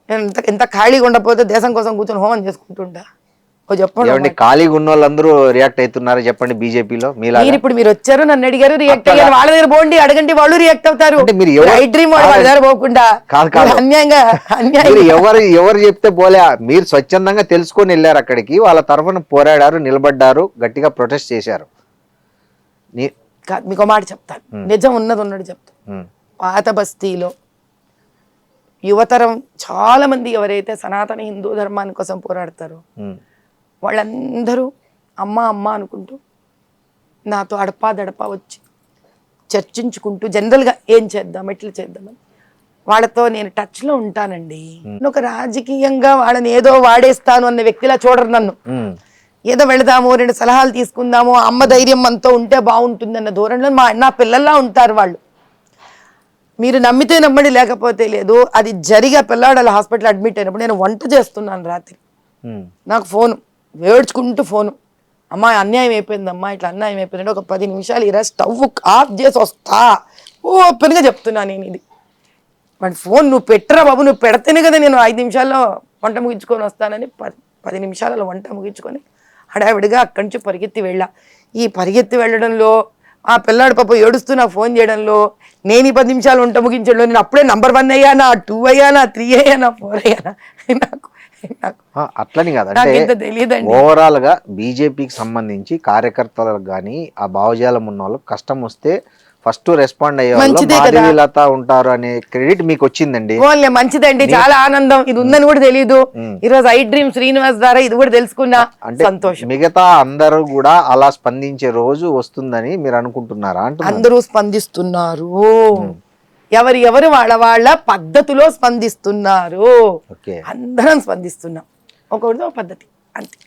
నేను ఎంత ఖాళీగా ఉండకపోతే దేశం కోసం కూర్చొని హోమం చేసుకుంటుంటా. చెప్పండి, ఖాళీగా ఉన్న వాళ్ళందరూ రియాక్ట్ అవుతున్నారు చెప్పండి బీజేపీలో. ఇప్పుడు మీరు వచ్చారు, నన్ను అడిగారు, రియాక్ట్ అయ్యారు. వాళ్ళ దగ్గర పోండి, అడగండి, వాళ్ళు రియాక్ట్ అవుతారు. ఎవరు చెప్తే పోలే, మీరు స్వచ్ఛందంగా తెలుసుకొని వెళ్ళారు అక్కడికి, వాళ్ళ తరఫున పోరాడారు, నిలబడ్డారు, గట్టిగా ప్రొటెస్ట్ చేశారు. మీకు మాట చెప్తాను, నిజం ఉన్నది చెప్తాను. పాత బస్తీలో యువతరం చాలా మంది ఎవరైతే సనాతన హిందూ ధర్మాన్ని కోసం పోరాడతారో వాళ్ళందరూ అమ్మ అమ్మ అనుకుంటూ నాతో అడపా వచ్చి చర్చించుకుంటూ జనరల్గా ఏం చేద్దాం, ఎట్లా చేద్దామని వాళ్ళతో నేను టచ్లో ఉంటానండి. ఒక రాజకీయంగా వాళ్ళని ఏదో వాడేస్తాను అన్న వ్యక్తిలా చూడరు నన్ను. ఏదో వెళదాము, 2 సలహాలు తీసుకుందాము, అమ్మ ధైర్యం మనతో ఉంటే బాగుంటుంది అన్న ధోరణిలో నా పిల్లల్లా ఉంటారు వాళ్ళు. మీరు నమ్మితే నమ్మడి, లేకపోతే లేదు. అది జరిగి పిల్లాడు అలా హాస్పిటల్ అడ్మిట్ అయినప్పుడు నేను వంట చేస్తున్నాను రాత్రి, నాకు ఫోను వేడ్చుకుంటూ ఫోను, అమ్మా అన్యాయం అయిపోయిందమ్మా, ఇట్లా అన్యాయం అయిపోయిందంటే ఒక 10 నిమిషాలు ఇలా స్టవ్ ఆఫ్ చేసి వస్తా, ఓపెన్గా చెప్తున్నా నేను ఇది. వాడి ఫోన్ నువ్వు పెట్టరా బాబు, నువ్వు పెడితేనే కదా నేను 5 నిమిషాల్లో వంట ముగించుకొని వస్తానని 10 నిమిషాలలో వంట ముగించుకొని హడావిడిగా అక్కడి నుంచి పరిగెత్తి వెళ్ళా. ఈ పరిగెత్తి వెళ్ళడంలో ఆ పిల్లాడు పాప ఏడుస్తూ నాకు ఫోన్ చేయడంలో, నేను ఈ 10 నిమిషాలు వంట ముగించడంలో నేను అప్పుడే నంబర్ 1 అయ్యానా, 2 అయ్యానా, 3 అయ్యానా, 4 అయ్యానా, నాకు అట్లని కాదు, నాకు అంటే ఇంత తెలియదండి. ఓవరాల్ గా బీజేపీకి సంబంధించి కార్యకర్తలకు కానీ ఆ భావజాలం ఉన్న వాళ్ళకి కష్టం వస్తే ఫస్ట్ రెస్పాండ్ అయ్యే వాళ్ళు మంచిదే కదా. మాధవీలత ఉంటారు అనే క్రెడిట్ మీకు వచ్చిందండి. ఓన్లీ మంచిదండి, చాలా ఆనందం. ఇది ఉందని కూడా తెలియదు. ఈరోజు ఐ డ్రీమ్ శ్రీనివాస్ ద్వారా ఇది కూడా తెలుసుకున్నా, అంటే సంతోషం. మిగతా అందరూ కూడా అలా స్పందించే రోజు వస్తుందని మీరు అనుకుంటున్నారా అంటున్నారు? అందరూ స్పందిస్తున్నారు, ఎవరు వాళ్ళ పద్ధతిలో స్పందిస్తున్నారు. ఓకే, అందరం స్పందిస్తున్నాం, ఒక్కొక్కరితో ఒక పద్ధతి అంతే.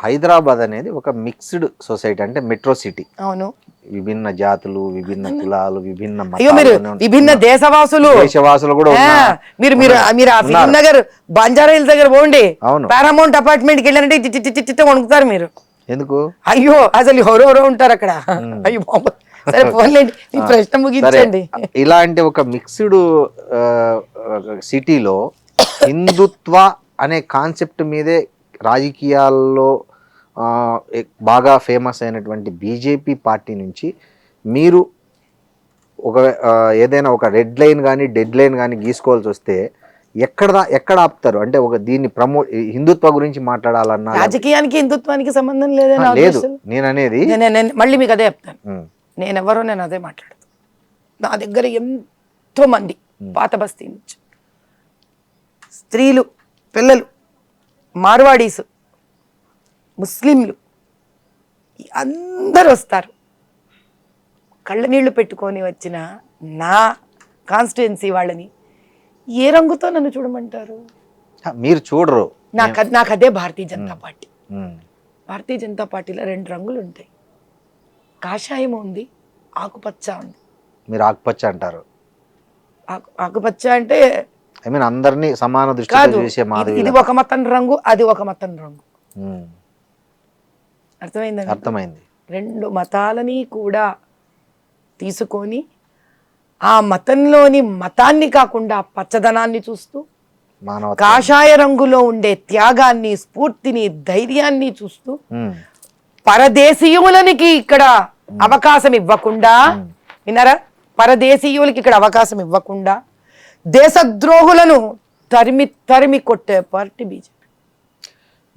హైదరాబాద్ అనేది ఒక మిక్స్డ్ సొసైటీ, అంటే మెట్రో సిటీ. అవును, విభిన్న జాతులు, విభిన్న కులాలు, విభిన్న అయ్యో మీరు విభిన్న దేశవాసులు కూడా ఉన్నారు. మీరు ఆ ఫిలిం నగర్ బంజారా హిల్స్ దగ్గర పోండి, అవును, పారామౌంట్ అపార్ట్మెంట్ కి వెళ్ళారంటే చిట్ట వణుకుతారు మీరు. ఎందుకు? అయ్యో అసలు ఎవరెవరో ఉంటారు అక్కడ. అయ్యో బాబు, సరే పోన్లేండి, మీ ప్రశ్న ముగించండి. ఇలాంటి ఒక మిక్స్డ్ సిటీలో హిందుత్వ అనే కాన్సెప్ట్ మీదే రాజకీయాల్లో బాగా ఫేమస్ అయినటువంటి బీజేపీ పార్టీ నుంచి మీరు ఒక ఏదైనా ఒక రెడ్ లైన్ కానీ డెడ్ లైన్ కానీ గీసుకోవాల్సి వస్తే ఎక్కడ ఆపుతారు? అంటే ఒక దీన్ని హిందుత్వ గురించి మాట్లాడాలన్నా, రాజకీయానికి హిందుత్వానికి సంబంధం లేదని లేదు నేను అనేది. మళ్ళీ మీకు అదే చెప్తాను, నేను అదే మాట్లాడతాను. నా దగ్గర ఎంతో మంది పాత బస్తీ నుంచి స్త్రీలు, పిల్లలు, మార్వాడీస్, ముస్లింలు అందరూ వస్తారు. కళ్ళ నీళ్లు పెట్టుకొని వచ్చిన నా కాన్స్టిట్యుయెన్సీ వాళ్ళని ఏ రంగుతో నన్ను చూడమంటారు? మీరు చూడరు. నాకు అదే భారతీయ జనతా పార్టీ. భారతీయ జనతా పార్టీలో 2 రంగులు ఉంటాయి, కాషాయం ఉంది, ఆకుపచ్చ ఉంది. మీరు ఆకుపచ్చ అంటారు. ఆకుపచ్చ అంటే ఐ మీన్ అందరినీ సమాన దృష్టితో చూసే మాధవి. ఇది ఒక మతం రంగు, అది ఒక మతం రంగు. అర్థమైంది? అర్థమైంది. 2 మతాలని కూడా తీసుకొని ఆ మతంలోని మతాన్ని కాకుండా పచ్చదనాన్ని చూస్తూ, కాషాయ రంగులో ఉండే త్యాగాన్ని, స్ఫూర్తిని, ధైర్యాన్ని చూస్తూ, పరదేశీయులకి ఇక్కడ అవకాశం ఇవ్వకుండా, విన్నారా, పరదేశీయులకి ఇక్కడ అవకాశం ఇవ్వకుండా దేశద్రోహులను తరిమి కొట్టే పార్టీ బీజేపీ.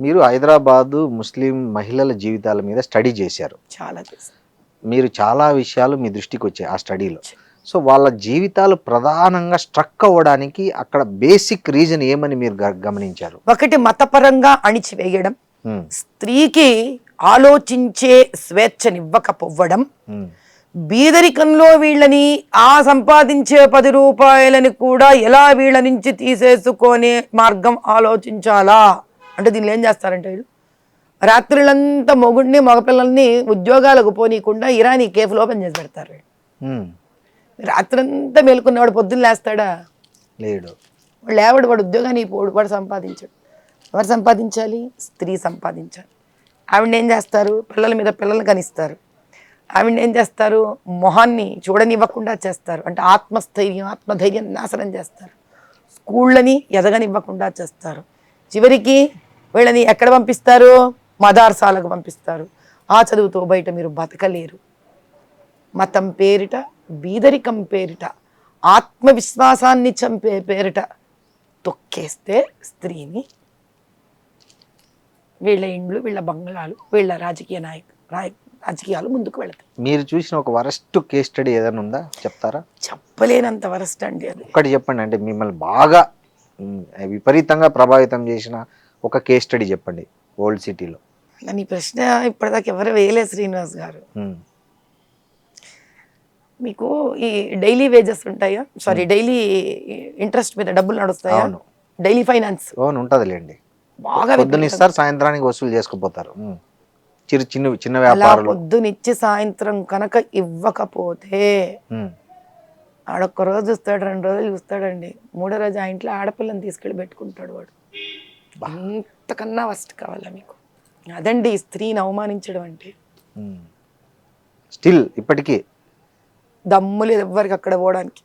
మీరు హైదరాబాదు ముస్లిం మహిళల జీవితాల మీద స్టడీ చేశారు, చాలా చేశారు. మీరు చాలా విషయాలు మీ దృష్టికి వచ్చాయి ఆ స్టడీలో. సో వాళ్ళ జీవితాలు ప్రధానంగా స్ట్రక్ అవ్వడానికి అక్కడ బేసిక్ రీజన్ ఏమని మీరు గమనించారు? ఒకటి, మతపరంగా అణిచివేయడం, స్త్రీకి ఆలోచించే స్వేచ్ఛనివ్వకపోవడం, బీదరికంలో వీళ్ళని ఆ సంపాదించే 10 రూపాయలని కూడా ఎలా వీళ్ళ నుంచి తీసేసుకునే మార్గం ఆలోచించాలా అంటే, దీనిలో ఏం చేస్తారంటే వీళ్ళు రాత్రులంతా మొగుడిని మగపిల్లల్ని ఉద్యోగాలకు పోనీయకుండా ఇరానీ కేఫ్లు ఓపెన్ చేసి పెడతారు. రాత్రంతా మేలుకున్నవాడు పొద్దున్న లేస్తాడా? లేడు. వాడు ఉద్యోగాన్ని పోడు, వాడు సంపాదించాడు. ఎవరు సంపాదించాలి? స్త్రీ సంపాదించాలి. ఆవిడని ఏం చేస్తారు? పిల్లల మీద పిల్లల్ని కనిస్తారు. ఆవిడని ఏం చేస్తారు? మొహాన్ని చూడనివ్వకుండా చేస్తారు, అంటే ఆత్మధైర్యం నాశనం చేస్తారు. స్కూళ్ళని ఎదగనివ్వకుండా చేస్తారు. చివరికి వీళ్ళని ఎక్కడ పంపిస్తారు? మదార్సాలకు పంపిస్తారు. ఆ చదువుతో బయట మీరు బతకలేరు. మతం పేరిట, బీదరికం పేరిట, ఆత్మవిశ్వాసాన్ని చంపే పేరిట తొక్కేస్తే స్త్రీని, వీళ్ళ ఇండ్లు, వీళ్ళ బంగ్లాలు, వీళ్ళ రాజకీయాలు ముందుకు వెళతాయి. మీరు చూసిన ఒక వరస్ట్ కేస్ స్టడీ ఏదైనా ఉందా? చెప్తారా? చెప్పలేనంత వరస్ట్ అండి అది. ఒకటి చెప్పండి, అంటే మిమ్మల్ని బాగా విపరీతంగా ప్రభావితం చేసిన ఒక కేస్ స్టడీ చెప్పండి ఓల్డ్ సిటీలో. నీ ప్రశ్న ఇప్పటిదాకా ఎవరు వేయలేదు శ్రీనివాస్ గారు. మీకు ఈ డైలీ వేజెస్ ఉంటాయా? సారీ, డైలీ ఇంట్రెస్ట్ మీద డబ్బులు నడుస్తాయా? Daily finance ఉంటదిలేండి. బాగా పొద్దునిస్తారు, సాయంత్రానికి వసూలు చేసుకుపోతారు. చిన్న వ్యాపారాలు పొద్దునిచ్చి సాయంత్రం కనుక ఇవ్వకపోతే ఆడొక్క రోజు చూస్తాడు, 2 రోజులు చూస్తాడండి, 3వ రోజు ఆ ఇంట్లో ఆడపిల్లని తీసుకెళ్ళి పెట్టుకుంటాడు వాడు. అంతకన్నా వస్ట్ కావాలా మీకు? అదండి స్త్రీని అవమానించడం అంటే. స్టిల్ ఇప్పటికీ దమ్ము లేదు ఎవ్వరికి అక్కడ పోవడానికి.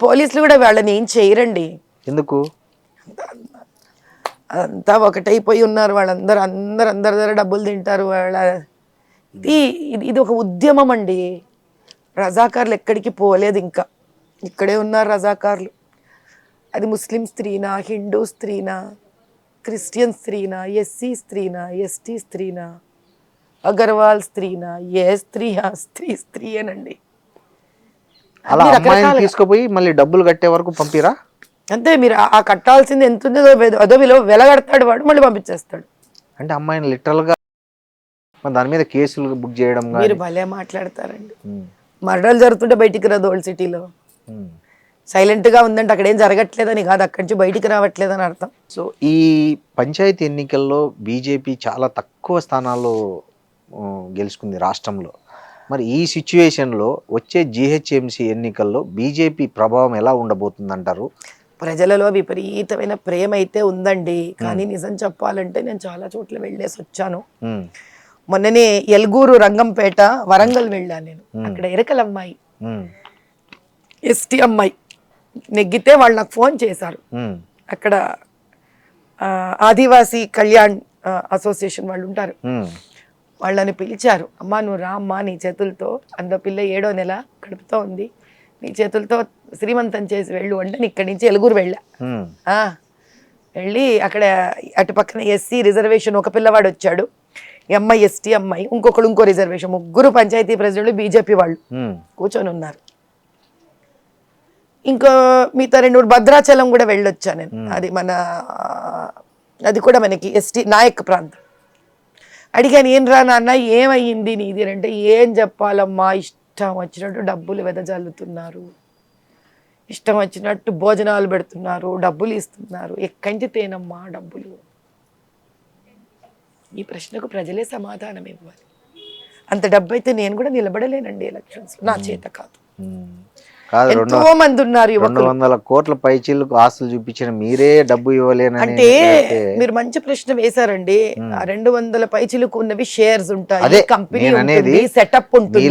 పోలీసులు కూడా వాళ్ళని ఏం చేయరండి. ఎందుకు? అంతా ఒకటైపోయి ఉన్నారు వాళ్ళందరూ. అందరి దగ్గర డబ్బులు తింటారు. వాళ్ళ ఇది ఒక ఉద్యమం అండి. రజాకార్లు ఎక్కడికి పోలేదు, ఇంకా ఇక్కడే ఉన్నారు రజాకార్లు. అది ముస్లిం స్త్రీనా, హిందూ స్త్రీనా, క్రిస్టియన్ స్త్రీనా, ఎస్సీ స్త్రీనా, ఎస్టీ స్త్రీనా, అగర్వాల్ స్త్రీనా, ఏ స్త్రీ ఆ స్త్రీయేనండి. అలా అమ్మాయిని తీసుకుపోయి మళ్ళీ డబ్బులు కట్టే వరకు పంపిరా? అంతే, మీరు ఆ కట్టాల్సింది ఎంత ఉందో అదో వెలగడతాడు వాడు, మళ్ళీ పంపించేస్తాడు. అంటే అమ్మాయిని లిటరల్ గా దాని మీద కేసులు బుక్ చేయడం గానీ. మీరు భలే మాట్లాడతారండి. మర్డర్లు జరుగుతుంటే బయటికి రాదు ఓల్డ్ సిటీలో. సైలెంట్ గా ఉందంటే అక్కడ ఏం జరగట్లేదని కాదు, అక్కడి నుంచి బయటికి రావట్లేదని అర్థం. సో ఈ పంచాయతీ ఎన్నికల్లో బీజేపీ చాలా తక్కువ స్థానాల్లో గెలుచుకుంది రాష్ట్రంలో. మరి ఈ సిచ్యువేషన్లో వచ్చే జిహెచ్ఎంసీ ఎన్నికల్లో బీజేపీ ప్రభావం ఎలా ఉండబోతుంది అంటారు? ప్రజలలో విపరీతమైన ప్రేమ అయితే ఉందండి, కానీ నిజం చెప్పాలంటే నేను చాలా చోట్ల వెళ్ళేసి వచ్చాను. మొన్ననే ఎల్గూరు, రంగంపేట, వరంగల్ వెళ్ళాను నేను. అక్కడ ఎరకల అమ్మాయి, ఎస్టీ అమ్మాయి నెగ్గితే వాళ్ళు నాకు ఫోన్ చేశారు. అక్కడ ఆదివాసీ కళ్యాణ్ అసోసియేషన్ వాళ్ళు ఉంటారు, వాళ్ళని పిలిచారు. అమ్మా నువ్వు రా అమ్మా, నీ చేతులతో, అందులో పిల్ల 7వ నెల కడుపుతో ఉంది, నీ చేతులతో శ్రీమంతం చేసి వెళ్ళు అంటే ఇక్కడి నుంచి ఎలుగురు వెళ్ళా. వెళ్ళి అక్కడ అటు పక్కన ఎస్సీ రిజర్వేషన్ ఒక పిల్లవాడు వచ్చాడు, అమ్మాయి ఎస్టీ అమ్మాయి, ఇంకో రిజర్వేషన్, ముగ్గురు పంచాయతీ ప్రెసిడెంట్లు బీజేపీ వాళ్ళు కూర్చొని ఉన్నారు. ఇంకో మిగతా 2 భద్రాచలం కూడా వెళ్ళొచ్చా నేను. అది కూడా మనకి ఎస్టీ నాయక్ ప్రాంతం. అడిగాను, ఏం రా నాన్న ఏమయ్యింది నీది అంటే, ఏం చెప్పాలమ్మా, ఇష్టం వచ్చినట్టు డబ్బులు వెదజల్లుతున్నారు, ఇష్టం వచ్చినట్టు భోజనాలు పెడుతున్నారు, డబ్బులు ఇస్తున్నారు, ఎక్కడి నుంచి తేనమ్మా డబ్బులు? ఈ ప్రశ్నకు ప్రజలే సమాధానం ఇవ్వాలి. అంత డబ్బు అయితే నేను కూడా నిలబడలేనండి ఎలక్షన్స్, నా చేత కాదు. ఎంతో మంది ఉన్నారు 200 కోట్ల పైచీలకు ఆస్తులు చూపించిన మీరే డబ్బు ఇవ్వలేని అంటే మీరు మంచి ప్రశ్న వేశారండి. 200 పైచీలకు ఉన్నవి షేర్స్ ఉంటాయి, కంపెనీ ఉంటుంది, సెటప్ ఉంటుంది.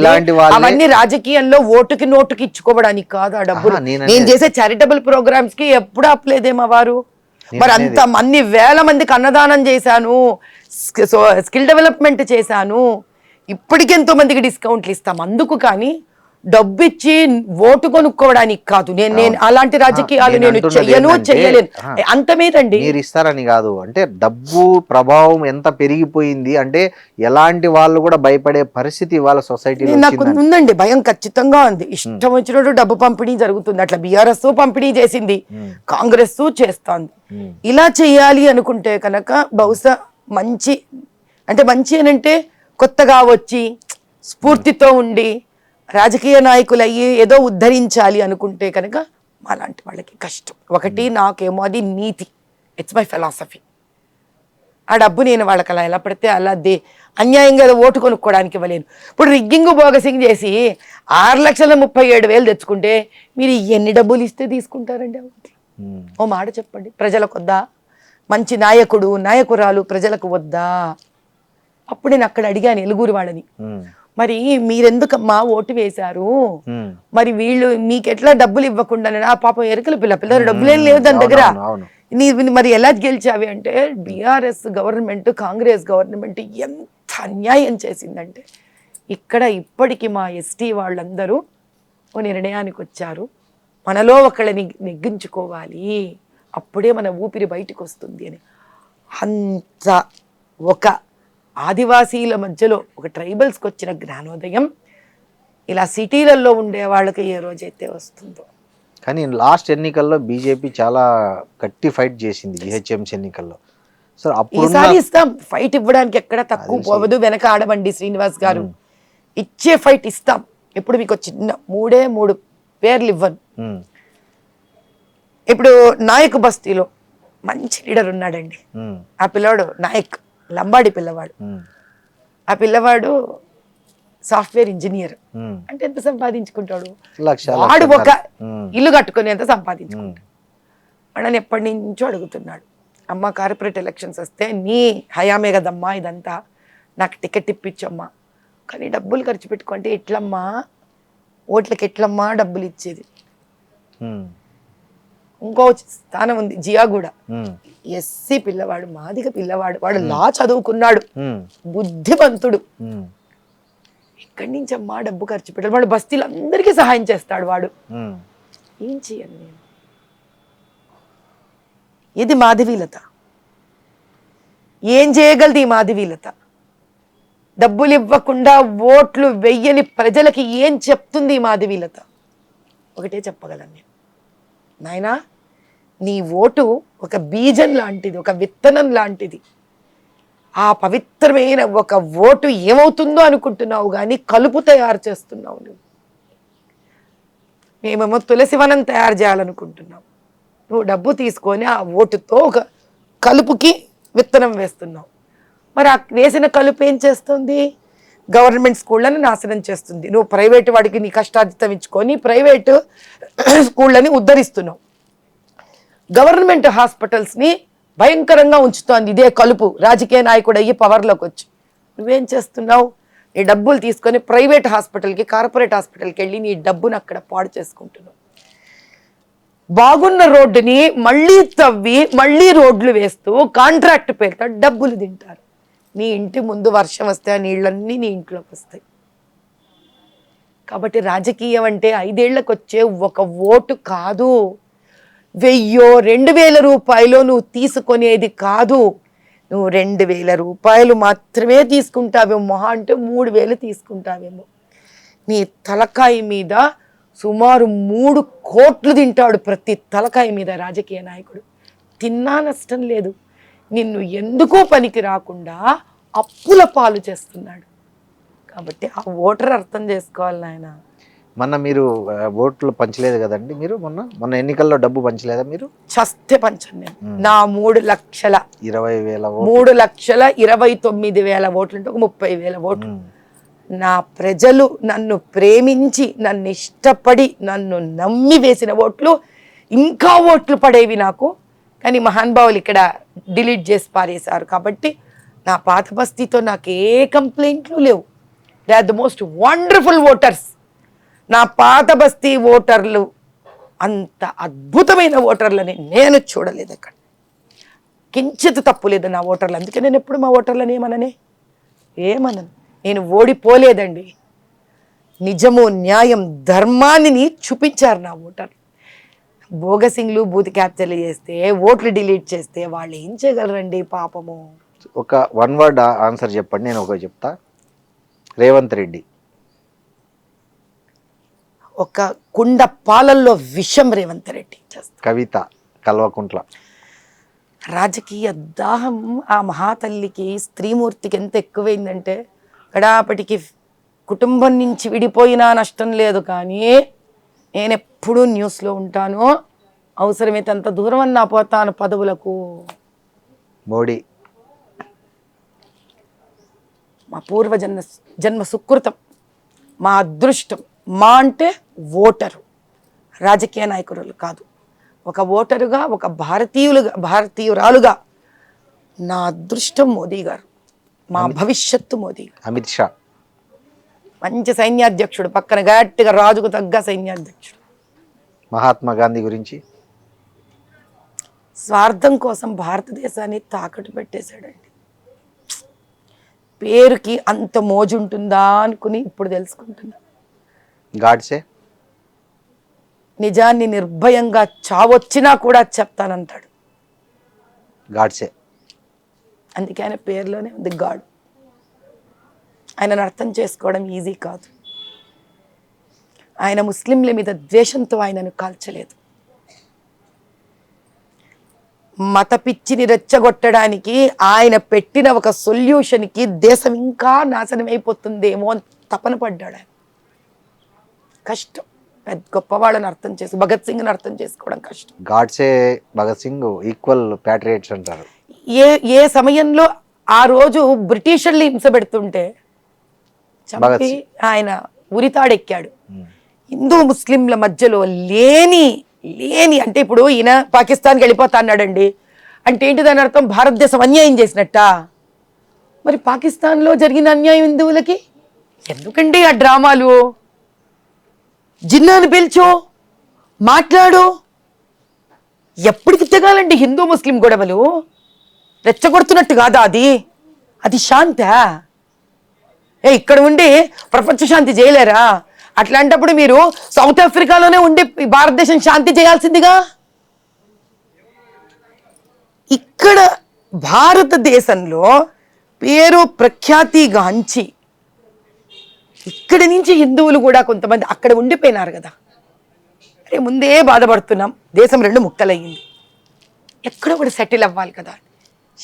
అవన్నీ రాజకీయంలో ఓటుకి నోటుకి ఇచ్చుకోవడానికి కాదు ఆ డబ్బులు. నేను చేసే చారిటబుల్ ప్రోగ్రామ్స్ కి ఎప్పుడు అప్పలేదేమో వారు. మరి అంత అన్ని వేల మందికి అన్నదానం చేశాను, స్కిల్ డెవలప్మెంట్ చేశాను, ఇప్పటికెంతో మందికి డిస్కౌంట్లు ఇస్తాం అందుకు. కానీ డబ్బు ఇచ్చి ఓటు కొనుక్కోవడానికి కాదు. నేను అలాంటి రాజకీయాలు నేను చెయ్యలేను. అంత మీదండి మీరు ఇస్తారని కాదు, అంటే డబ్బు ప్రభావం ఎంత పెరిగిపోయింది అంటే ఎలాంటి వాళ్ళు కూడా భయపడే పరిస్థితి వాళ్ళ సొసైటీలో నాకు ఉందండి. భయం ఖచ్చితంగా ఉంది. ఇష్టం వచ్చినట్టు డబ్బు పంపిణీ జరుగుతుంది. అట్లా బీఆర్ఎస్ పంపిణీ చేసింది, కాంగ్రెస్ చేస్తోంది. ఇలా చెయ్యాలి అనుకుంటే కనుక బహుశా మంచి అంటే కొత్తగా వచ్చి స్ఫూర్తితో ఉండి రాజకీయ నాయకులు అయ్యి ఏదో ఉద్ధరించాలి అనుకుంటే కనుక అలాంటి వాళ్ళకి కష్టం. ఒకటి నాకేమో అది నీతి, ఇట్స్ మై ఫిలాసఫీ. ఆ డబ్బు నేను వాళ్ళకి అలా ఎలా పడితే అలా అన్యాయంగా ఓటు కొనుక్కోవడానికి ఇవ్వలేను. ఇప్పుడు రిగ్గింగ్ బోగసింగ్ చేసి 6,37,000 తెచ్చుకుంటే మీరు ఎన్ని డబ్బులు ఇస్తే తీసుకుంటారండి? ఓ మాట చెప్పండి, ప్రజలకు వద్దా? మంచి నాయకుడు నాయకురాలు ప్రజలకు వద్దా? అప్పుడు నేను అక్కడ అడిగాను ఎలుగురు వాళ్ళని, మరి మీరెందుకమ్మా ఓటు వేశారు, మరి వీళ్ళు మీకెట్లా డబ్బులు ఇవ్వకుండా? ఆ పాపం ఎరుకల పిల్ల డబ్బులేం లేవు దాని దగ్గర, మరి ఎలా గెలిచావి అంటే, బీఆర్ఎస్ గవర్నమెంట్ కాంగ్రెస్ గవర్నమెంట్ ఎంత అన్యాయం చేసిందంటే, ఇక్కడ ఇప్పటికీ మా ఎస్టీ వాళ్ళందరూ ఓ నిర్ణయానికి వచ్చారు, మనలో ఒకళ్ళని నెగ్గించుకోవాలి, అప్పుడే మన ఊపిరి బయటకు వస్తుంది అని. అంత ఒక ఆదివాసీల మధ్యలో ఒక ట్రైబల్స్కి వచ్చిన జ్ఞానోదయం ఇలా సిటీలలో ఉండే వాళ్ళకి ఏ రోజైతే వస్తుందో. కానీ లాస్ట్ ఎన్నికల్లో బీజేపీ చాలా గట్టి ఫైట్ చేసింది జిహెచ్ఎంసీ ఎన్నికల్లో. సో ఈసారి ఇస్తాం, ఫైట్ ఇవ్వడానికి ఎక్కడ తక్కువ పోవదు, వెనక ఆడబండి శ్రీనివాస్ గారు. ఇచ్చే ఫైట్ ఇస్తాం. ఇప్పుడు మీకు చిన్న 3 పేర్లు ఇవ్వను. ఇప్పుడు నాయక్ బస్తీలో మంచి లీడర్ ఉన్నాడండి. ఆ పిల్లవాడు నాయక్, లంబాడి పిల్లవాడు. ఆ పిల్లవాడు సాఫ్ట్వేర్ ఇంజనీర్. అంటే ఎంత సంపాదించుకుంటాడు? వాడు ఒక ఇల్లు కట్టుకుని ఎంత సంపాదించుకుంటాడు? వాడని ఎప్పటి నుంచో అడుగుతున్నాడు, అమ్మ కార్పొరేట్ ఎలక్షన్స్ వస్తే నీ హయామే కదమ్మా ఇదంతా, నాకు టికెట్ ఇప్పించమ్మా, కానీ డబ్బులు ఖర్చు పెట్టుకుంటే ఎట్లమ్మా, ఓట్లకి ఎట్లమ్మా డబ్బులు ఇచ్చేది? ఇంకో స్థానం ఉంది జియాగూడ, ఎస్సీ పిల్లవాడు, మాదిగ పిల్లవాడు, వాడు లా చదువుకున్నాడు, బుద్ధిమంతుడు, ఎక్కడి నుంచి అమ్మా డబ్బు ఖర్చు పెట్టాలి? వాడు బస్తీలు అందరికీ సహాయం చేస్తాడు వాడు. ఏం చేయాలి నేను? ఇది మాధవీలత. ఏం చేయగలది ఈ మాధవీలత? డబ్బులు ఇవ్వకుండా ఓట్లు వెయ్యని ప్రజలకి ఏం చెప్తుంది ఈ మాధవీలత? ఒకటే చెప్పగలను నేను, నాయనా నీ ఓటు ఒక బీజం లాంటిది, ఒక విత్తనం లాంటిది. ఆ పవిత్రమైన ఒక ఓటు ఏమవుతుందో అనుకుంటున్నావు కానీ కలుపు తయారు చేస్తున్నావు నువ్వు. మేమేమో తులసివనం తయారు చేయాలనుకుంటున్నావు, నువ్వు డబ్బు తీసుకొని ఆ ఓటుతో ఒక కలుపుకి విత్తనం వేస్తున్నావు. మరి ఆ వేసిన కలుపు ఏం చేస్తుంది? గవర్నమెంట్ స్కూళ్ళని నాశనం చేస్తుంది. నువ్వు ప్రైవేటు వాడికి నీ కష్టార్జితం ఇచ్చుకొని ప్రైవేటు స్కూళ్ళని ఉద్ధరిస్తున్నావు. గవర్నమెంట్ హాస్పిటల్స్ని భయంకరంగా ఉంచుతోంది ఇదే కలుపు. రాజకీయ నాయకుడు అయ్యి పవర్లోకి వచ్చి నువ్వేం చేస్తున్నావు? నీ డబ్బులు తీసుకొని ప్రైవేట్ హాస్పిటల్కి, కార్పొరేట్ హాస్పిటల్కి వెళ్ళి నీ డబ్బును అక్కడ పాడు చేసుకుంటున్నావు. బాగున్న రోడ్డుని మళ్ళీ తవ్వి మళ్ళీ రోడ్లు వేస్తూ కాంట్రాక్ట్ పేరుతో డబ్బులు తింటారు. నీ ఇంటి ముందు వర్షం వస్తే ఆ నీళ్ళన్నీ నీ ఇంట్లోకి వస్తాయి. కాబట్టి రాజకీయం అంటే 5 ఏళ్లకు వచ్చే ఒక ఓటు కాదు, 1000 2000 రూపాయలు నువ్వు తీసుకునేది కాదు. నువ్వు 2000 రూపాయలు మాత్రమే తీసుకుంటావేమో, మహా అంటే 3000 తీసుకుంటావేమో. నీ తలకాయ మీద సుమారు 3 కోట్లు తింటాడు ప్రతి తలకాయ మీద రాజకీయ నాయకుడు. తిన్నా నష్టం లేదు. నిన్ను ఎందుకో పనికి రాకుండా అప్పుల పాలు చేస్తున్నాడు. కాబట్టి ఆ ఓటర్ అర్థం చేసుకోవాలి నాయన. మొన్న మీరు ఓట్లు పంచలేదు కదండి? మీరు మొన్న ఎన్నికల్లో డబ్బు పంచలేదా మీరు? చస్తే పంచను నేను. నా 3,20,000 3,29,000 ఓట్లు అంటే ఒక 30,000 ఓట్లు. నా ప్రజలు నన్ను ప్రేమించి, నన్ను ఇష్టపడి, నన్ను నమ్మి వేసిన ఓట్లు ఇంకా ఓట్లు పడేవి నాకు. కానీ మహానుభావులు ఇక్కడ డిలీట్ చేసి పారేశారు. కాబట్టి నా పాత బస్తీతో నాకు ఏ కంప్లైంట్లు లేవు. They are the most wonderful voters. నా పాత బస్తీ ఓటర్లు అంత అద్భుతమైన ఓటర్లని నేను చూడలేదు అక్కడ. కించిత్ తప్పు లేదు నా ఓటర్లు. అందుకే నేను ఎప్పుడు మా ఓటర్లని ఏమనను. నేను ఓడిపోలేదండి. నిజము, న్యాయం, ధర్మాన్ని చూపించారు నా ఓటర్లు. బోగసింగ్లు బూత్ క్యాప్చర్లు చేస్తే, ఓట్లు డిలీట్ చేస్తే వాళ్ళు ఏం చేయగలరండి పాపము. ఒక 1 వర్డ్ ఆన్సర్ చెప్పండి, నేను ఒక చెప్తా. రేవంత్ రెడ్డి. ఒక కుండ పాలల్లో విషం రేవంత్ రెడ్డి చేస్తారు. కవిత కల్వకుంట్ల. రాజకీయ దాహం ఆ మహాతల్లికి, స్త్రీమూర్తికి ఎంత ఎక్కువైందంటే గడాపటికి కుటుంబం నుంచి విడిపోయినా నష్టం లేదు. కానీ నేను ఎప్పుడూ న్యూస్లో ఉంటాను. అవసరమైతే అంత దూరం అన్నా పోతాను పదవులకు. మోడీ. మా జన్మ సుకృతం, మా అదృష్టం. మా అంటే ఓటరు, రాజకీయ నాయకులు కాదు. ఒక ఓటరుగా, ఒక భారతీయురాలుగా నా అదృష్టం మోదీ గారు. మా భవిష్యత్తు మోదీ. అమిత్ షా. మంచి సైన్యాధ్యక్షుడు, పక్కన గట్టిగా రాజుకు తగ్గ సైన్యాధ్యక్షుడు. మహాత్మా గాంధీ గురించి. స్వార్థం కోసం భారతదేశాన్ని తాకట్టు పెట్టేశాడండి. పేరుకి అంత మోజుంటుందా అనుకుని ఇప్పుడు తెలుసుకుంటున్నా. గాడ్సే. నిజాన్ని నిర్భయంగా చావొచ్చినా కూడా చెప్తానంటాడు. గాడ్సే. అందుకే ఆయన పేరులోనే ఉంది గాడ్. ఆయనను అర్థం చేసుకోవడం ఈజీ కాదు. ఆయన ముస్లింల మీద ద్వేషంతో ఆయనను కాల్చలేదు. మత పిచ్చిని రెచ్చగొట్టడానికి ఆయన పెట్టిన ఒక సొల్యూషన్కి దేశం ఇంకా నాశనం అయిపోతుందేమో అని తపన పడ్డాడు ఆయన. కష్టం. పెద్ద గొప్పవాళ్ళని అర్థం చేసి, భగత్ సింగ్ని అర్థం చేసుకోవడం కష్టం. గాడ్సే, భగత్ సింగ్ ఈక్వల్ ప్యాట్రియట్స్ అంటారు. ఏ సమయంలో ఆ రోజు బ్రిటిషర్లు హింస పెడుతుంటే చంపి ఆయన ఉరితాడెక్కాడు. హిందూ ముస్లింల మధ్యలో లేని అంటే ఇప్పుడు ఈయన పాకిస్తాన్కి వెళ్ళిపోతా అన్నాడండి. అంటే ఏంటి దాని అర్థం? భారతదేశం అన్యాయం చేసినట్ట. మరి పాకిస్తాన్లో జరిగిన అన్యాయం హిందువులకి ఎందుకండి ఆ డ్రామాలు? జిన్నాను పిలిచో మాట్లాడు. ఎప్పటికి తెగాలండి హిందూ ముస్లిం గొడవలు? రెచ్చగొడుతున్నట్టు కాదా అది శాంత? ఇక్కడ ఉండి ప్రపంచ శాంతి చేయలేరా? అట్లాంటప్పుడు మీరు సౌత్ ఆఫ్రికాలోనే ఉండి ఈ భారతదేశం శాంతి చేయాల్సిందిగా. ఇక్కడ భారతదేశంలో పేరు ప్రఖ్యాతిగాంచి ఇక్కడి నుంచి హిందువులు కూడా కొంతమంది అక్కడ ఉండిపోయినారు కదా. అరే ముందే బాధపడుతున్నాం, దేశం 2 ముక్కలయ్యింది, ఎక్కడో కూడా సెటిల్ అవ్వాలి కదా,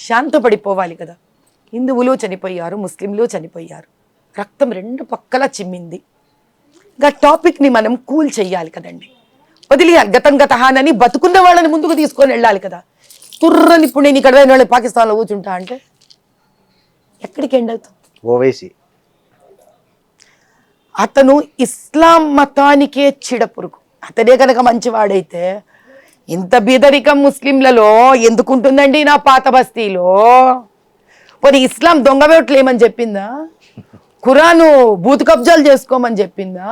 శాంతపడిపోవాలి కదా. హిందువులు చనిపోయారు, ముస్లింలు చనిపోయారు, రక్తం 2 పక్కలా చిమ్మింది. ఇంకా టాపిక్ని మనం కూల్ చెయ్యాలి కదండి, వదిలేయాలి. గతం గతహానని బతుకున్న వాళ్ళని ముందుకు తీసుకొని వెళ్ళాలి కదా. తుర్రని ఇప్పుడు నేను ఇక్కడ పోయిన వాళ్ళు పాకిస్తాన్లో కూర్చుంటా అంటే ఎక్కడికి ఎండ్ అవుతాం? ఓవైసీ అతను ఇస్లాం మతానికే చిడపురుగు. అతనే కనుక మంచివాడైతే ఇంత బీదరికం ముస్లింలలో ఎందుకుంటుందండి నా పాత బస్తీలో? పోనీ ఇస్లాం దొంగవేట్లు ఏమని చెప్పిందా? ఖురాను బూతు కబ్జాలు చేసుకోమని చెప్పిందా?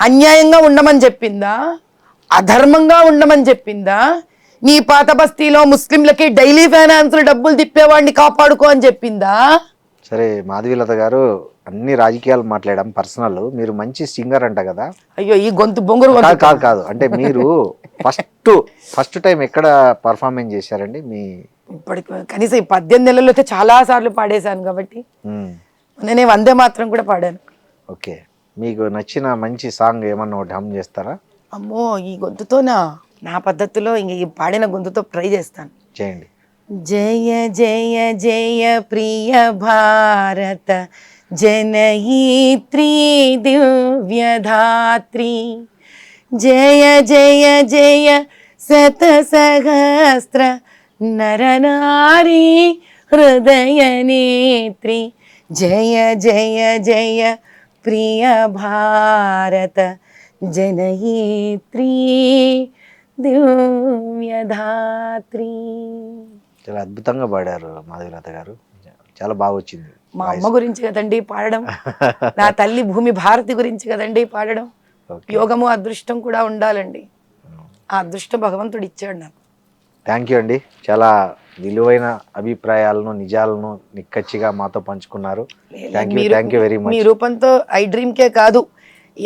అన్యాయంగా ఉండమని చెప్పిందా? అధర్మంగా ఉండమని చెప్పిందా? నీ పాత బస్తీలో ముస్లింలకి డైలీ ఫైనాన్స్ డబ్బులు తిప్పేవాడిని కాపాడుకో అని చెప్పిందా? సరే మాధవీలత గారు, అన్ని రాజకీయాలు మాట్లాడాం, పర్సనల్. మీరు మంచి సింగర్ అంట కదా. అయ్యో ఈ గొంతు బొంగురు కాదు అంటే మీరు ఫస్ట్ టైం ఎక్కడ పర్ఫార్మెన్స్ చేశారండి? మీ ఇప్పటికి కనీసం ఈ 18 నెలల్లో అయితే చాలా సార్లు పాడేశాను కాబట్టి నేను వందే మాత్రం కూడా పాడాను. ఓకే, మీకు నచ్చిన మంచి సాంగ్ ఏమన్నా ఒకటి హమ్ చేస్తారా? అమ్మో ఈ గొంతుతోనా? నా పద్ధతిలో ఇంక ఈ పాడిన గొంతుతో ట్రై చేస్తాను. చేయండి. జయ జయ జయ ప్రియ భారత జనయిత్రీ దివ్యధాత్రి, జయ జయ జయ శత సహస్ర నరనారీ హృదయ నేత్రి, జయ జయ జయ ప్రియ భారత జనయిత్రీ దివ్యధాత్రి. చాలా అద్భుతంగా పాడారు మాధవీలత గారు, చాలా బాగా వచ్చింది. మా అమ్మ గురించి కదండి పాడడం, నా తల్లి భూమి భారతి గురించి కదండి పాడడం. యోగము అదృష్టం కూడా ఉండాలండి, ఆ అదృష్టం భగవంతుడు ఇచ్చాడు నాకు. థ్యాంక్ యూ అండి, చాలా విలువైన అభిప్రాయాలను నిజాలను నిక్కచ్చిగా మాతో పంచుకున్నారు. Thank you very much. మీ రూపంతో ఐ డ్రీమ్కే కాదు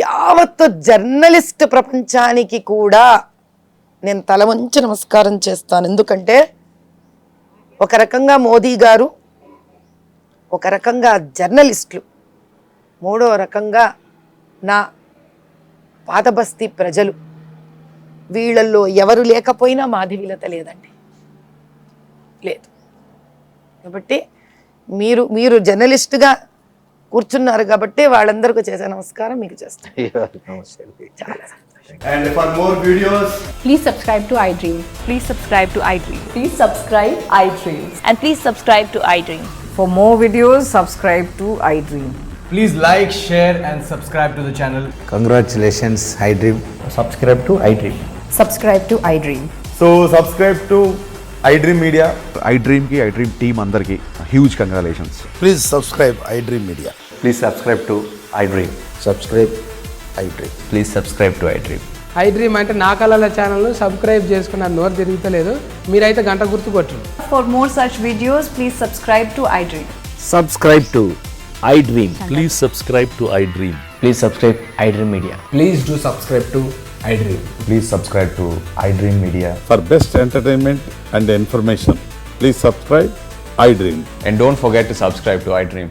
యావత్తు జర్నలిస్ట్ ప్రపంచానికి కూడా నేను తల వంచి నమస్కారం చేస్తాను. ఎందుకంటే ఒక రకంగా మోదీ గారు, ఒక రకంగా జర్నలిస్టులు, మూడో రకంగా నా పాత బస్తీ ప్రజలు, వీళ్ళల్లో ఎవరు లేకపోయినా మాధవీలత లేదండి, లేదు. కాబట్టి మీరు జర్నలిస్ట్గా కూర్చున్నారు కాబట్టి వాళ్ళందరికీ చేసే నమస్కారం మీకు చేస్తాను. చాలా And for more videos, Please subscribe to iDream. Please subscribe to iDream. Please subscribe iDream. And please subscribe to iDream. For more videos, subscribe to iDream. please like, share and subscribe to the channel. Congratulations, iDream. Subscribe to iDream. Subscribe to iDream. So subscribe to iDream Media. iDream ki iDream team andarki huge congratulations. Please subscribe iDream Media. Please subscribe to iDream. Subscribe iDream. Please subscribe to iDream. iDream అంటే నా కళల ఛానల్ను subscribe చేసుకున్న నోరు తిరుగుతలేదు, మీరైతే గంట గుర్తు కొట్టండి. For more such videos, please subscribe to iDream. Subscribe to iDream. Please subscribe to iDream. Please subscribe iDream Media. Please do subscribe to iDream. Please subscribe to iDream Media. For best entertainment and information, please subscribe iDream. And don't forget to subscribe to iDream.